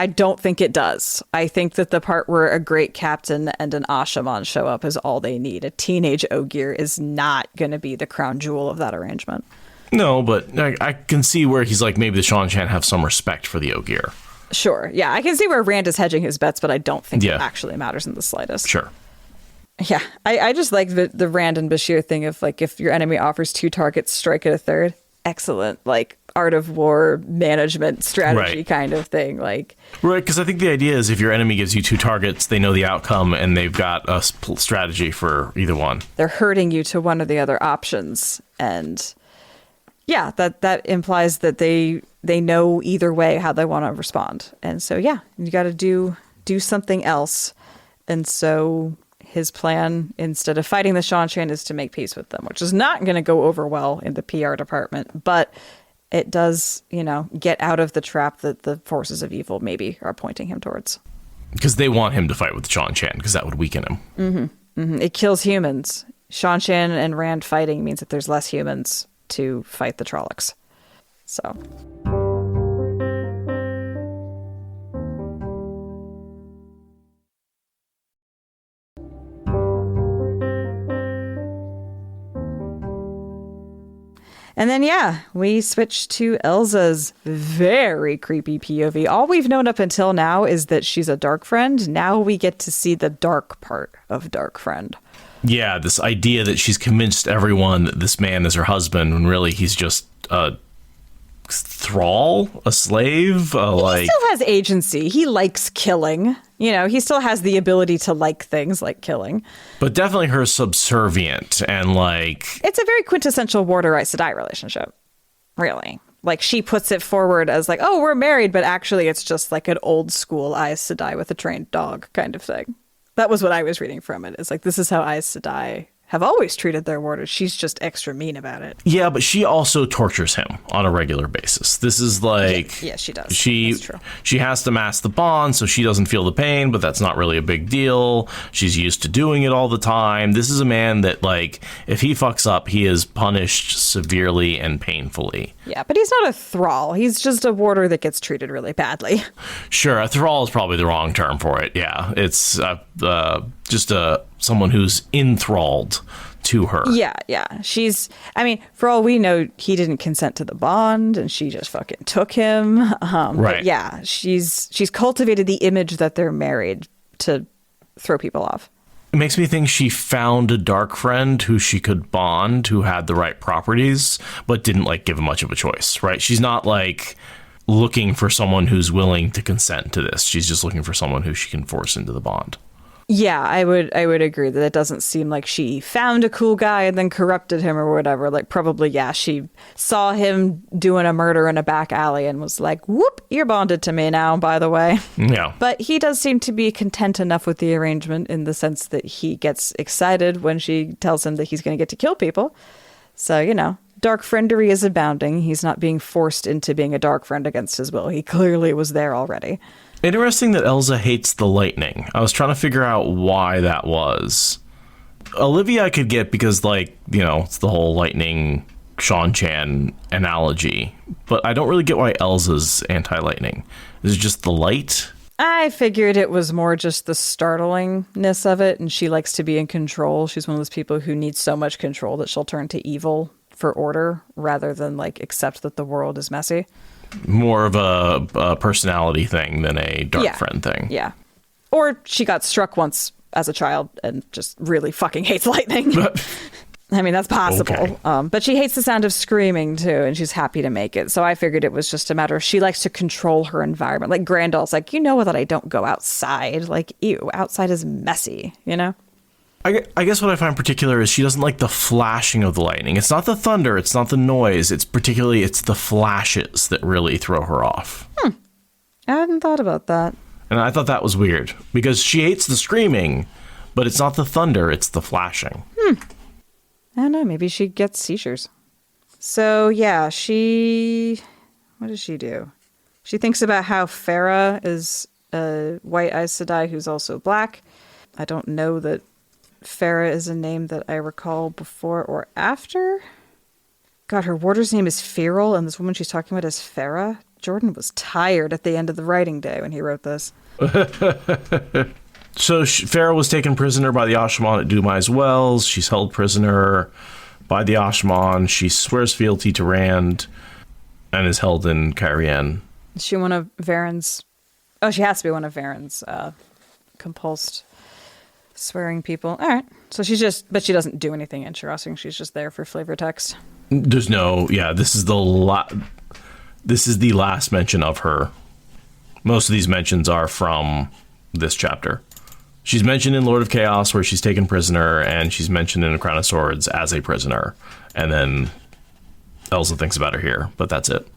I don't think it does. I think that the part where a great captain and an Ashaman show up is all they need. A teenage Ogier is not going to be the crown jewel of that arrangement. No, but I can see where he's like, maybe the Shan-Chan have some respect for the Ogier. Sure. Yeah, I can see where Rand is hedging his bets, but I don't think it actually matters in the slightest. Sure. Yeah, I just like the Rand and Bashir thing of, like, if your enemy offers 2 targets, strike at a third. Excellent. Like, art of war management strategy kind of thing. Like, right, because I think the idea is if your enemy gives you 2 targets, they know the outcome and they've got a strategy for either one. They're herding you to one of the other options, and yeah, that implies that they know either way how they want to respond. And so, yeah, you got to do something else. And so his plan, instead of fighting the Shan-Chan, is to make peace with them, which is not going to go over well in the PR department. But it does, you know, get out of the trap that the forces of evil maybe are pointing him towards. Because they want him to fight with the Shan-Chan, because that would weaken him. Mm-hmm. Mm-hmm. It kills humans. Shan-Chan and Rand fighting means that there's less humans to fight the Trollocs. So. And then, yeah, we switch to Elza's very creepy POV. All we've known up until now is that she's a dark friend. Now we get to see the dark part of dark friend. Yeah, this idea that she's convinced everyone that this man is her husband when really he's just a thrall, a slave. He still has agency. He likes killing. You know, he still has the ability to like things like killing. But definitely her subservient and like... It's a very quintessential Warder Aes Sedai relationship, really. Like, she puts it forward as like, oh, we're married, but actually it's just like an old school Aes Sedai with a trained dog kind of thing. That was what I was reading from it. It's like, this is how Aes Sedai have always treated their warders. She's just extra mean about it. Yeah, but she also tortures him on a regular basis. This is like... Yeah, she does. That's true. She has to mask the bond so she doesn't feel the pain, but that's not really a big deal. She's used to doing it all the time. This is a man that, like, if he fucks up, he is punished severely and painfully. Yeah, but he's not a thrall. He's just a warder that gets treated really badly. Sure, a thrall is probably the wrong term for it. Yeah, it's just someone who's enthralled to her. Yeah. I mean, for all we know, he didn't consent to the bond and she just fucking took him. Right. But yeah, she's cultivated the image that they're married to throw people off. It makes me think she found a dark friend who she could bond, who had the right properties, but didn't like give him much of a choice, right? She's not like looking for someone who's willing to consent to this. She's just looking for someone who she can force into the bond. Yeah, I would agree that it doesn't seem like she found a cool guy and then corrupted him or whatever. Like, probably, yeah, she saw him doing a murder in a back alley and was like, whoop, you're bonded to me now, by the way. Yeah. But he does seem to be content enough with the arrangement in the sense that he gets excited when she tells him that he's going to get to kill people. So, you know, dark friendery is abounding. He's not being forced into being a dark friend against his will. He clearly was there already. Interesting that Elza hates the lightning. I was trying to figure out why that was. Olivia I could get because, like, you know, it's the whole lightning Shan-Chan analogy. But I don't really get why Elza's anti-lightning. Is it just the light? I figured it was more just the startlingness of it, and she likes to be in control. She's one of those people who needs so much control that she'll turn to evil for order rather than like accept that the world is messy. More of a personality thing than a dark friend thing. Yeah. Or she got struck once as a child and just really fucking hates lightning. I mean, that's possible. Okay. But she hates the sound of screaming, too, and she's happy to make it. So I figured it was just a matter of she likes to control her environment. Like Grandal's like, you know that I don't go outside. Like, ew, outside is messy, you know? I guess what I find particular is she doesn't like the flashing of the lightning. It's not the thunder. It's not the noise. It's the flashes that really throw her off. I hadn't thought about that. And I thought that was weird because she hates the screaming, but it's not the thunder. It's the flashing. I don't know. Maybe she gets seizures. So, yeah, what does she do? She thinks about how Farah is a white Aes Sedai who's also black. I don't know that Farah is a name that I recall before or after. God, her warder's name is Feral, and this woman she's talking about is Farah. Jordan was tired at the end of the writing day when he wrote this. So Farah was taken prisoner by the Asha'man at Dumai's Wells. She's held prisoner by the Asha'man. She swears fealty to Rand and is held in Cairhien. Is she one of Verin's... Oh, she has to be one of Verin's compulsed swearing people. All right. So but she doesn't do anything interesting. She's just there for flavor text. There's no... Yeah, this is the last mention of her. Most of these mentions are from this chapter. She's mentioned in Lord of Chaos where she's taken prisoner, and she's mentioned in A Crown of Swords as a prisoner. And then Elza thinks about her here, but that's it.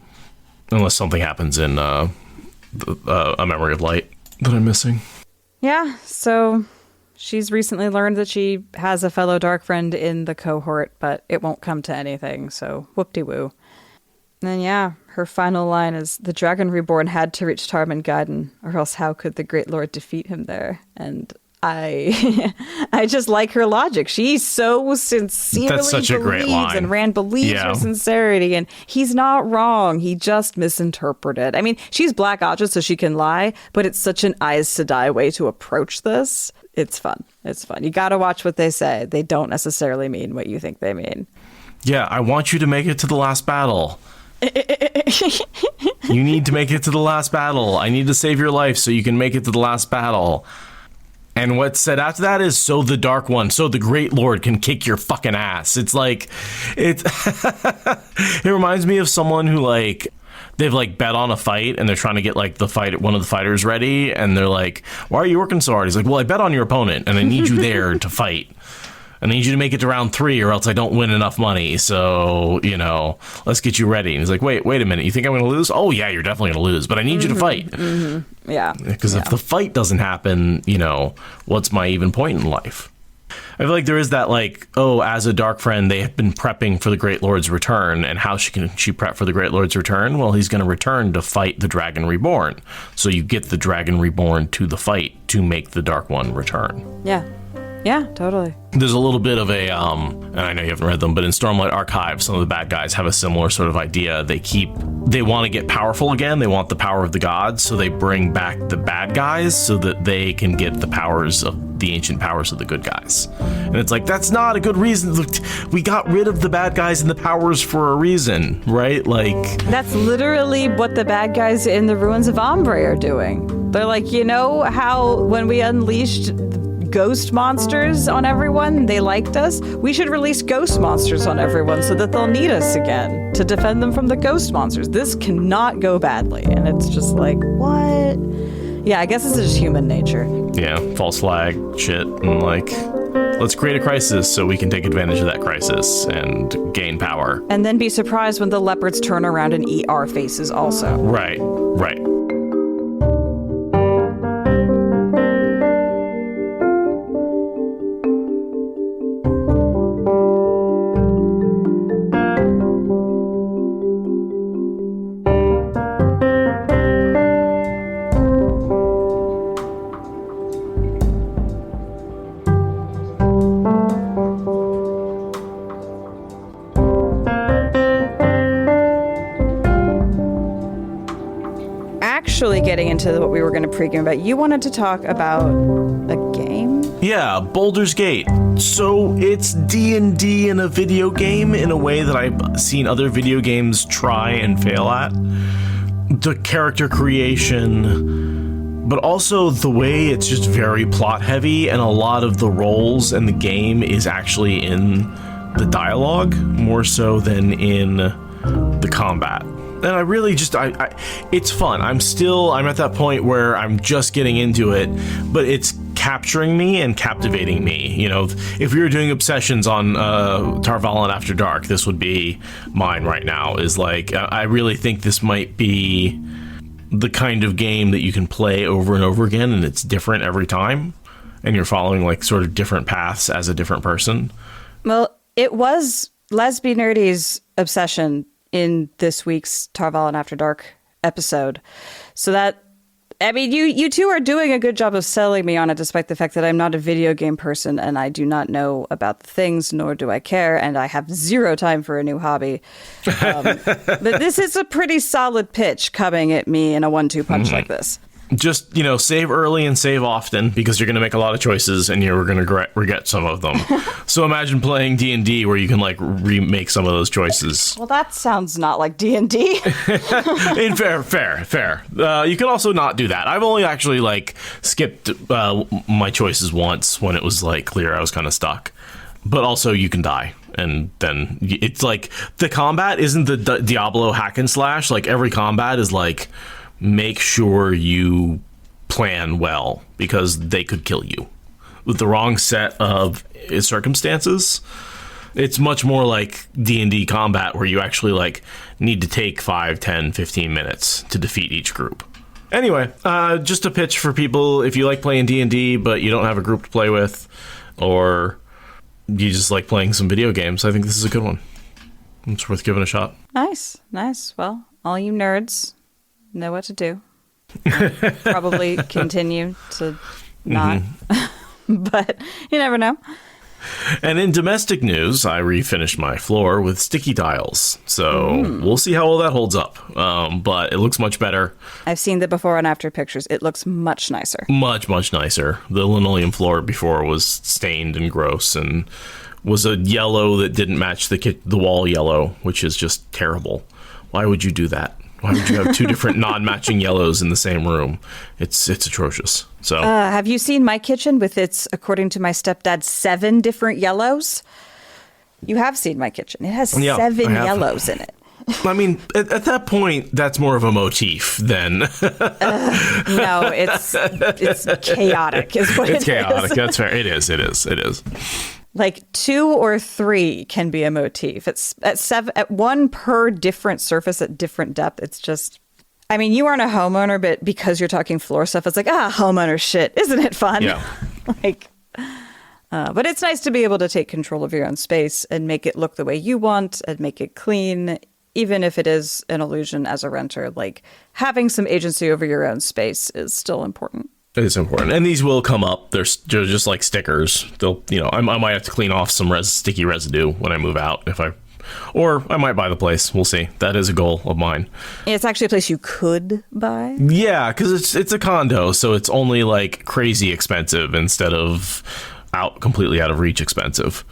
Unless something happens in A Memory of Light that I'm missing. Yeah, so she's recently learned that she has a fellow dark friend in the cohort, but it won't come to anything, so whoop-de-woo. And then, yeah, her final line is, the Dragon Reborn had to reach Tarman Gaiden, or else how could the Great Lord defeat him there? And I just like her logic. She so sincerely That's such a great line. And Rand believes her sincerity, and he's not wrong. He just misinterpreted. I mean, she's Black Ajah, so she can lie, but it's such an Aes Sedai way to approach this. It's fun. It's fun. You got to watch what they say. They don't necessarily mean what you think they mean. Yeah, I want you to make it to the last battle. You need to make it to the last battle. I need to save your life so you can make it to the last battle. And what's said after that is, so the Dark One, so the Great Lord can kick your fucking ass. It's like, it reminds me of someone who, like, they've, like, bet on a fight and they're trying to get, like, one of the fighters ready. And they're like, why are you working so hard? He's like, well, I bet on your opponent and I need you there to fight. I need you to make it to round 3 or else I don't win enough money. So, let's get you ready. And he's like, wait a minute. You think I'm going to lose? Oh, yeah, you're definitely going to lose. But I need you to fight. Mm-hmm. Yeah. Because if the fight doesn't happen, what's my even point in life? I feel like there is that, like, as a dark friend, they have been prepping for the Great Lord's return. And how can she prep for the Great Lord's return? Well, he's going to return to fight the Dragon Reborn. So you get the Dragon Reborn to the fight to make the Dark One return. Yeah. Yeah, totally. There's a little bit of a, and I know you haven't read them, but in Stormlight Archive, some of the bad guys have a similar sort of idea. They want to get powerful again. They want the power of the gods, so they bring back the bad guys so that they can get the powers of the ancient powers of the good guys. And it's like, that's not a good reason. Look, we got rid of the bad guys and the powers for a reason, right? Like, that's literally what the bad guys in the Ruins of Ombre are doing. They're like, how when we unleashed ghost monsters on everyone, they liked us. We should release ghost monsters on everyone so that they'll need us again to defend them from the ghost monsters. This cannot go badly. And it's just like, what? Yeah, I guess it's just human nature. Yeah, false flag shit. And like, let's create a crisis so we can take advantage of that crisis and gain power. And then be surprised when the leopards turn around and eat our faces also. Right. literally getting into what we were going to pregame about. You wanted to talk about a game? Yeah, Baldur's Gate. So it's D&D in a video game in a way that I've seen other video games try and fail at. The character creation, but also the way it's just very plot heavy, and a lot of the roles in the game is actually in the dialogue more so than in the combat. And I really just, it's fun. I'm at that point where I'm just getting into it, but it's capturing me and captivating me. You know, if we were doing obsessions on Tarvalon After Dark, this would be mine right now. Is like, I really think this might be the kind of game that you can play over and over again, and it's different every time, and you're following like sort of different paths as a different person. Well, it was Lesby Nerdy's obsession in this week's Tarvalon After Dark episode. So that, I mean, you two are doing a good job of selling me on it, despite the fact that I'm not a video game person and I do not know about the things, nor do I care, and I have zero time for a new hobby. But this is a pretty solid pitch coming at me in a 1-2 punch like this. Just, you know, save early and save often, because you're going to make a lot of choices and you're going to regret some of them. So imagine playing D&D where you can like remake some of those choices. Well, that sounds not like D&D. In fair. You can also not do that. I've only actually like skipped my choices once when it was like clear I was kind of stuck. But also you can die. And then it's like the combat isn't the Diablo hack and slash. Like every combat is like, make sure you plan well, because they could kill you with the wrong set of circumstances. It's much more like D&D combat, where you actually like need to take 5, 10, 15 minutes to defeat each group. Anyway, just a pitch for people. If you like playing D&D, but you don't have a group to play with, or you just like playing some video games, I think this is a good one. It's worth giving a shot. Nice. Well, all you nerds know what to do. Probably continue to not, but you never know. And in domestic news, I refinished my floor with sticky tiles, so we'll see how well that holds up. But it looks much better. I've seen the before and after pictures. It looks much nicer. Much nicer. The linoleum floor before was stained and gross and was a yellow that didn't match the wall yellow, which is just terrible. Why would you do that? Why would you have two different non-matching yellows in the same room? It's atrocious. So, have you seen my kitchen with its, according to my stepdad, 7 different yellows? You have seen my kitchen. It has 7 yellows in it. I mean, at that point, that's more of a motif than. No, it's chaotic. Is what it's chaotic. That's fair. It is. Like 2 or 3 can be a motif. It's at 1 per different surface at different depth. It's just, I mean, you aren't a homeowner, but because you're talking floor stuff, it's like, homeowner shit. Isn't it fun? Yeah. But it's nice to be able to take control of your own space and make it look the way you want and make it clean, even if it is an illusion as a renter. Like, having some agency over your own space is still important. It's important, and these will come up. They're just like stickers. They'll, I might have to clean off some sticky residue when I move out, or I might buy the place. We'll see. That is a goal of mine. It's actually a place you could buy. Yeah, because it's a condo, so it's only like crazy expensive instead of completely out of reach expensive.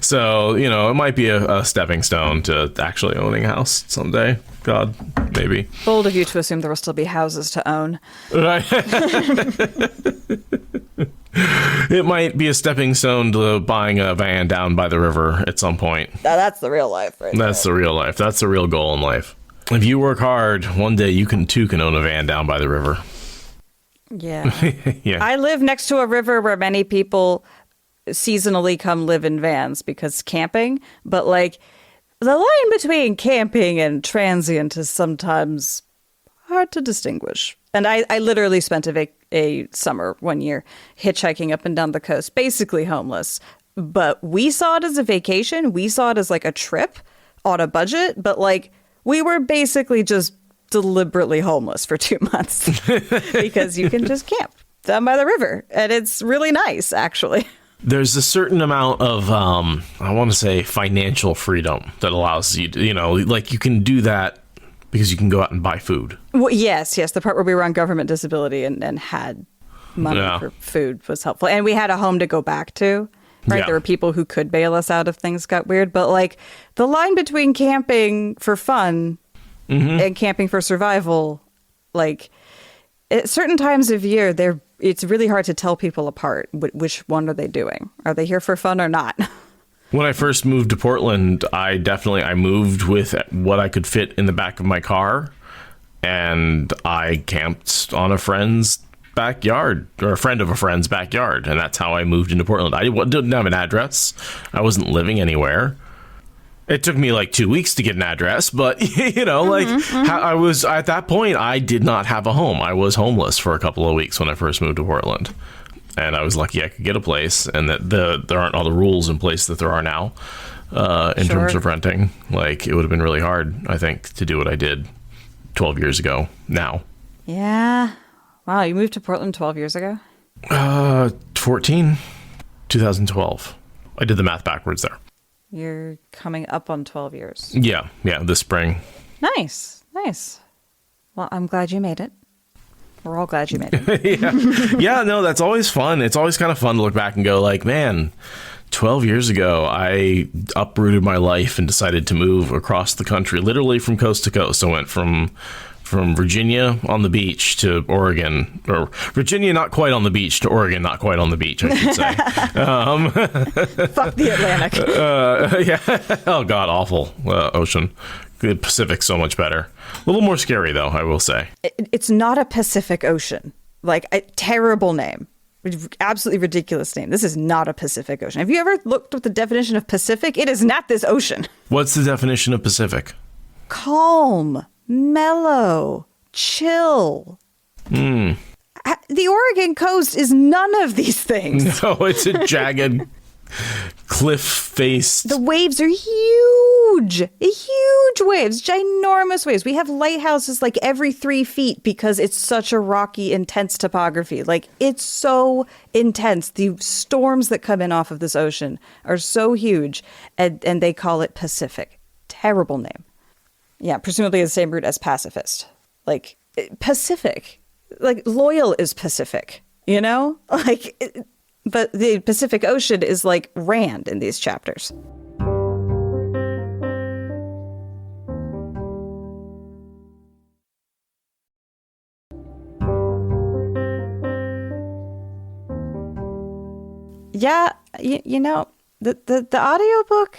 So, it might be a stepping stone to actually owning a house someday. God, maybe. Bold of you to assume there will still be houses to own. Right. It might be a stepping stone to buying a van down by the river at some point. That's the real life, right? That's the real life. That's the real goal in life. If you work hard, one day you can own a van down by the river. Yeah. Yeah. I live next to a river where many people seasonally come live in vans because camping, but like the line between camping and transient is sometimes hard to distinguish. And I literally spent a summer one year hitchhiking up and down the coast, basically homeless. But we saw it as a vacation. We saw it as like a trip on a budget, but like we were basically just deliberately homeless for 2 months because you can just camp down by the river. And it's really nice, actually. There's a certain amount of, I want to say, financial freedom that allows you to, like you can do that because you can go out and buy food. Well, yes. The part where we were on government disability and had money for food was helpful. And we had a home to go back to, right? Yeah. There were people who could bail us out if things got weird. But like the line between camping for fun and camping for survival, like at certain times of year, it's really hard to tell people apart. Which one are they doing? Are they here for fun or not? When I first moved to Portland, I moved with what I could fit in the back of my car, and I camped on a friend's backyard, or a friend of a friend's backyard, and that's how I moved into Portland. I didn't have an address. I wasn't living anywhere. It took me like 2 weeks to get an address, but I was at that point, I did not have a home. I was homeless for a couple of weeks when I first moved to Portland. And I was lucky I could get a place, and that there aren't all the rules in place that there are now in terms of renting. Like, it would have been really hard, I think, to do what I did 12 years ago now. Yeah. Wow, you moved to Portland 12 years ago? 2012. I did the math backwards there. You're coming up on 12 years. Yeah, this spring. Nice. Well, I'm glad you made it. We're all glad you made it. No, that's always fun. It's always kind of fun to look back and go like, man, 12 years ago, I uprooted my life and decided to move across the country, literally from coast to coast. I went from Virginia on the beach to Oregon, or Virginia not quite on the beach to Oregon not quite on the beach, I should say. Fuck the Atlantic. Oh, God, awful ocean. The Pacific's so much better. A little more scary, though, I will say. It's not a Pacific Ocean. Like, a terrible name. Absolutely ridiculous name. This is not a Pacific Ocean. Have you ever looked up the definition of Pacific? It is not this ocean. What's the definition of Pacific? Calm, mellow, chill. The Oregon coast is none of these things. No, it's a jagged, cliff-faced. The waves are huge waves, ginormous waves. We have lighthouses like every 3 feet because it's such a rocky, intense topography. Like, it's so intense. The storms that come in off of this ocean are so huge, and they call it Pacific. Terrible name. Yeah, presumably the same root as pacifist. Like, Pacific. Like, Loial is Pacific, you know? Like, but the Pacific Ocean is like Rand in these chapters. Yeah, you know, the audiobook,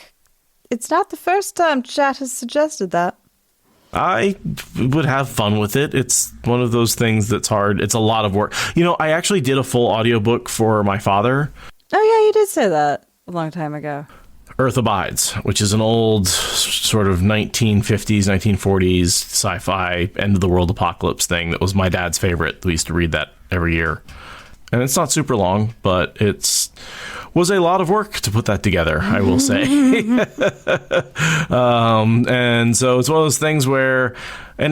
it's not the first time chat has suggested that. I would have fun with it. It's one of those things that's hard. It's a lot of work. You know, I actually did a full audiobook for my father. Oh, yeah, you did say that a long time ago. Earth Abides, which is an old sort of 1950s, 1940s sci-fi end of the world apocalypse thing that was my dad's favorite. We used to read that every year. And it's not super long, but was a lot of work to put that together, I will say. And so it's one of those things where, and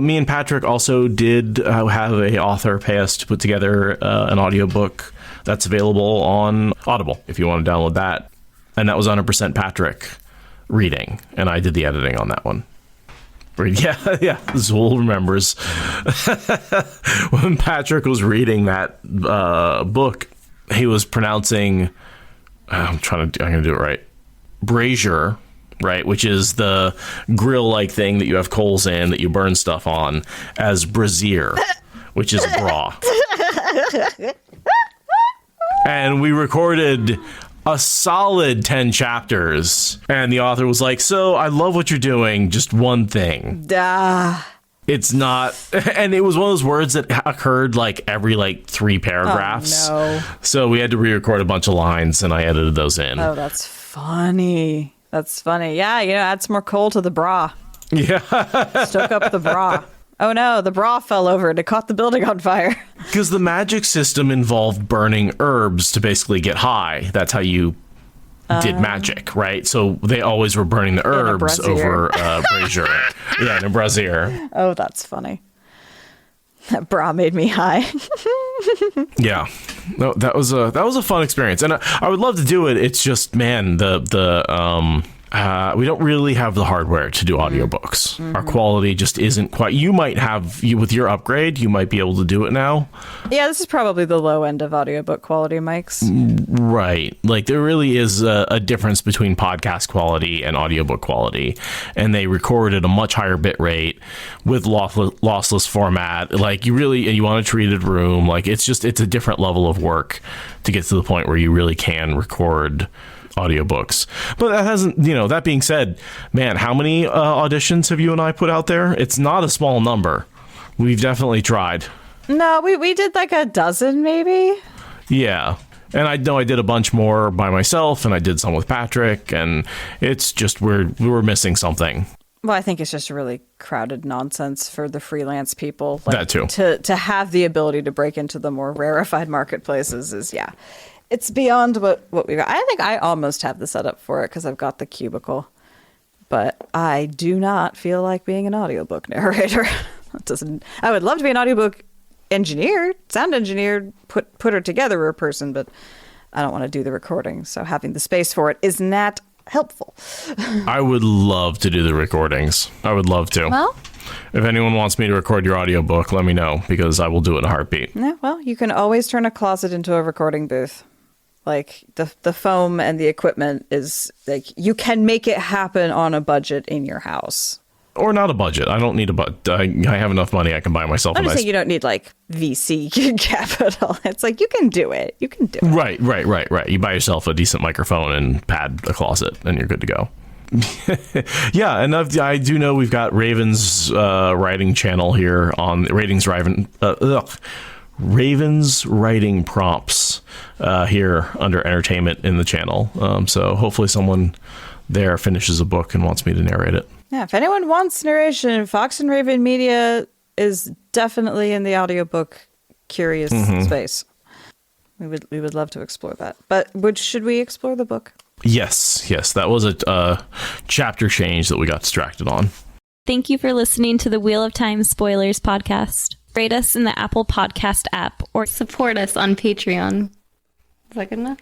me and Patrick also did have a author pay us to put together an audiobook that's available on Audible if you want to download that. And that was 100% Patrick reading, and I did the editing on that one. Yeah, Swole remembers. When Patrick was reading that book, he was pronouncing, I'm going to do it right, brazier, right, which is the grill-like thing that you have coals in that you burn stuff on, as brazier, which is bra. And we recorded a solid 10 chapters, and the author was like, so I love what you're doing, just one thing. It's not, and it was one of those words that occurred like every 3 paragraphs. Oh, no. So we had to re-record a bunch of lines, and I edited those in. Oh, that's funny. Yeah, add some more coal to the bra. Yeah. Stoke up the bra. Oh no, the bra fell over and it caught the building on fire. Because the magic system involved burning herbs to basically get high. That's how you did magic, right? So they always were burning the herbs over brazier. Yeah, in a brazier. Oh, that's funny. That bra made me high. Yeah, no, that was a fun experience, and I would love to do it. It's just, man, the We don't really have the hardware to do audiobooks. Our quality just isn't quite. You might have, with your upgrade, you might be able to do it now. Yeah, this is probably the low end of audiobook quality mics. Right. Like, there really is a difference between podcast quality and audiobook quality. And they record at a much higher bit rate with lossless format. Like, you want a treated room. Like, it's a different level of work to get to the point where you really can record audiobooks. But that hasn't, that being said, man, how many auditions have you and I put out there? It's not a small number. We've definitely tried. No, we did like a dozen, maybe. Yeah. And I know I did a bunch more by myself, and I did some with Patrick, and it's just we were missing something. Well, I think it's just really crowded nonsense for the freelance people. Like, that too. To have the ability to break into the more rarefied marketplaces is, it's beyond what we got. I think I almost have the setup for it because I've got the cubicle. But I do not feel like being an audiobook narrator. I would love to be an audiobook engineer, sound engineer, put her together a person, but I don't want to do the recording. So having the space for it is not helpful. I would love to do the recordings. I would love to. Well, if anyone wants me to record your audiobook, let me know, because I will do it in a heartbeat. Yeah, well, you can always turn a closet into a recording booth. Like, the foam and the equipment is, like, you can make it happen on a budget in your house. Or not a budget. I don't need a budget. I have enough money. I can buy myself I'm just saying you don't need, like, VC capital. It's like, you can do it. You can do it. Right. You buy yourself a decent microphone and pad a closet, and you're good to go. Yeah, and I do know we've got Raven's writing channel here on Raven's writing prompts here under entertainment in the channel. So hopefully someone there finishes a book and wants me to narrate it. Yeah, if anyone wants narration, Fox and Raven Media is definitely in the audiobook curious space. We would love to explore that. But should we explore the book? Yes. That was a chapter change that we got distracted on. Thank you for listening to the Wheel of Time Spoilers podcast. Rate us in the Apple Podcast app or support us on Patreon. Is that good enough?